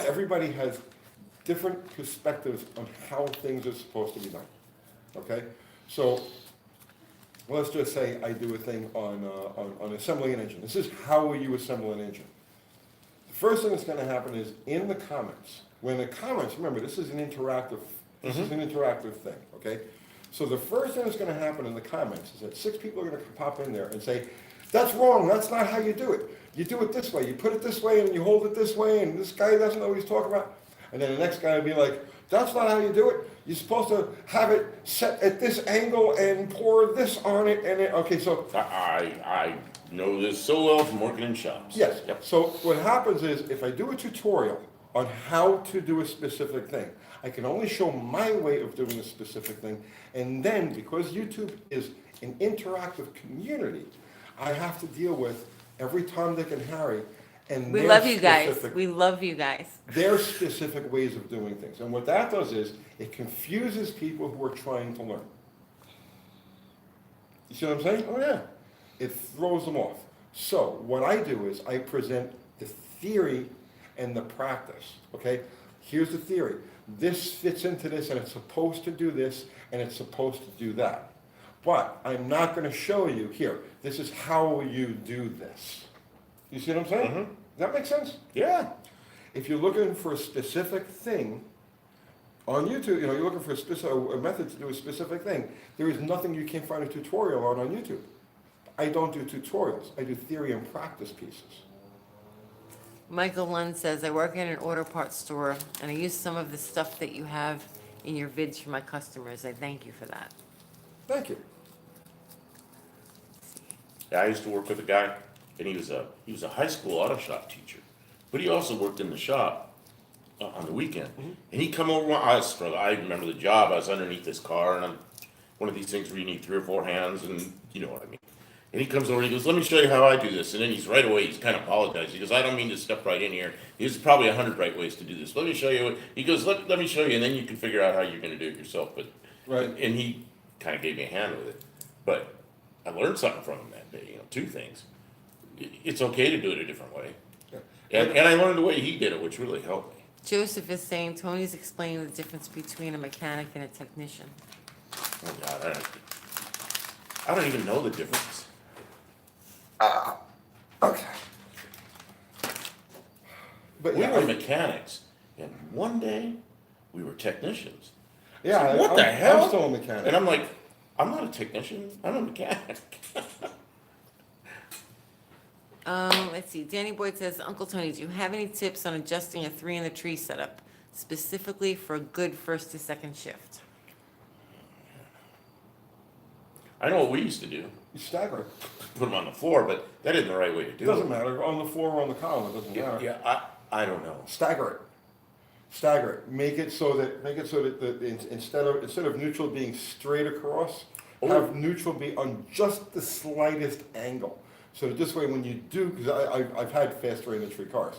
everybody has different perspectives on how things are supposed to be done, okay? So, let's just say I do a thing on assembling an engine. This is how you assemble an engine. The first thing that's gonna happen is in the comments, when the comments, remember, this is an interactive thing, okay? So the first thing that's gonna happen in the comments is that 6 people are gonna pop in there and say, that's wrong, that's not how you do it. You do it this way, you put it this way and you hold it this way, and this guy doesn't know what he's talking about. And then the next guy will be like, that's not how you do it. You're supposed to have it set at this angle and pour this on it, and it, okay, so I know this so well from working in shops. yes, Yep. so what happens is, if I do a tutorial on how to do a specific thing, I can only show my way of doing a specific thing, and then, because YouTube is an interactive community, I have to deal with every Tom, Dick, and Harry, and We their love you guys. specific- We love you guys. their specific ways of doing things, and what that does is, it confuses people who are trying to learn. You see what I'm saying? Oh, yeah. It throws them off. So what I do is I present the theory and the practice, okay? Here's the theory. This fits into this, and it's supposed to do this, and it's supposed to do that. But I'm not gonna show you, here, this is how you do this. You see what I'm saying? Mhm. Does that make sense? Yeah. If you're looking for a specific thing on YouTube, you're looking for a method to do a specific thing, there is nothing you can't find a tutorial on YouTube. I don't do tutorials, I do theory and practice pieces. Michael Lund says, I work in an auto parts store and I use some of the stuff that you have in your vids for my customers. I thank you for that. Thank you. Yeah, I used to work with a guy, and he was a high school auto shop teacher, but he also worked in the shop on the weekend. And he'd come over. I remember the job. I was underneath this car, and I'm one of these things where you need 3 or 4 hands, and you know what I mean. And he comes over and he goes, "Let me show you how I do this." And then he's kind of apologized. He goes, "I don't mean to step right in here. There's probably 100 right ways to do this. Let me show you." He goes, "Let me show you, and then you can figure out how you're going to do it yourself." But Right. and he kind of gave me a hand with it. But I learned something from him that day. 2 things. It's okay to do it a different way, Yeah. and I learned the way he did it, which really helped me. Joseph is saying, Tony's explaining the difference between a mechanic and a technician. Oh God, I don't even know the difference. Okay. But We yeah, were mechanics, and one day we were technicians. yeah, What the hell? I'm still a mechanic. And I'm like, I'm not a technician. I'm a mechanic. Let's see, Danny Boyd says, Uncle Tony, do you have any tips on adjusting a 3 in the tree setup, specifically for a good first to second shift? I know what we used to do. You stagger it. Put them on the floor, but that isn't the right way to do It doesn't it. matter, on the floor or on the column, it doesn't Yeah, matter. yeah, I don't know. Stagger it. Stagger it. Make it so that instead of neutral being straight across, have neutral be on just the slightest angle. So that this way, when you do, because I've had faster entry cars,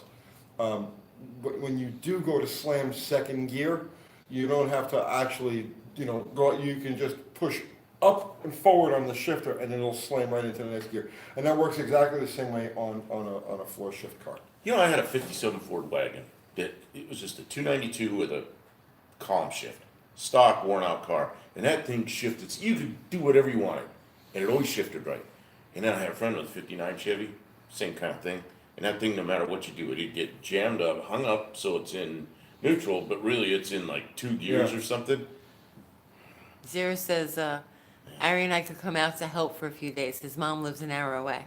but when you do go to slam second gear, you don't have to actually, go. You can just push up and forward on the shifter, and then it'll slam right into the next gear. And that works exactly the same way on a floor shift car. You know, I had a 57 Ford wagon that it was just a 292 with a column shift, stock worn out car, and that thing shifted. You could do whatever you wanted, and it always shifted right. And then I had a friend with a 59 Chevy, same kind of thing, and that thing, no matter what you do, it'd get jammed up, hung up, so it's in neutral, but really it's in like 2 gears Yeah. or something. Zero says, Ari and I could come out to help for a few days. His mom lives an hour away.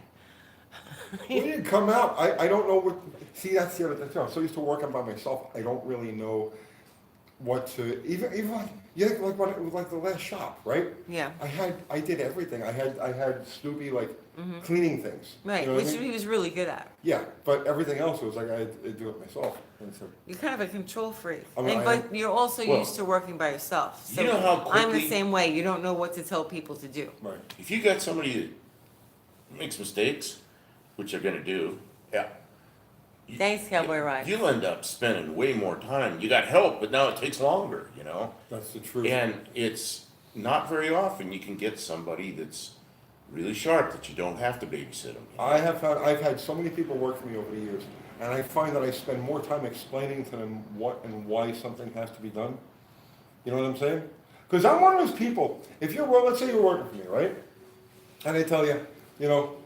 We didn't come out, I don't know what, see, that's the other thing, too. I'm so used to working by myself, I don't really know what to, even like, yeah, like what, it was like the last shop, right? Yeah, I did everything, I had Snoopy like cleaning things. you right, know what I which mean? he was really good at. Yeah, but everything else was like I had to do it myself, and so, You're kind of a control freak, I mean, and, I but you're also Well, used to working by yourself. So you know how I'm the quickly- same way. You don't know what to tell people to do. right. If you got somebody that makes mistakes, which they're gonna do, yeah. you- Thanks, Cowboy Ride. You'll end up spending way more time. You got help, but now it takes longer, you know? That's the truth. And it's not very often you can get somebody that's really sharp that you don't have to babysit them. I've had so many people work for me over the years, and I find that I spend more time explaining to them what and why something has to be done. You know what I'm saying? Because I'm one of those people, if you're, well, let's say you're working for me, right? And I tell you, you know,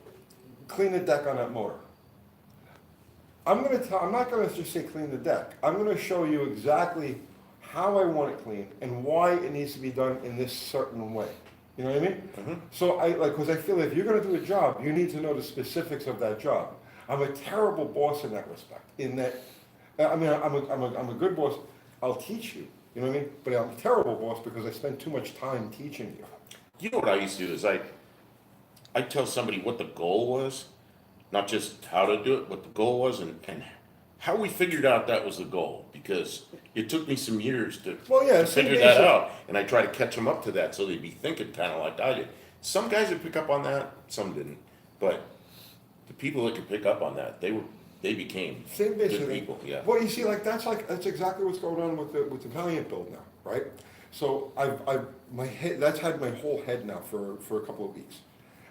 clean the deck on that motor. I'm not gonna just say clean the deck. I'm gonna show you exactly how I want it cleaned and why it needs to be done in this certain way. You know what I mean? Mhm. So because I feel if you're gonna do a job, you need to know the specifics of that job. I'm a terrible boss in that respect, in that, I mean, I'm a good boss, I'll teach you, you know what I mean? But I'm a terrible boss because I spend too much time teaching you. You know what I used to do is I tell somebody what the goal was, not just how to do it, what the goal was and how we figured out that was the goal. Because it took me some years to, Well, yeah, to same figure that basic- out. And I try to catch them up to that so they'd be thinking kind of like I did. Some guys would pick up on that, some didn't. But the people that could pick up on that, they became Same good basically. people, yeah. Well, you see, that's exactly what's going on with the Valiant build now, right? So my head, that's had my whole head now for a couple of weeks.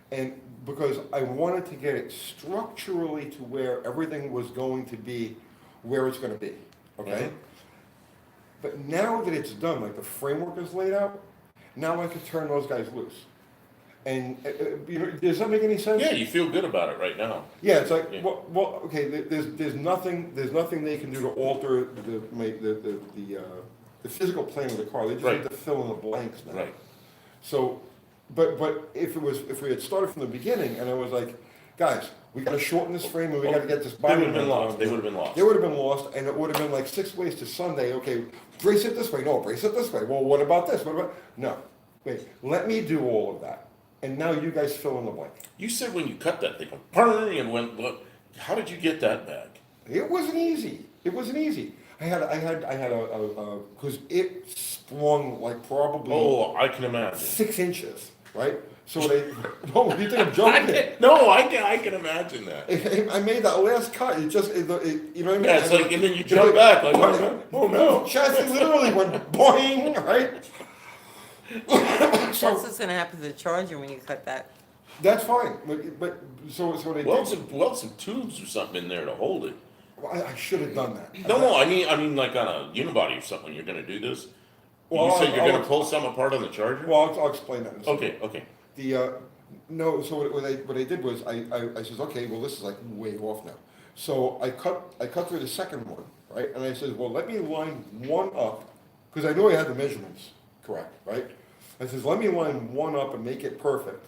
And because I wanted to get it structurally to where everything was going to be where it's gonna be, okay? Mhm. But now that it's done, like the framework is laid out, now I could turn those guys loose. And, you know, does that make any sense? Yeah, you feel good about it right now. Yeah, it's like, Yeah. well, okay, there's nothing they can do to alter the physical plane of the car, they just Right. need to fill in the blanks now. Right. So, but if we had started from the beginning, and it was like, guys, we gotta shorten this frame, and we gotta get this They body. would have been mounted lost, on they it. would have been lost. They would have been lost, and it would have been like 6 ways to Sunday, okay, brace it this way, no, brace it this way, well, what about this, what about, no, wait, let me do all of that, and now you guys fill in the blank. You said when you cut that thing, "Purr," and went, look, how did you get that back? It wasn't easy. It wasn't easy. I had because it sprung like probably Oh, I can imagine. 6 inches, right? So they, no, you think I'm joking? No, I can imagine that. I made that last cut. You know what I mean? Yeah, it's like, and then you jump back, like, oh no. Chassis literally went boing, right? That's So what's gonna happen to the Charger when you cut that. that's fine, but so they Weld did. some tubes or something in there to hold it. Well, I should have done that. No, I mean like on a unibody or something, you're gonna do this? Well, You said you're I'll- gonna pull some apart on the Charger? Well, I'll explain that in a second. Okay. No, so what I did was, I says, okay, well, this is like way off now. So I cut through the second one, right? And I said, well, let me line one up, because I know I had the measurements correct, right? I says, let me line one up and make it perfect,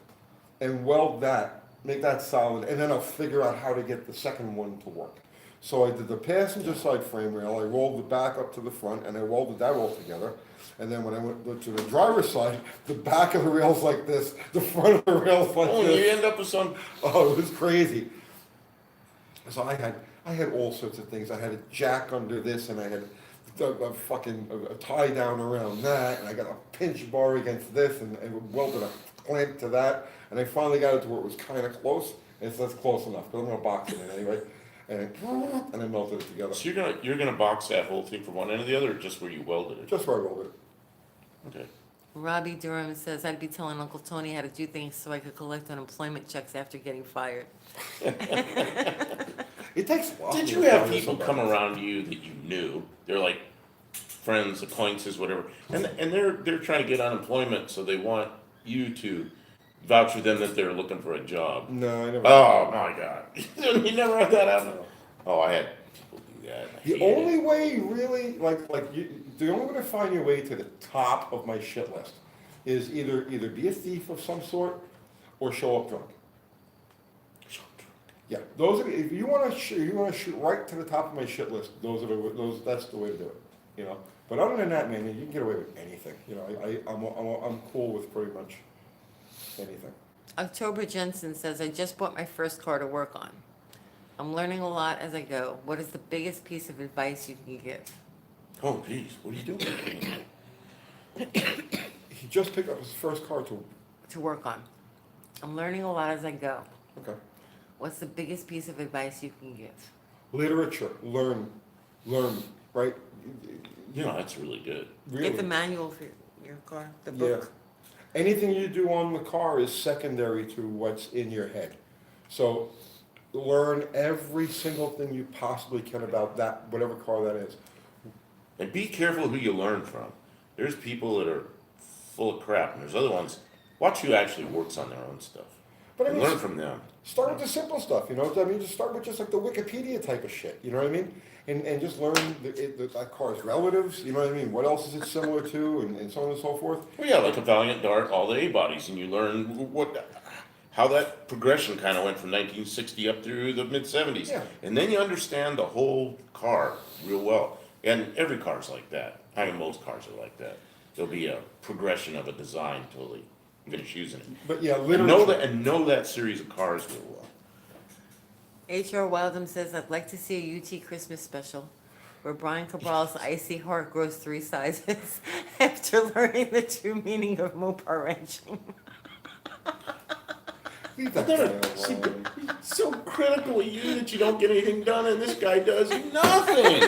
and weld that, make that solid, and then I'll figure out how to get the second one to work. So I did the passenger side frame rail, I rolled the back up to the front, and I welded that all together. And then when I went to the driver's side, the back of the rail's like this, the front of the rail's like Oh, and this. you end up with some, Oh, it was crazy. So I had all sorts of things. I had a jack under this, and I had a tie down around that, and I got a pinch bar against this, and welded a clamp to that, and I finally got it to where it was kind of close, and so that's close enough, but I'm gonna box it in anyway, and I melted it together. so you're gonna box that whole thing from one end to the other, or just where you welded it? Just where I welded it. Okay. Robbie Durham says, I'd be telling Uncle Tony how to do things so I could collect unemployment checks after getting fired. It takes a while. Did to you get have down to people somebody. come around you that you knew? They're like friends, acquaintances, whatever, and they're trying to get unemployment, so they want you to vouch for them that they're looking for a job. No, I never. Oh my God! You never had that happen. Oh, I had people do that. I The hated it. only way, really, the only way to find your way to the top of my shit list is either be a thief of some sort or show up drunk. Yeah, those are, if you wanna shoot right to the top of my shit list, that's the way to do it, you know? But other than that, man, you can get away with anything, you know, I'm cool with pretty much anything. October Jensen says, I just bought my first car to work on. I'm learning a lot as I go. What is the biggest piece of advice you can give? Oh, geez, what are you doing? He just picked up his first car To work on. I'm learning a lot as I go. okay. What's the biggest piece of advice you can give? Literature, learn, right? You know, that's really good. Really. Get the manual for your car, the Yeah. book. Anything you do on the car is secondary to what's in your head. So learn every single thing you possibly can about that, whatever car that is. And be careful who you learn from. There's people that are full of crap, and there's other ones. Watch who actually works on their own stuff. But I And mean, learn from them. start with the simple stuff, you know what I mean? Just start with just like the Wikipedia type of shit, you know what I mean? And just learn that car's relatives, you know what I mean? What else is it similar to, and so on and so forth. Well, yeah, like a Valiant Dart, all the A-bodies, and you learn how that progression kind of went from 1960 up through the mid-70s. Yeah. And then you understand the whole car real well. And every car's like that. I mean, most cars are like that. There'll be a progression of a design till they finish using it. But yeah, And know literature. that series of cars real well. H.R. Wildham says, I'd like to see a UT Christmas special where Brian Cabral's icy heart grows 3 sizes after learning the true meaning of Mopar wrenching. Leave that guy See, alone. he's so critical of you that you don't get anything done, and this guy does nothing.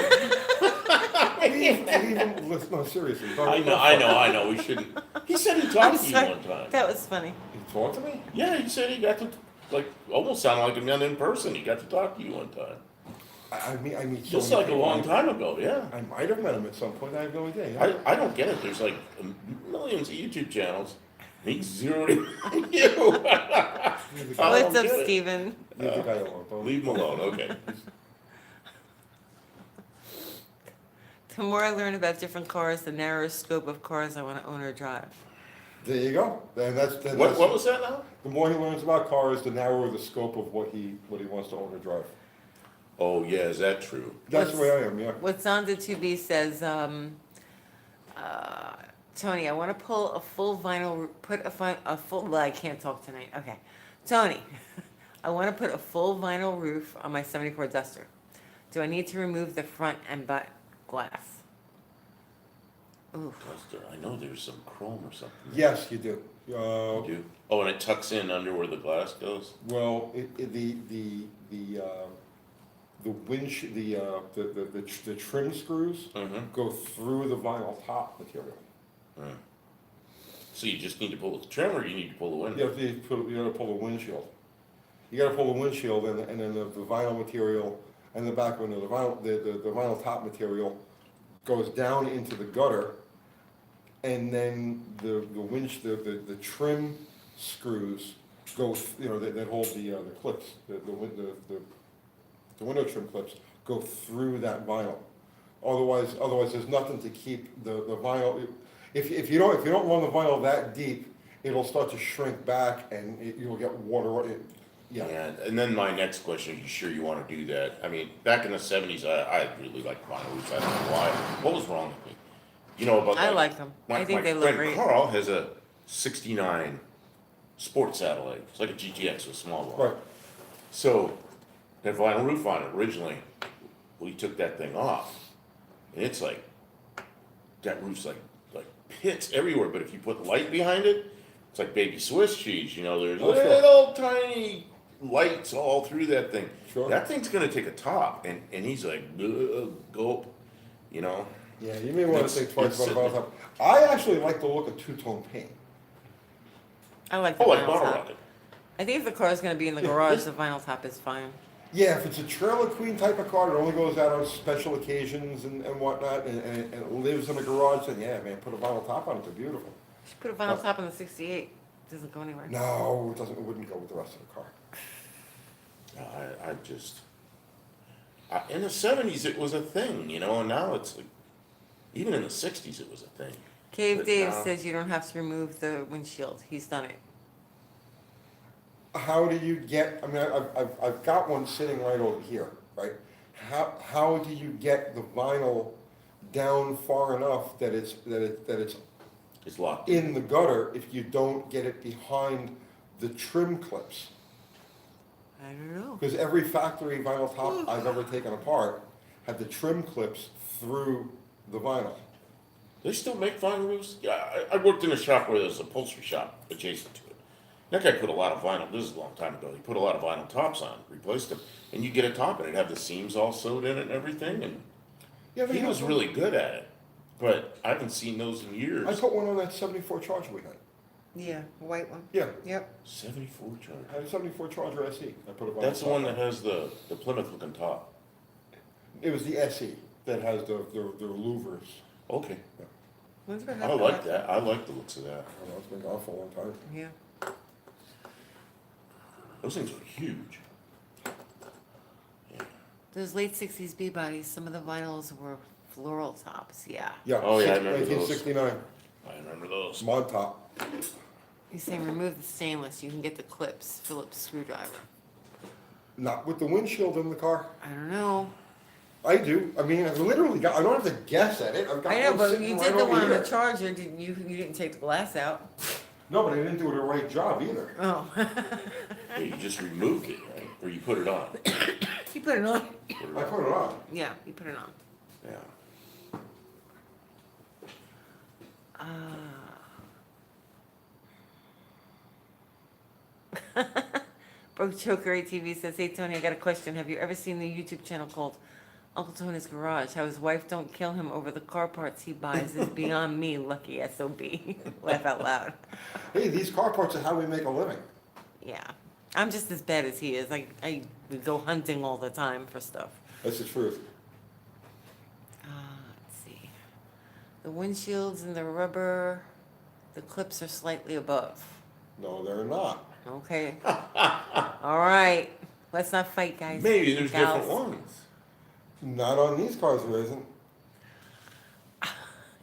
Leave him, listen, no, seriously. I know, we shouldn't. He said he I'm talked to you sorry. one time. That was funny. He talked to me? Yeah, he said he got to, like, almost sounded like a man in person. He got to talk to you one time. I mean, so Just many like a people. long time ago, yeah. I might have met him at some point, I have no idea. I don't get it. There's like millions of YouTube channels. He's zeroed in on you. Leave the I What's don't up, get it. Steven? guy alone. Don't- Leave him alone, okay. The more I learn about different cars, the narrower scope of cars I want to own or drive. There you go. Then What was that now? the more he learns about cars, the narrower the scope of what he wants to own or drive. Oh, yeah, is that true? That's the way I am, yeah. What's on the 2B says, Tony, I want to pull a full vinyl, well, I can't talk tonight. Okay. Tony, I want to put a full vinyl roof on my 74 Duster. Do I need to remove the front and back glass? Ooh. I know there's some chrome or something. Yes, you do. You do? Oh, and it tucks in under where the glass goes? Well, the trim screws Mm-hmm. go through the vinyl top material. So you just need to pull the trim, or you need to pull the You window? have to you gotta pull the windshield. You gotta pull the windshield and then the vinyl material and the back window, the vinyl top material goes down into the gutter, and then the trim screws go, that hold the clips, the window trim clips go through that vinyl. Otherwise there's nothing to keep the vinyl. If you don't run the vinyl that deep, it'll start to shrink back and you'll get water. Yeah. And then my next question, are you sure you want to do that? I mean, back in the 70s, I really liked vinyl roofs. I don't know why. What was wrong with me? You know about I that? like them. I think they look My great. friend Carl has a 69 Sport Satellite. It's like a GTX, a small one. Right. So, that vinyl roof on it originally, we took that thing off. And it's like, that roof's like pits everywhere, but if you put light behind it, it's like baby Swiss cheese, there's Oh, sure. little tiny lights all through that thing. Sure. That thing's gonna take a top, and he's like, gulp, Yeah, you may want to It's- think twice it's about vinyl top. I actually like the look of two-tone paint. I like the Oh, like vinyl bottle top. rocket. I think if the car is going to be in the garage, the vinyl top is fine. Yeah, if it's a trailer queen type of car that only goes out on special occasions and whatnot, and it lives in a garage, then yeah, man, put a vinyl top on it, they're beautiful. Just put a vinyl top on the 68. It doesn't go anywhere. No, it wouldn't go with the rest of the car. In the 70s it was a thing, and now it's like, even in the 60s it was a thing. Cave But Dave now- says you don't have to remove the windshield. He's done it. How do you get, I mean, I've got one sitting right over here, right? How do you get the vinyl down far enough that it's It's locked. in the gutter if you don't get it behind the trim clips? I don't know. Because every factory vinyl top I've ever taken apart had the trim clips through the vinyl. They still make vinyl roofs? Yeah, I worked in a shop where there's a upholstery shop adjacent to it. That guy put a lot of vinyl, this is a long time ago, he put a lot of vinyl tops on, replaced them. And you get a top and it'd have the seams all sewed in it and everything, and Yeah, they he have was them. really good at it. But I haven't seen those in years. I put one on that 74 Charger we had. Yeah, white one. Yeah, Yep. 74 Charger. I had a 74 Charger SE. I put a vinyl That's the top one on. that has the Plymouth looking top. It was the SE that has the louvers. Okay, When's it I like that, I like the looks of that. I don't know, it's been gone for a long time. Yeah. Those things are huge. Yeah. Those late 60s B bodies, some of the vinyls were floral tops. Yeah. Yeah. Oh, yeah, I remember those. 1969, I remember those. mod top. He's saying remove the stainless. You can get the clips, Phillips screwdriver. Not with the windshield in the car. I don't know. I do. I mean, I've literally got, I don't have to guess at it. I've got I know, one but sitting you right did the over one on the here. Charger. Didn't you? You didn't take the glass out. No, but I didn't do the right job either. Oh. Yeah, you just removed it, right? Or you put it on? You put it on. Put it I on. put it on. Yeah, you put it on. Yeah. Broke Choker ATV says, "Hey Tony, I got a question. Have you ever seen the YouTube channel called Uncle Tony's Garage? How his wife don't kill him over the car parts he buys is beyond me. Lucky SOB." Laugh out loud. Hey, these car parts are how we make a living. Yeah, I'm just as bad as he is. I go hunting all the time for stuff. That's the truth. Let's see. The windshields and the rubber, the clips are slightly above. No, they're not. Okay. All right. Let's not fight, guys. Maybe there's Gals. different ones. Not on these cars, there isn't.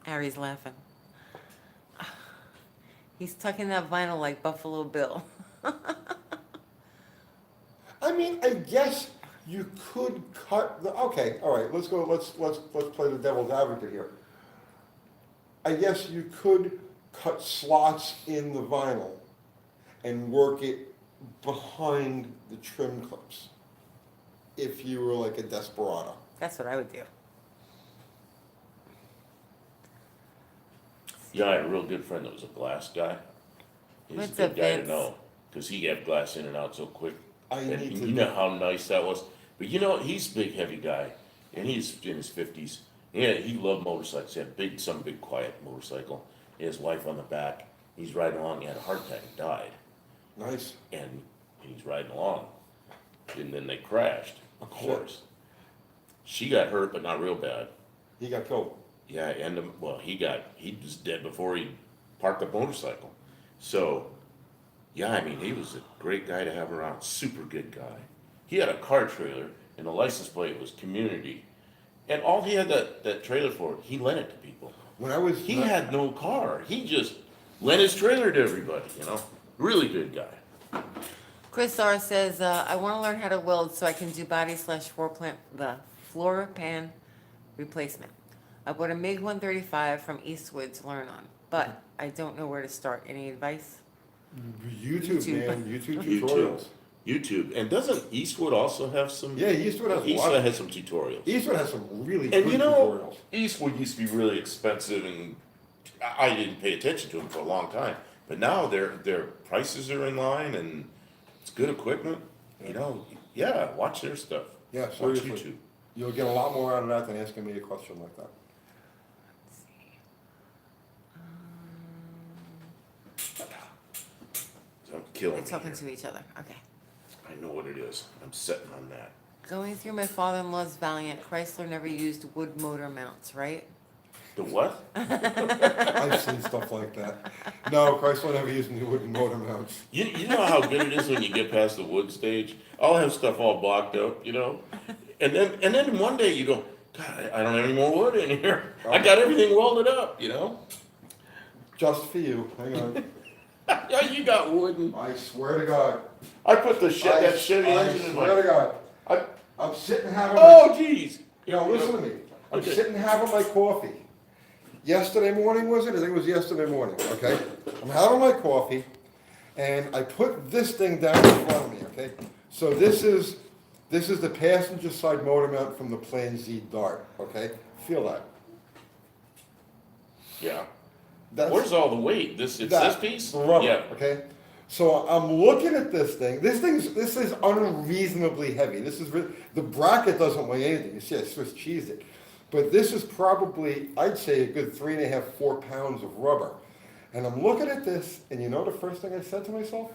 Ari's laughing. He's tucking that vinyl like Buffalo Bill. I mean, I guess you could cut the, okay, all right, let's play the devil's advocate here. I guess you could cut slots in the vinyl and work it behind the trim clips. If you were like a Desperado. That's what I would do. Yeah, I had a real good friend that was a glass guy. He's a What's good up, guy to Vince? know, because he had glass in and out so quick. I And need to. you know how nice that was. But you know, he's a big, heavy guy, and he's in his 50s. Yeah, he loved motorcycles. He had some big, quiet motorcycle. He had his wife on the back. He's riding along. He had a heart attack and died. Nice. And he's riding along. And then they crashed, of course. She got hurt, but not real bad. He got killed. Yeah, and well, he was dead before he parked the motorcycle. So, yeah, I mean, he was a great guy to have around. Super good guy. He had a car trailer, and the license plate was Community. And all he had that trailer for, he lent it to people. When I was. He had no car. He just lent his trailer to everybody, you know? Really good guy. Chris R says, I want to learn how to weld so I can do body / floor pan replacement. I bought a MiG 135 from Eastwood to learn on, but I don't know where to start. Any advice? YouTube, YouTube. man. YouTube YouTube. tutorials. YouTube. And doesn't Eastwood also have some? Yeah, Eastwood has a lot. Eastwood has some tutorials. Eastwood has some really And good you know, tutorials. Eastwood used to be really expensive, and I didn't pay attention to them for a long time. But now their prices are in line, and it's good equipment. You know, yeah, watch their stuff. Yeah, Watch seriously. YouTube. You'll get a lot more out of that than asking me a question like that. I'm killing They're me talking here. to each other. Okay. I know what it is. I'm sitting on that. Going through my father-in-law's Valiant, Chrysler never used wood motor mounts, right? The what? I've seen stuff like that. No, Chrysler never used new wooden motor mounts. You know how good it is when you get past the wood stage? I'll have stuff all blocked up, you know? And then one day you go, God, I don't have any more wood in here. I got everything welded up, you know? Just for you, hang on. Yeah, you got wooden. I swear to God. I put the shit, that Chevy I engine in swear my. to God. I, I'm sitting having oh, jeez. Now, listen to me. I'm Okay. sitting having my coffee. Yesterday morning, was it? I think it was yesterday morning, okay? I'm having my coffee, and I put this thing down in front of me, okay? So this is the passenger side motor mount from the Plan Z Dart, okay? Feel that. Yeah. That's Where's all the weight? It's that, this piece? the rubber, Yeah. okay? So I'm looking at this thing. This is unreasonably heavy. The bracket doesn't weigh anything. You see, I Swiss cheesed it. But this is probably, I'd say, a good 3.5, 4 pounds of rubber. And I'm looking at this, and you know the first thing I said to myself?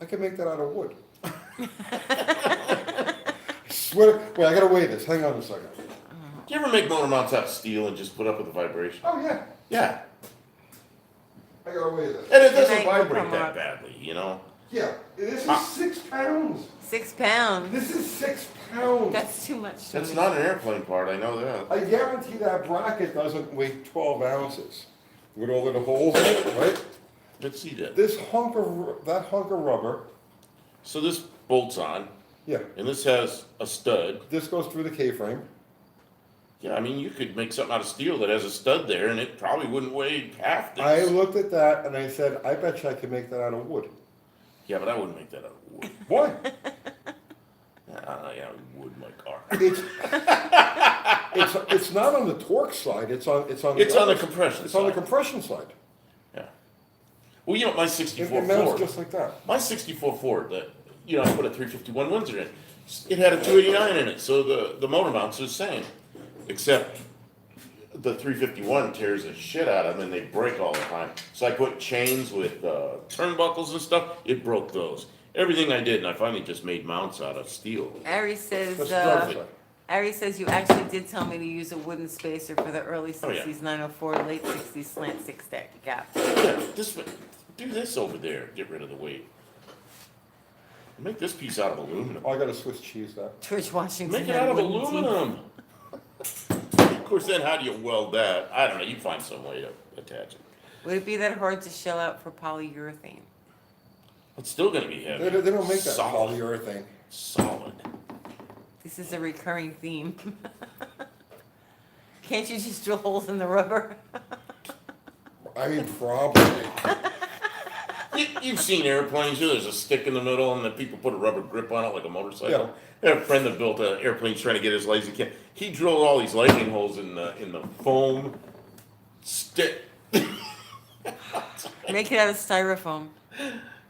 I could make that out of wood. I swear, wait, I gotta weigh this. Hang on a second. Do you ever make motor mounts out of steel and just put up with the vibration? Oh, yeah. Yeah. I gotta weigh this. And it Good doesn't night, vibrate Mama. that badly, you know? Yeah, this is 6 pounds. 6 pounds. This is 6 pounds. That's too much. That's Tony. not an airplane part, I know that. I guarantee that bracket doesn't weigh 12 ounces with all of the holes in it, right? Let's see that. That hunk of rubber, So this bolts on, yeah, and this has a stud. this goes through the K-frame. Yeah, I mean, you could make something out of steel that has a stud there, and it probably wouldn't weigh half this. I looked at that and I said, I bet you I could make that out of wood. Yeah, but I wouldn't make that out of wood. Why? Yeah, wood in my car. It's not on the torque side, it's on It's on the other- compression It's on the side. compression side. Yeah. Well, you know, my It 64 mounts Ford, just like that. my 64 Ford, that, you know, I put a 351 Windsor in. It had a 289 in it, so the motor mounts are the same. Except the 351 tears the shit out of them and they break all the time. So I put chains with turnbuckles and stuff, it broke those. Everything I did, and I finally just made mounts out of steel. Ari says, That's the driver's perfect. side. Ari says you actually did tell me to use a wooden spacer for the early Oh, yeah. 60s 904, late 60s slant 6 stack gap. Yeah, do this over there, get rid of the weight. Make this piece out of aluminum. Oh, I gotta Swiss cheese that. George Washington. Make it had out of wooden teeth. aluminum. Of course, then how do you weld that? I don't know, you find some way to attach it. Would it be that hard to shell out for polyurethane? It's still gonna be heavy. They don't make that Solid. polyurethane. Solid. This is a recurring theme. Can't you just drill holes in the rubber? I mean, probably. You've seen airplanes, you know, there's a stick in the middle and then people put a rubber grip on it like a motorcycle. I have a friend that built an airplane, he's trying to get as light as he can. He drilled all these lightning holes in the foam stick. Make it out of styrofoam.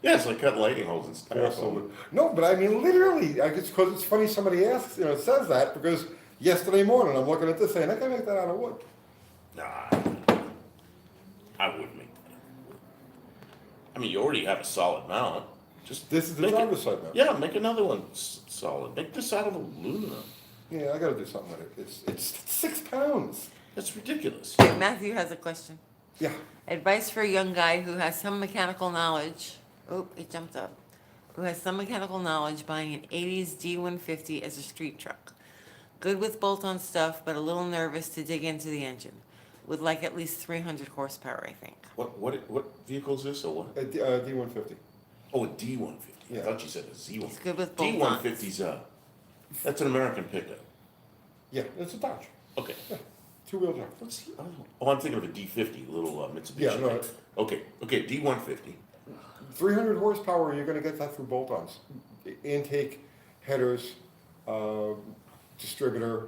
Yeah, it's like cutting lightning holes in styrofoam. Absolutely. No, but I mean, literally, it's because it's funny somebody asks, says that, because yesterday morning, I'm looking at this saying, I can make that out of wood. Nah, I wouldn't make that. I mean, you already have a solid mount. Just This is the make it- driver's side now. Yeah, make another one solid. Make this out of aluminum. Yeah, I gotta do something with it. It's 6 pounds. That's ridiculous. Matthew has a question. Yeah. Advice for a young guy who has some mechanical knowledge. Oh, it jumped up. Who has some mechanical knowledge buying an 80s D150 as a street truck. Good with bolt-on stuff, but a little nervous to dig into the engine. Would like at least 300 horsepower, I think. What vehicle is this or what? A D150. Oh, a D150. Yeah. I thought you said a Z150. He's good with bolt-ons. D150's that's an American pickup. Yeah, it's a Dodge. Okay. Yeah, 2-wheel drive. What's the other one? Oh, I'm thinking of a D50, little Mitsubishi. Yeah, no, thing. Okay, D150. 300 horsepower, you're gonna get that through bolt-ons. Intake, headers, distributor,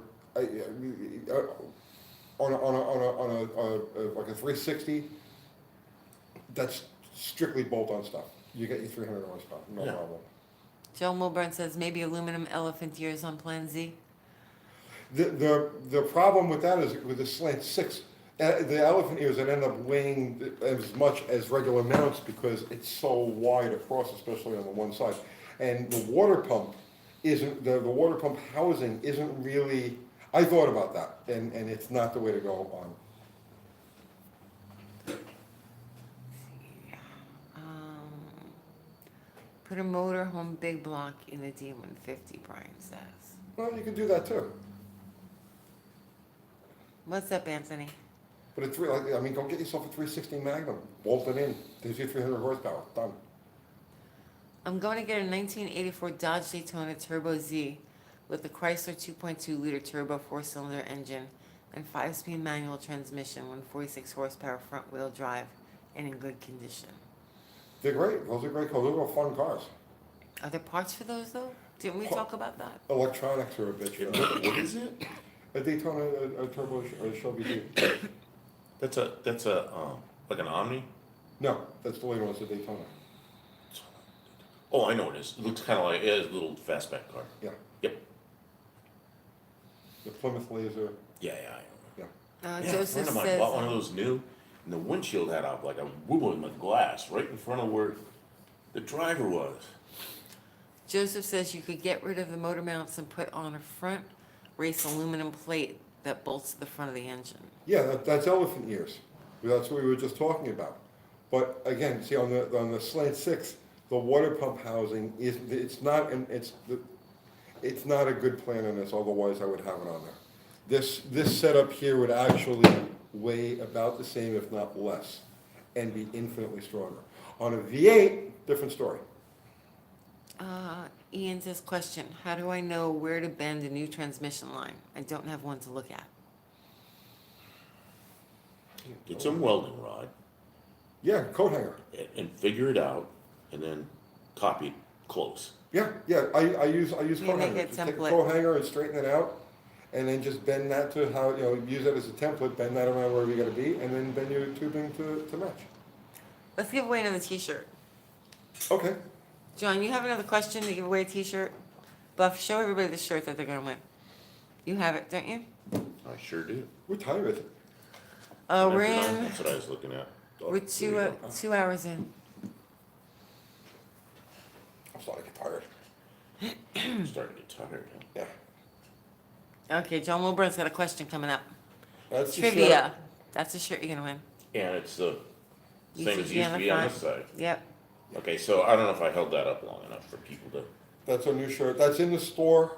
on a like a 360, that's strictly bolt-on stuff. You get your 300 horsepower, no Yeah. problem. Joe Milburn says maybe aluminum elephant ears on Plan Z. The problem with that is with the slant 6, the elephant ears that end up weighing as much as regular mounts because it's so wide across, especially on the one side. And the water pump isn't, the water pump housing isn't really, I thought about that, and it's not the way to go on. Put a motorhome big block in a D150, Brian says. Well, you can do that too. What's up, Anthony? But it's real, I mean, go get yourself a 360 Magnum, bolt it in, gives you 300 horsepower, done. I'm going to get a 1984 Dodge Daytona Turbo Z with the Chrysler 2.2 liter turbo 4-cylinder engine and 5-speed manual transmission, 146 horsepower front wheel drive, and in good condition. They're great, those are great cars, those are fun cars. Are there parts for those though? Didn't we talk about that? Electronics are a bitch. What is it? A Daytona, a turbo, a Shelby Z. That's a, like an Omni? No, that's the later one, it's a Daytona. Oh, I know what it is. It looks kind of like, it is a little fastback car. Yeah, Yep. the Plymouth Laser, Yeah, yeah, I know. yeah. Yeah, a Joseph friend of mine says, bought one of those new, and the windshield had like a wibble in the glass right in front of where the driver was. Joseph says you could get rid of the motor mounts and put on a front race aluminum plate that bolts to the front of the engine. Yeah, that's elephant ears. That's what we were just talking about. But again, see on the Slant 6, the water pump housing it's not a good plan on this. Otherwise, I would have it on there. This setup here would actually weigh about the same, if not less, and be infinitely stronger. On a V8, different story. Ian says, question, how do I know where to bend a new transmission line? I don't have one to look at. Get some welding rod Yeah, coat hanger. and figure it out, and then copy it close. Yeah, I use You coat make hanger. a Just take a template. coat hanger and straighten it out, and then just bend that to how, use it as a template, bend that around wherever you gotta be, and then bend your tubing to match. Let's give away another t-shirt. Okay. John, you have another question to give away a t-shirt? Buff, show everybody the shirt that they're gonna win. You have it, don't you? I sure do. What time is it? We're After nine, in, that's what I was looking at. Oh, we're there you go. 2 hours in. I'm starting to get tired. I'm starting to get tired. Huh? Yeah. Okay, John Wilburn's got a question coming up. That's the Trivia. shirt. That's the shirt you're gonna win. And it's the same as UCG used on to the be on front. this side. Yep. Okay, so I don't know if I held that up long enough for people to. That's our new shirt. That's in the store,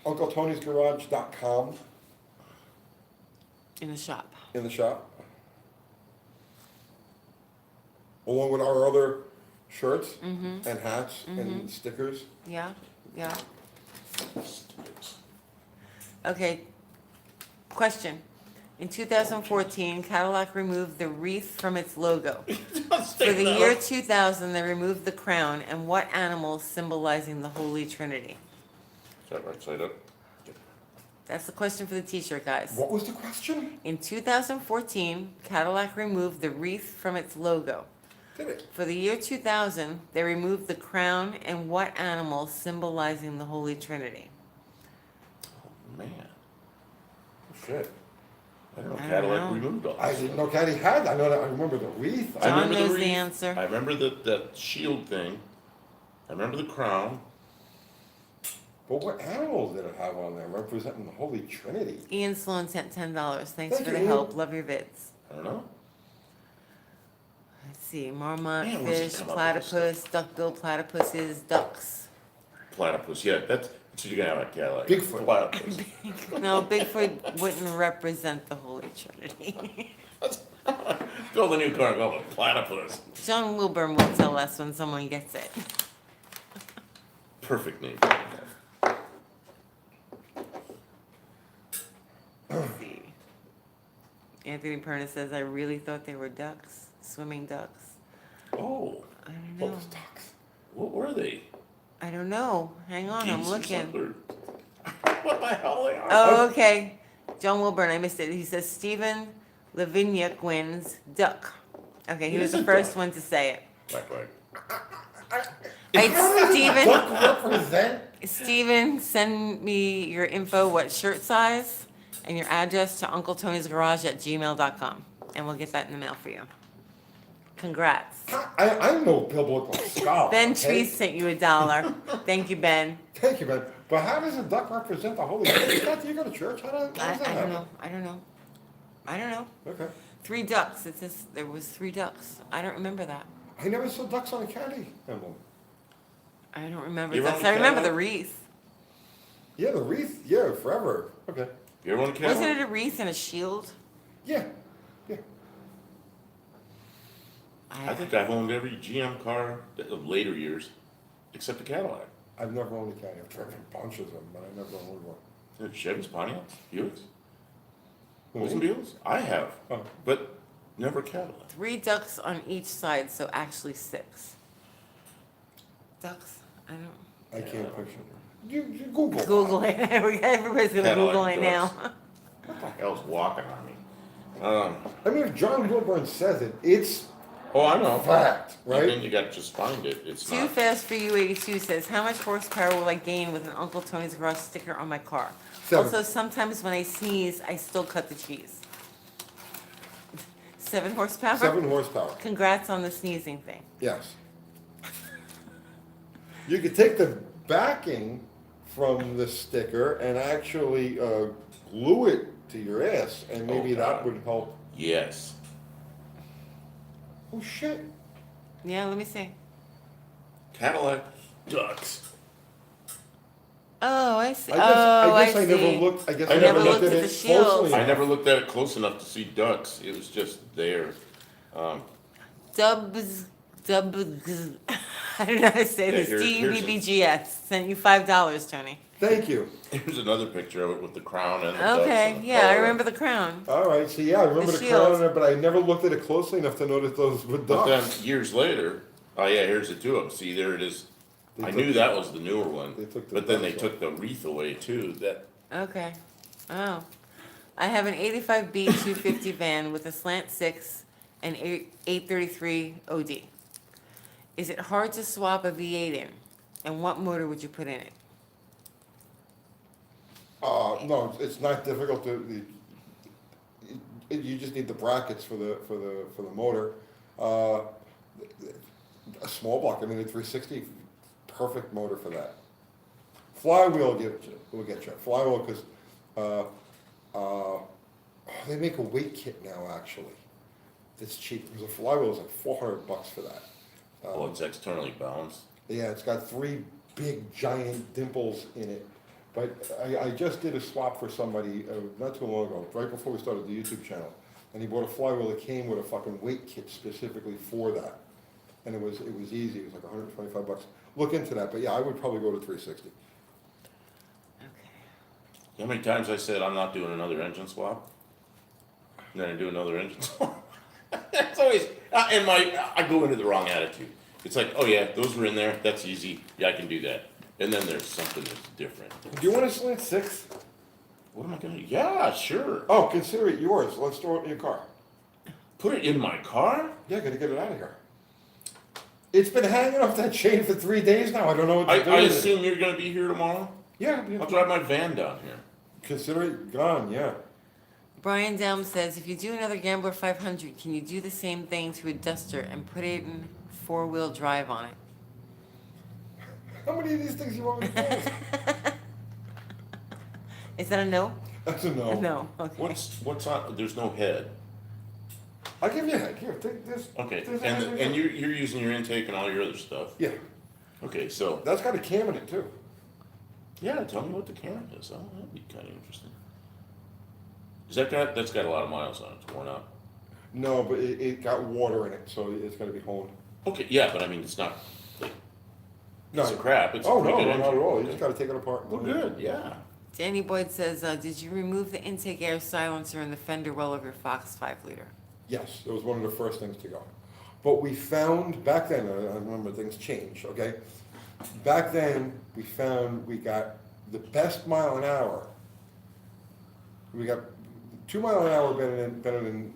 UncleTony'sGarage.com, In the shop. in the shop. Along with our other shirts Mm-hmm. and hats and stickers. Yeah, yeah. Okay. Question. In 2014, Cadillac removed the wreath from its logo. For the year 2000, they removed the crown and what animal symbolizing the Holy Trinity? Is that right side up? That's the question for the t-shirt, guys. What was the question? In 2014, Cadillac removed the wreath from its logo. Did it? For the year 2000, they removed the crown and what animal symbolizing the Holy Trinity? Oh, man. Shit. I don't know. I don't Cadillac know. removed all I this. didn't know Caddy had. I know that. I remember the wreath. I John remember the knows the wreath. answer. I remember the shield thing. I remember the crown. But what animals did it have on there representing the Holy Trinity? Ian Sloan sent $10. Thanks Thank for you, the Ian. help. Love your vids. I don't know. Let's see. Marmot, Man, where's he fish, come up with this platypus, duck-billed platypuses, ducks. Platypus. Yeah, that's what you're gonna have at Cadillac. Bigfoot. Platypus. No, Bigfoot wouldn't represent the Holy Trinity. Build a new car and go with platypus. John Wilburn will tell us when someone gets it. Perfect name. Let's see. Anthony Perna says, I really thought they were ducks, swimming ducks. Oh, I don't What know. was ducks? what were they? I don't know. Hang on, I'm Geese or looking. something? What the hell they are? Oh, okay. John Wilburn, I missed it. He says Stephen Lavinia wins duck. Okay, he It was is the a first duck. one to say it. Quack, quack. Right, Stephen. Duck represent? Steven, send me your info, what shirt size, and your address to UncleTony'sGarage@gmail.com, and we'll get that in the mail for you. Congrats. I'm no biblical scholar. Ben okay? Treese sent you $1. Thank you, Ben. Thank you, Ben. But how does a duck represent the Holy Trinity? Do you go to church? How does I that don't happen? know. I don't know. I don't know. Okay. 3 ducks. It says there was 3 ducks. I don't remember that. I never saw ducks on a candy emblem. I don't remember You ducks. remember I remember the Cadillac? wreath. Yeah, the wreath. Yeah, forever. Okay. You ever want to Wasn't Cadillac? it a wreath and a shield? Yeah. I think I've owned every GM car of later years, except the Cadillac. I've never owned a Caddy. I've driven bunches of them, but I never owned one. Chevys, Pontiacs, Buicks, Who, Oldsmobiles. I have, Oh. but never Cadillac. 3 ducks on each side, so actually 6. Ducks? I don't. I can't picture. You Google. Google it. Everybody's gonna Cadillac Google it now. What the hell's walking on me? I mean, if John Wilburn says it, it's Oh, I know. fact, And then right? you got to just find it. It's Too not. Fast for You 82 says, how much horsepower will I gain with an Uncle Tony's Garage sticker on my car? 7. Also, sometimes when I sneeze, I still cut the cheese. 7 horsepower? 7 horsepower. Congrats on the sneezing thing. Yes. You could take the backing from the sticker and actually glue it to your ass, and maybe Oh, that God. would help. Yes. Oh shit! Yeah, let me see. Cadillac ducks. Oh, I see. I guess, Oh, I guess I see. never looked. I guess I I never never looked looked at at it the shield. closely I enough. never looked at it close enough to see ducks. It was just there. Dubs, I don't know how to say Yeah, this. here's DUBBGS. Sent you $5, Tony. Thank you. Here's another picture of it with the crown and the ducks. Okay, and the yeah, I collar. remember the crown. All right. So yeah, I remember The the shield. crown, but I never looked at it closely enough to notice those were But ducks. then years later, oh yeah, here's the two of them. See, there it is. They I took knew the- that was the newer one, they took the but then they ducks took the wreath away too. That Okay. Oh. I have an 85B 250 van with a slant 6 and 833 OD. Is it hard to swap a V8 in? And what motor would you put in it? No, it's not difficult to. You just need the brackets for the motor. A small block. I mean, a 360, perfect motor for that. Flywheel will get you. Flywheel because they make a weight kit now. Actually, it's cheap. Because a flywheel is like $400 for that. well, it's externally balanced. Yeah, it's got 3 big giant dimples in it. But I just did a swap for somebody not too long ago, right before we started the YouTube channel. And he bought a flywheel that came with a fucking weight kit specifically for that. And it was easy, it was like $125. Look into that, but yeah, I would probably go to 360. Okay. How many times I said I'm not doing another engine swap? And then I do another engine swap. That's always, I go into the wrong attitude. It's like, oh yeah, those were in there, that's easy, yeah, I can do that. And then there's something that's different. Do you want a slant 6? What am I gonna, yeah, sure. Oh, consider it yours, let's throw it in your car. Put it in my car? Yeah, gotta get it out of here. It's been hanging off that chain for 3 days now, I don't know what I to do with it. assume you're gonna be here tomorrow? Yeah, I'll drive my van down here. consider it gone, yeah. Brian Delm says, if you do another Gambler 500, can you do the same thing to a Duster and put it in 4-wheel drive on it? How many of these things you want me to do? Is that a no? That's a no. No, okay. What's on, there's no head. I'll give you a head. Here, take this. Okay, There's a and, head right and here. you're using your intake and all your other stuff. Yeah, Okay, so, that's got a cam in it too. yeah, tell me what the camera is. Oh, that'd be kinda interesting. That's got a lot of miles on it, it's worn out. No, but it got water in it, so it's gonna be honed. Okay, yeah, but I mean, it's not, like, No. it's a crap, it's a Oh, pretty no, good no, engine. not at all. You Okay. just gotta take it apart. Well, good, yeah. Danny Boyd says, did you remove the intake air silencer in the fender well of your Fox 5-liter? Yes, it was one of the first things to go. But we found, back then, I remember things changed, okay? Back then, we found we got the best mile an hour. We got 2 mile an hour better than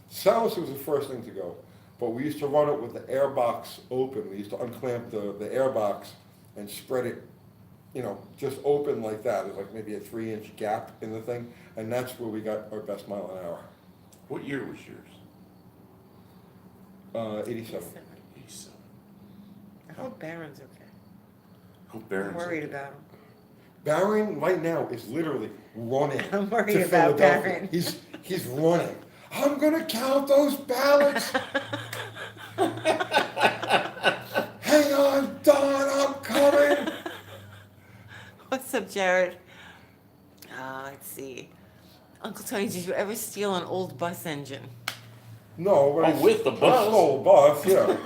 silencer was the first thing to go. But we used to run it with the air box open. We used to unclamp the air box and spread it, just open like that. There's like maybe a 3-inch gap in the thing, and that's where we got our best mile an hour. What year was yours? 87. 87. I hope Barron's okay. Hope I'm Barron's worried okay. about him. Barron right now is literally running. I'm worried to about Philadelphia. Barron. He's running. I'm gonna count those ballots. Hang on, Don, I'm coming. What's up, Jared? Let's see. Uncle Tony, did you ever steal an old bus engine? No, but Oh, it's- with the it's bus. still a bus, yeah.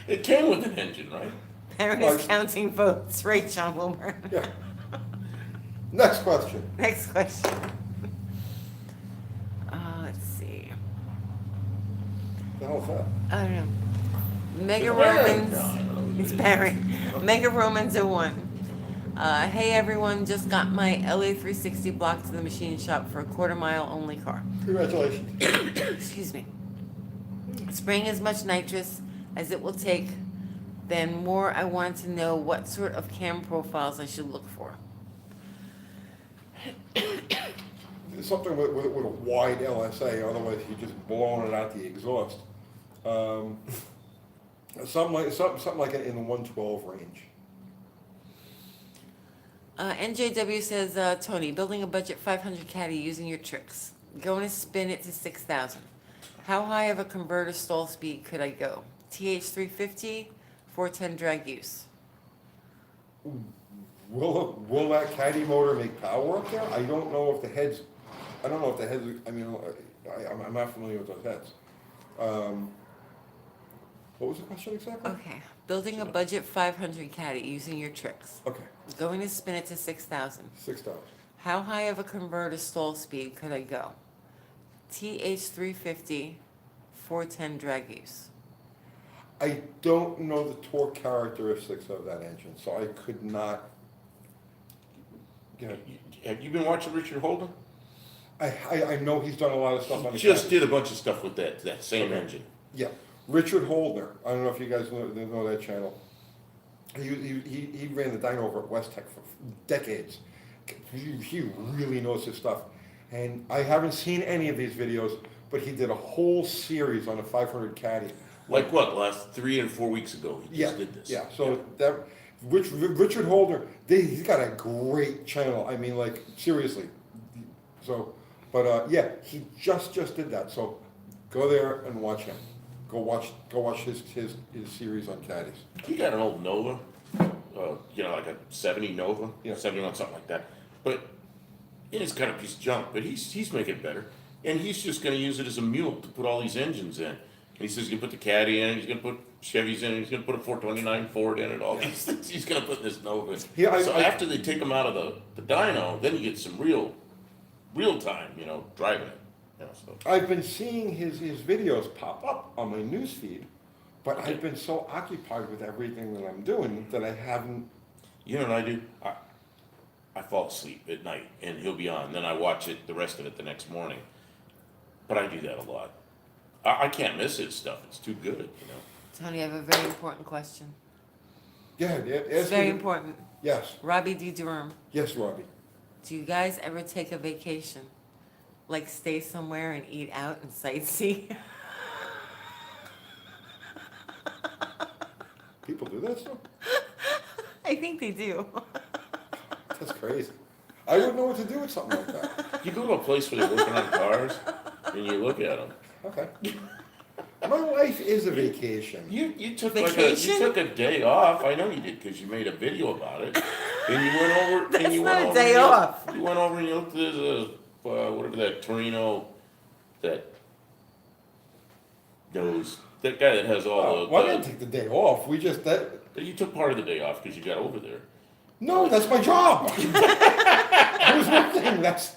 It came with an engine, right? Aaron is Like- counting votes, right, John Wilmer? Yeah. Next question. Next question. Let's see. The hell is that? I don't know. Mega It's Baron. Romans. No, I don't know what It's it is. Baron. Mega Romans 01. Hey everyone, just got my LA360 block to the machine shop for a quarter-mile only car. Congratulations. Excuse me. Spraying as much nitrous as it will take. Then more, I want to know what sort of cam profiles I should look for. Something with a wide LSA, otherwise you're just blowing it out the exhaust. Something like in the 112 range. NJW says, Tony, building a budget 500 caddy using your tricks. Going to spin it to 6,000. How high of a converter stall speed could I go? TH350, 410 drag use. Will that caddy motor make power up there? I don't know if the heads, I mean, I'm not familiar with those heads. What was the question exactly? Okay. Building a budget 500 caddy using your tricks. Okay, Going to spin it to 6,000. 6,000. How high of a converter stall speed could I go? TH350, 410 drag use. I don't know the torque characteristics of that engine, so I could not. Have you been watching Richard Holden? I know he's done a lot of stuff on the. He just caddy. did a bunch of stuff with that same Okay. engine. Yeah, Richard Holdner. I don't know if you guys know that channel. He ran the dyno over at West Tech for decades. He really knows his stuff. And I haven't seen any of these videos, but he did a whole series on a 500 caddy. Like what, last 3 and 4 weeks ago, he Yeah, just did this. yeah. So that Richard Holder, he's got a great channel. I mean, like seriously. So, but yeah, he just did that. So go there and watch him. Go watch his series on caddies. He got an old Nova, like a 70 Nova, Yeah. 71, something like that. But it's kind of a piece of junk, but he's making it better. And he's just gonna use it as a mule to put all these engines in. And he says he's gonna put the Caddy in, he's gonna put Chevys in, he's gonna put a 429 Ford in, and all these things he's gonna put in this Nova. Yeah, So I- after they take him out of the dyno, then you get some real time, driving it. So. I've been seeing his videos pop up on my news feed, but Okay. I've been so occupied with everything that I'm doing that I haven't. You know what I do? I fall asleep at night and he'll be on. Then I watch it, the rest of it, the next morning. But I do that a lot. I can't miss his stuff. It's too good. Tony, I have a very important question. Yeah, It's very important. Yes, Robbie D. Durham, yes, Robbie. do you guys ever take a vacation? Like stay somewhere and eat out and sightsee? People do that stuff. I think they do. That's crazy. I wouldn't know what to do with something like that. You go to a place where they're working on cars and you look at them. Okay. My life is a vacation. You took Vacation? you took a day off. I know you did because you made a video about it. And you went over. That's and you not went a over day and you- off. You went over and you looked at whatever that Torino, that guy that has all Well, I didn't take the day off. We just that. You took part of the day off because you got over there. No, that's my job. I was working. That's.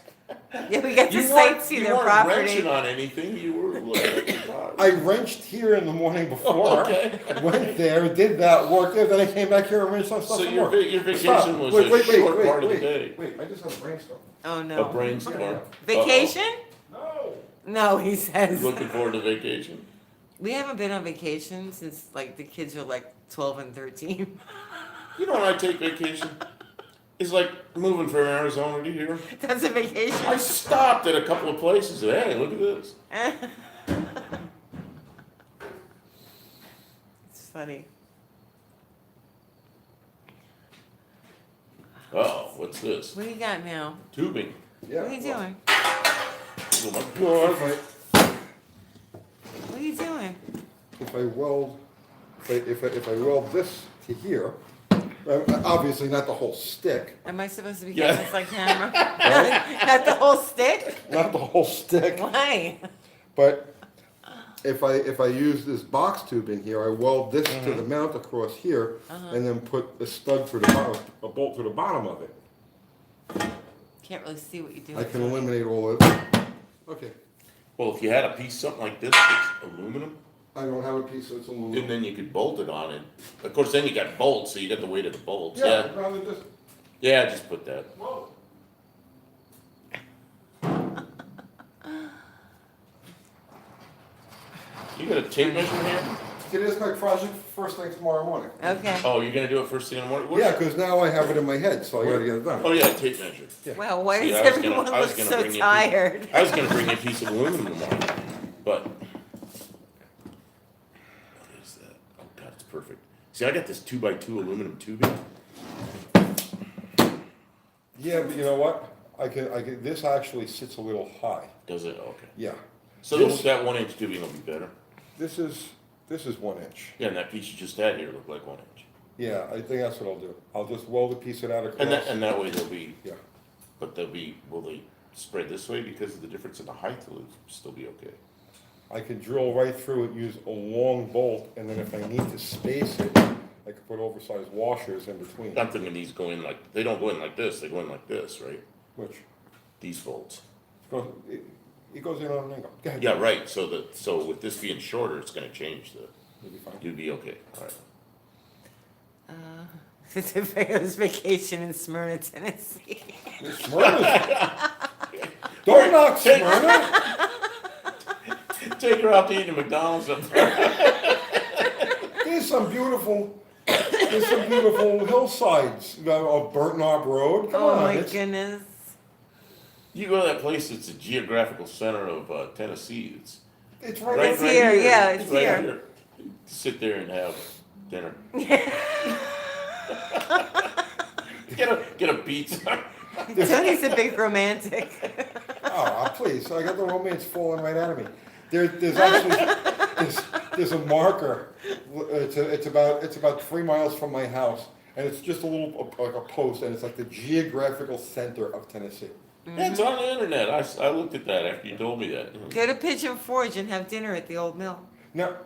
Yeah, we get to You weren't, sightsee you their weren't property. wrenching on anything. You were like, I wrenched here in the morning before. Okay. Went there, did that, worked there, then I came back here and wrenched some stuff. So some your more. your Stop. vacation was a short part of the day. Wait, I just had a brainstorm. Oh A no. brainstorm. Vacation? No. No, he says. Looking forward to vacation. We haven't been on vacation since like the kids are like 12 and 13. You know when I take vacation? It's like moving from Arizona to here. That's a I vacation. stopped at a couple of places. Hey, look at this. It's funny. Oh, what's this? What do you got now? Tubing. Yeah. What are you doing? Oh my God. What are you doing? If I weld, if I weld this to here, obviously not the whole stick, Am I supposed to be Yeah. getting this like camera? Not the whole stick? not the whole stick. Why? But if I use this box tube in here, I weld this to the mount across here, and then put a stud for the bottom, a bolt for the bottom of it. Can't really see what you're doing. I can eliminate all of it. Okay, Well, if you had a piece, something like this, that's aluminum, I don't have a piece that's and aluminum. then you could bolt it on it. Of course, then you got bolts, so you got the weight of the bolts. Yeah, I'd rather just, Yeah, just put that. whoa. You got a tape measure here? Today's my project, first thing tomorrow morning. Okay. Oh, you're gonna do it first thing in the morning? Where's- Yeah, because now I have it in my head, so I gotta get it done. Oh, yeah, tape measure. Well, why See, does I was gonna- everyone I was look gonna so bring you- tired? I was gonna bring you a piece of aluminum tomorrow, but. What is that? Oh, God, it's perfect. See, I got this 2x2 aluminum tubing. Yeah, but you know what? This actually sits a little high. Does it? Okay. Yeah. So This- that 1 inch tubing will be better. This is 1 inch. Yeah, and that piece you just had here looked like 1 inch. Yeah, I think that's what I'll do. I'll just weld a piece of that across. And that way they'll be, Yeah. but will they spread this way because of the difference in the height? Will it still be okay? I can drill right through it, use a long bolt, and then if I need to space it, I can put oversized washers in between. I'm thinking these go in like, they don't go in like this, they go in like this, right? Which, These bolts. it goes in on an angle. Go ahead. Yeah, right, so with this being shorter, it's gonna change You'll be fine. you'd be okay, alright. This vacation in Smyrna, Tennessee. Smyrna. Don't knock Smyrna. Take her out to eat at McDonald's There's some beautiful hillsides of Burnt Knob Road. Come Oh on, my it's, goodness. You go to that place, it's a geographical center of Tennessee, it's right. It's here, yeah, it's right here. Sit there and have dinner. Get a pizza. Tony's a big romantic. Oh, please! I got the romance falling right out of me. There's actually there's a marker. It's about 3 miles from my house, and it's just a little like a post, and it's like the geographical center of Tennessee. Yeah, it's on the internet, I looked at that after you told me that. Go to Pigeon Forge and have dinner at the old mill. Now,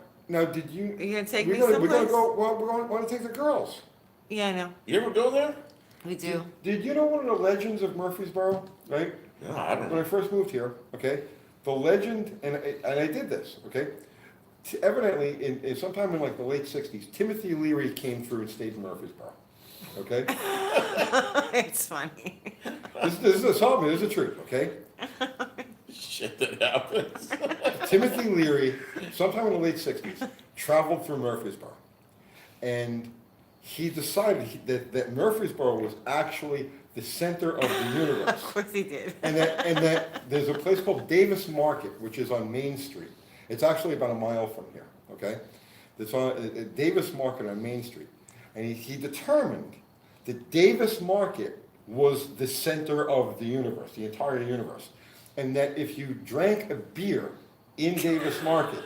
did you? Are you gonna take we're me gonna, we're gonna someplace? go. Well, we're going to take the girls. Yeah, I know. You ever go there? We do. Did you know one of the legends of Murfreesboro? Right. No, I don't When I know. first moved here, okay, the legend, and I did this, okay. Evidently, in sometime in like the late '60s, Timothy Leary came through and stayed in Murfreesboro. Okay, It's funny. this is something. This is the truth. Okay, Shit that happens. Timothy Leary, sometime in the late '60s, traveled through Murfreesboro, and he decided that Murfreesboro was actually the center of the universe. Of course he did. And that there's a place called Davis Market, which is on Main Street. It's actually about a mile from here, okay? It's on Davis Market on Main Street. And he determined that Davis Market was the center of the universe, the entire universe. And that if you drank a beer in Davis Market,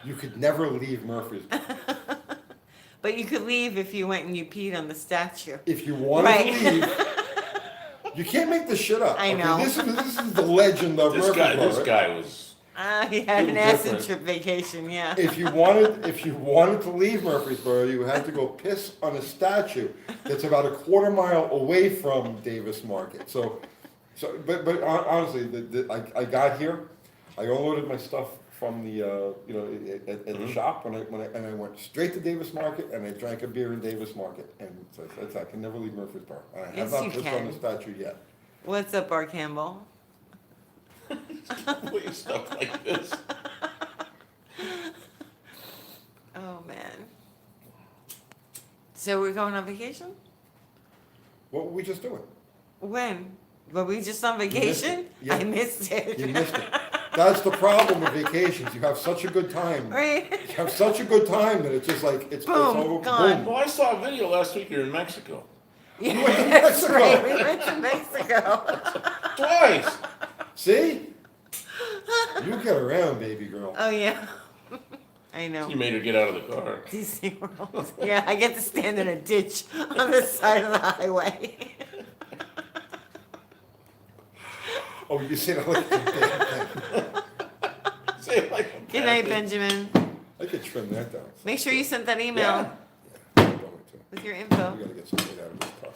you could never leave Murfreesboro. But you could leave if you went and you peed on the statue. If you wanted Right. to leave, you can't make this shit up. I okay? know. This is the legend of Murfreesboro. This right? guy was, He had an Little acid different. trip vacation, yeah. If you wanted to leave Murfreesboro, you had to go piss on a statue that's about a quarter mile away from Davis Market. But honestly, I got here, I unloaded my stuff from the at the shop and I went straight to Davis Market and I drank a beer in Davis Market, and so I can never leave Murfreesboro. And I have Yes, not you pissed on the can. statue yet. What's up, Art Campbell? believe stuff like this. Oh, man. So we're going on vacation? What were we just doing? When? Were we just on missed it. vacation? Yeah. I missed it. You missed it. That's the problem with vacations. You have such a good time. Right? You have such a good time that it's just like it's Boom, over. gone. Well, I saw a video last week you're in Mexico. Yeah, went to that's Mexico. right. We went to Mexico. Twice! See? You get around, baby girl. Oh, yeah. I know. You made her get out of the car. DC World. Yeah, I get to stand in a ditch on the side of the highway. Oh, you said I like the damn thing. Say like a Good night, pancake. Benjamin. I could trim that down. Make sure you sent that email Yeah. I'm going to. with your We info. gotta get something out of this stuff.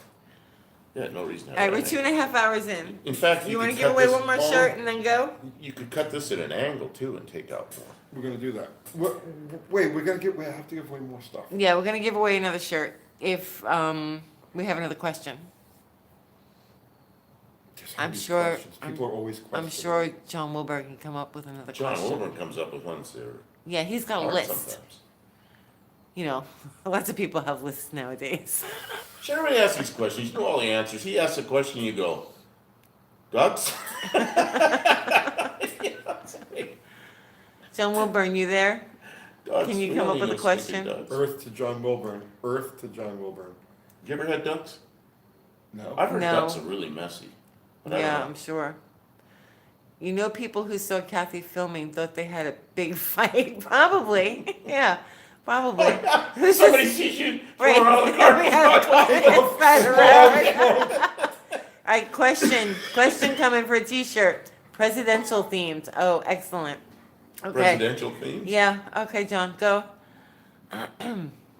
Yeah, no reason to All have right, we're that. 2.5 hours in. In fact, You you want could to give cut away this- one more shirt and then go? You could cut this at an angle too and take out more. We're gonna do that. Wait, we have to give away more stuff. Yeah, we're gonna give away another shirt if we have another question. There's I'm always sure- questions. People are always questioning. I'm sure John Wilbur can come up with another John question. Wilburn comes up with ones that are Yeah, he's got a hard list. sometimes. You know, lots of people have lists nowadays. Should everybody ask these questions? You know all the answers. He asks a question, you go, ducks? John Wilburn, you there? Ducks. Can you We come don't up with need a no stupid question? ducks. Earth to John Wilburn. Earth to John Wilburn. You ever had ducks? No. I've heard No. ducks are really messy. But I don't Yeah, know. I'm sure. You know, people who saw Kathy filming thought they had a big fight. Probably. Yeah, probably. Who's Somebody just- sees you Right. throwing around the We have carpet. spread around. All right, question coming for a T-shirt. Presidential themed. Oh, excellent. Okay. Presidential themes? Yeah. Okay, John, go.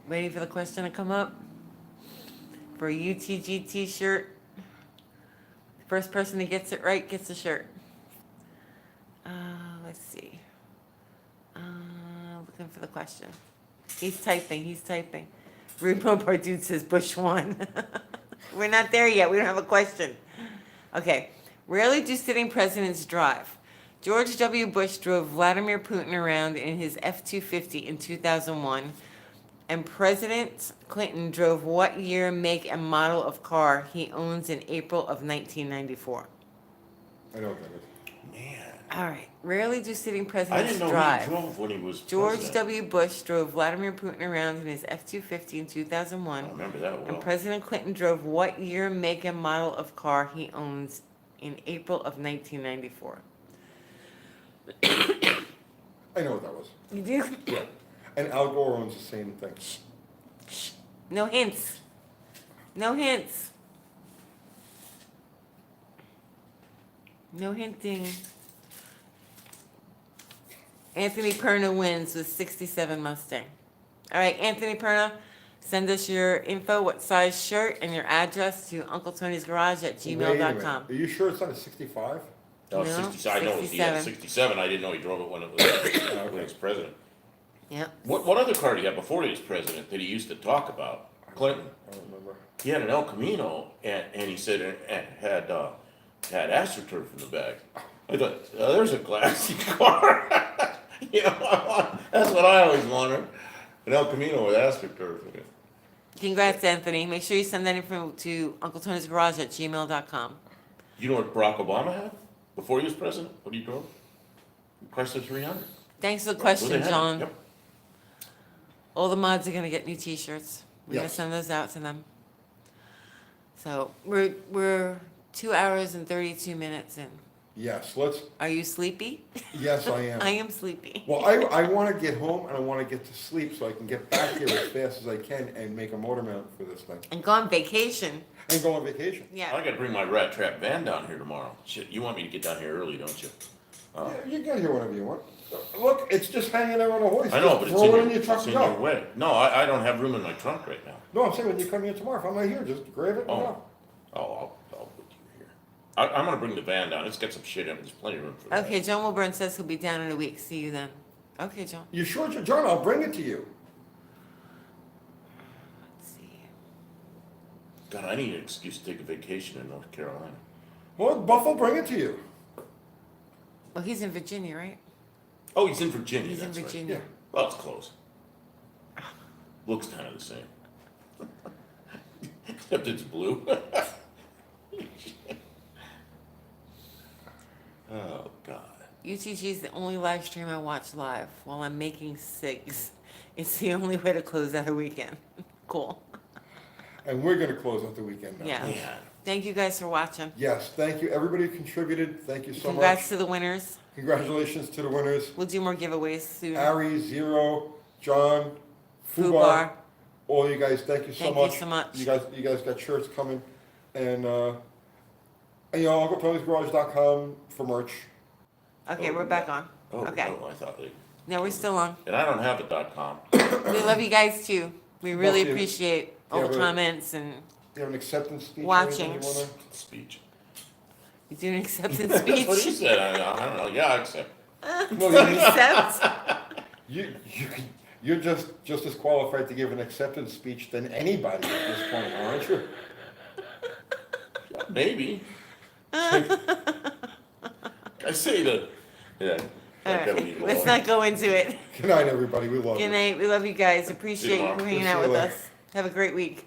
Waiting for the question to come up for a UTG T-shirt. First person who gets it right gets a shirt. Let's see. Looking for the question. He's typing. Rubo Bardude says Bush won. We're not there yet. We don't have a question. Okay. Rarely do sitting presidents drive. George W. Bush drove Vladimir Putin around in his F-250 in 2001. And President Clinton drove what year, make, and model of car he owns in April of 1994? I know what that is. Man, All right. Rarely do sitting I presidents didn't know drive. he drove when he was George president. W. Bush drove Vladimir Putin around in his F-250 in I 2001. remember that well. And President Clinton drove what year, make, and model of car he owns in April of 1994? I know what that was. You do? Yeah. And Al Gore owns the same thing. No hints. No hints. No hinting. Anthony Perna wins with 67 Mustang. All right, Anthony Perna, send us your info, what size shirt, and your address to Uncle Tony's Garage at Wait a minute. gmail.com. Are you sure it's not a 65? Oh, No, 67, I know it was, yeah, 67. 67, I didn't know he drove it when it was, when he was president. Yep. What other car did he have before he was president that he used to talk about? Clinton. I don't remember. He had an El Camino, and he said it had AstroTurf in the back. I thought, oh, there's a classy car. You know, that's what I always wanted, an El Camino with AstroTurf in it. Congrats, Anthony. Make sure you send that info to Uncle Tony's Garage at gmail.com. You know what Barack Obama had before he was president? What he drove? Chrysler 300. Thanks for the Well, they question, had it, John. yep. All the mods are gonna get new T-shirts. We're gonna Yes. send those out to them. So we're 2 hours and 32 minutes in. Yes, Are you sleepy? yes, I am. I am sleepy. Well, I want to get home and I want to get to sleep so I can get back here as fast as I can and make a motor mount for this thing. And go on vacation. And go on vacation. I Yeah. gotta bring my rat trap van down here tomorrow. Shit, you want me to get down here early, don't you? Yeah, you can get here whenever you want. Look, it's just hanging there on a hoist. I know, Just but it's throw it in in your truck it's and in your go. way. No, I don't have room in my trunk right now. No, I'm saying when you come here tomorrow, if I'm not here, just grab it and Oh, go. I'll put you here. I'm gonna bring the van down. It's got some shit in it. There's plenty of room for that. Okay, John Wilburn says he'll be down in a week. See you then. Okay, John. You sure, John? I'll bring it to you. Let's see. God, I need an excuse to take a vacation in North Carolina. Well, Buff will bring it to you. Well, he's in Virginia, right? Oh, he's in Virginia. He's in that's right. Virginia. Yeah. Well, it's close. Looks kind of the same. Except it's blue. Oh, God. UTG is the only live stream I watch live while I'm making cigs. It's the only way to close out a weekend. Cool. And we're gonna close out the weekend now. Yeah. Man. Thank you guys for watching. Yes, thank you. Everybody who contributed, thank you so Congrats much. to the winners. Congratulations to the winners. We'll do more giveaways soon. Ari, Zero, John, Fubar. Fubar, all you guys, thank you so Thank you much. so much. You guys got shirts coming, and you know, UncleTony'sGarage.com for merch. Okay, we're back on. Oh, Okay. no, I thought they, No, we're still on. and I don't have a .com. We love you guys too. We really Love you. appreciate all Yeah, the but- comments and You have an acceptance speech? or Watching. anything you wanna- Speech. you do an acceptance That's what he speech. said, I don't know, yeah, I accept. No, you- Accept. You're just as qualified to give an acceptance speech than anybody at this point, aren't you? Maybe. I say that, yeah. All I gotta right, leave it let's alone. not go into it. Good night, everybody, we love you. Good night. We love you guys. Appreciate you tomorrow. hanging See out you with later. us. Have a great week.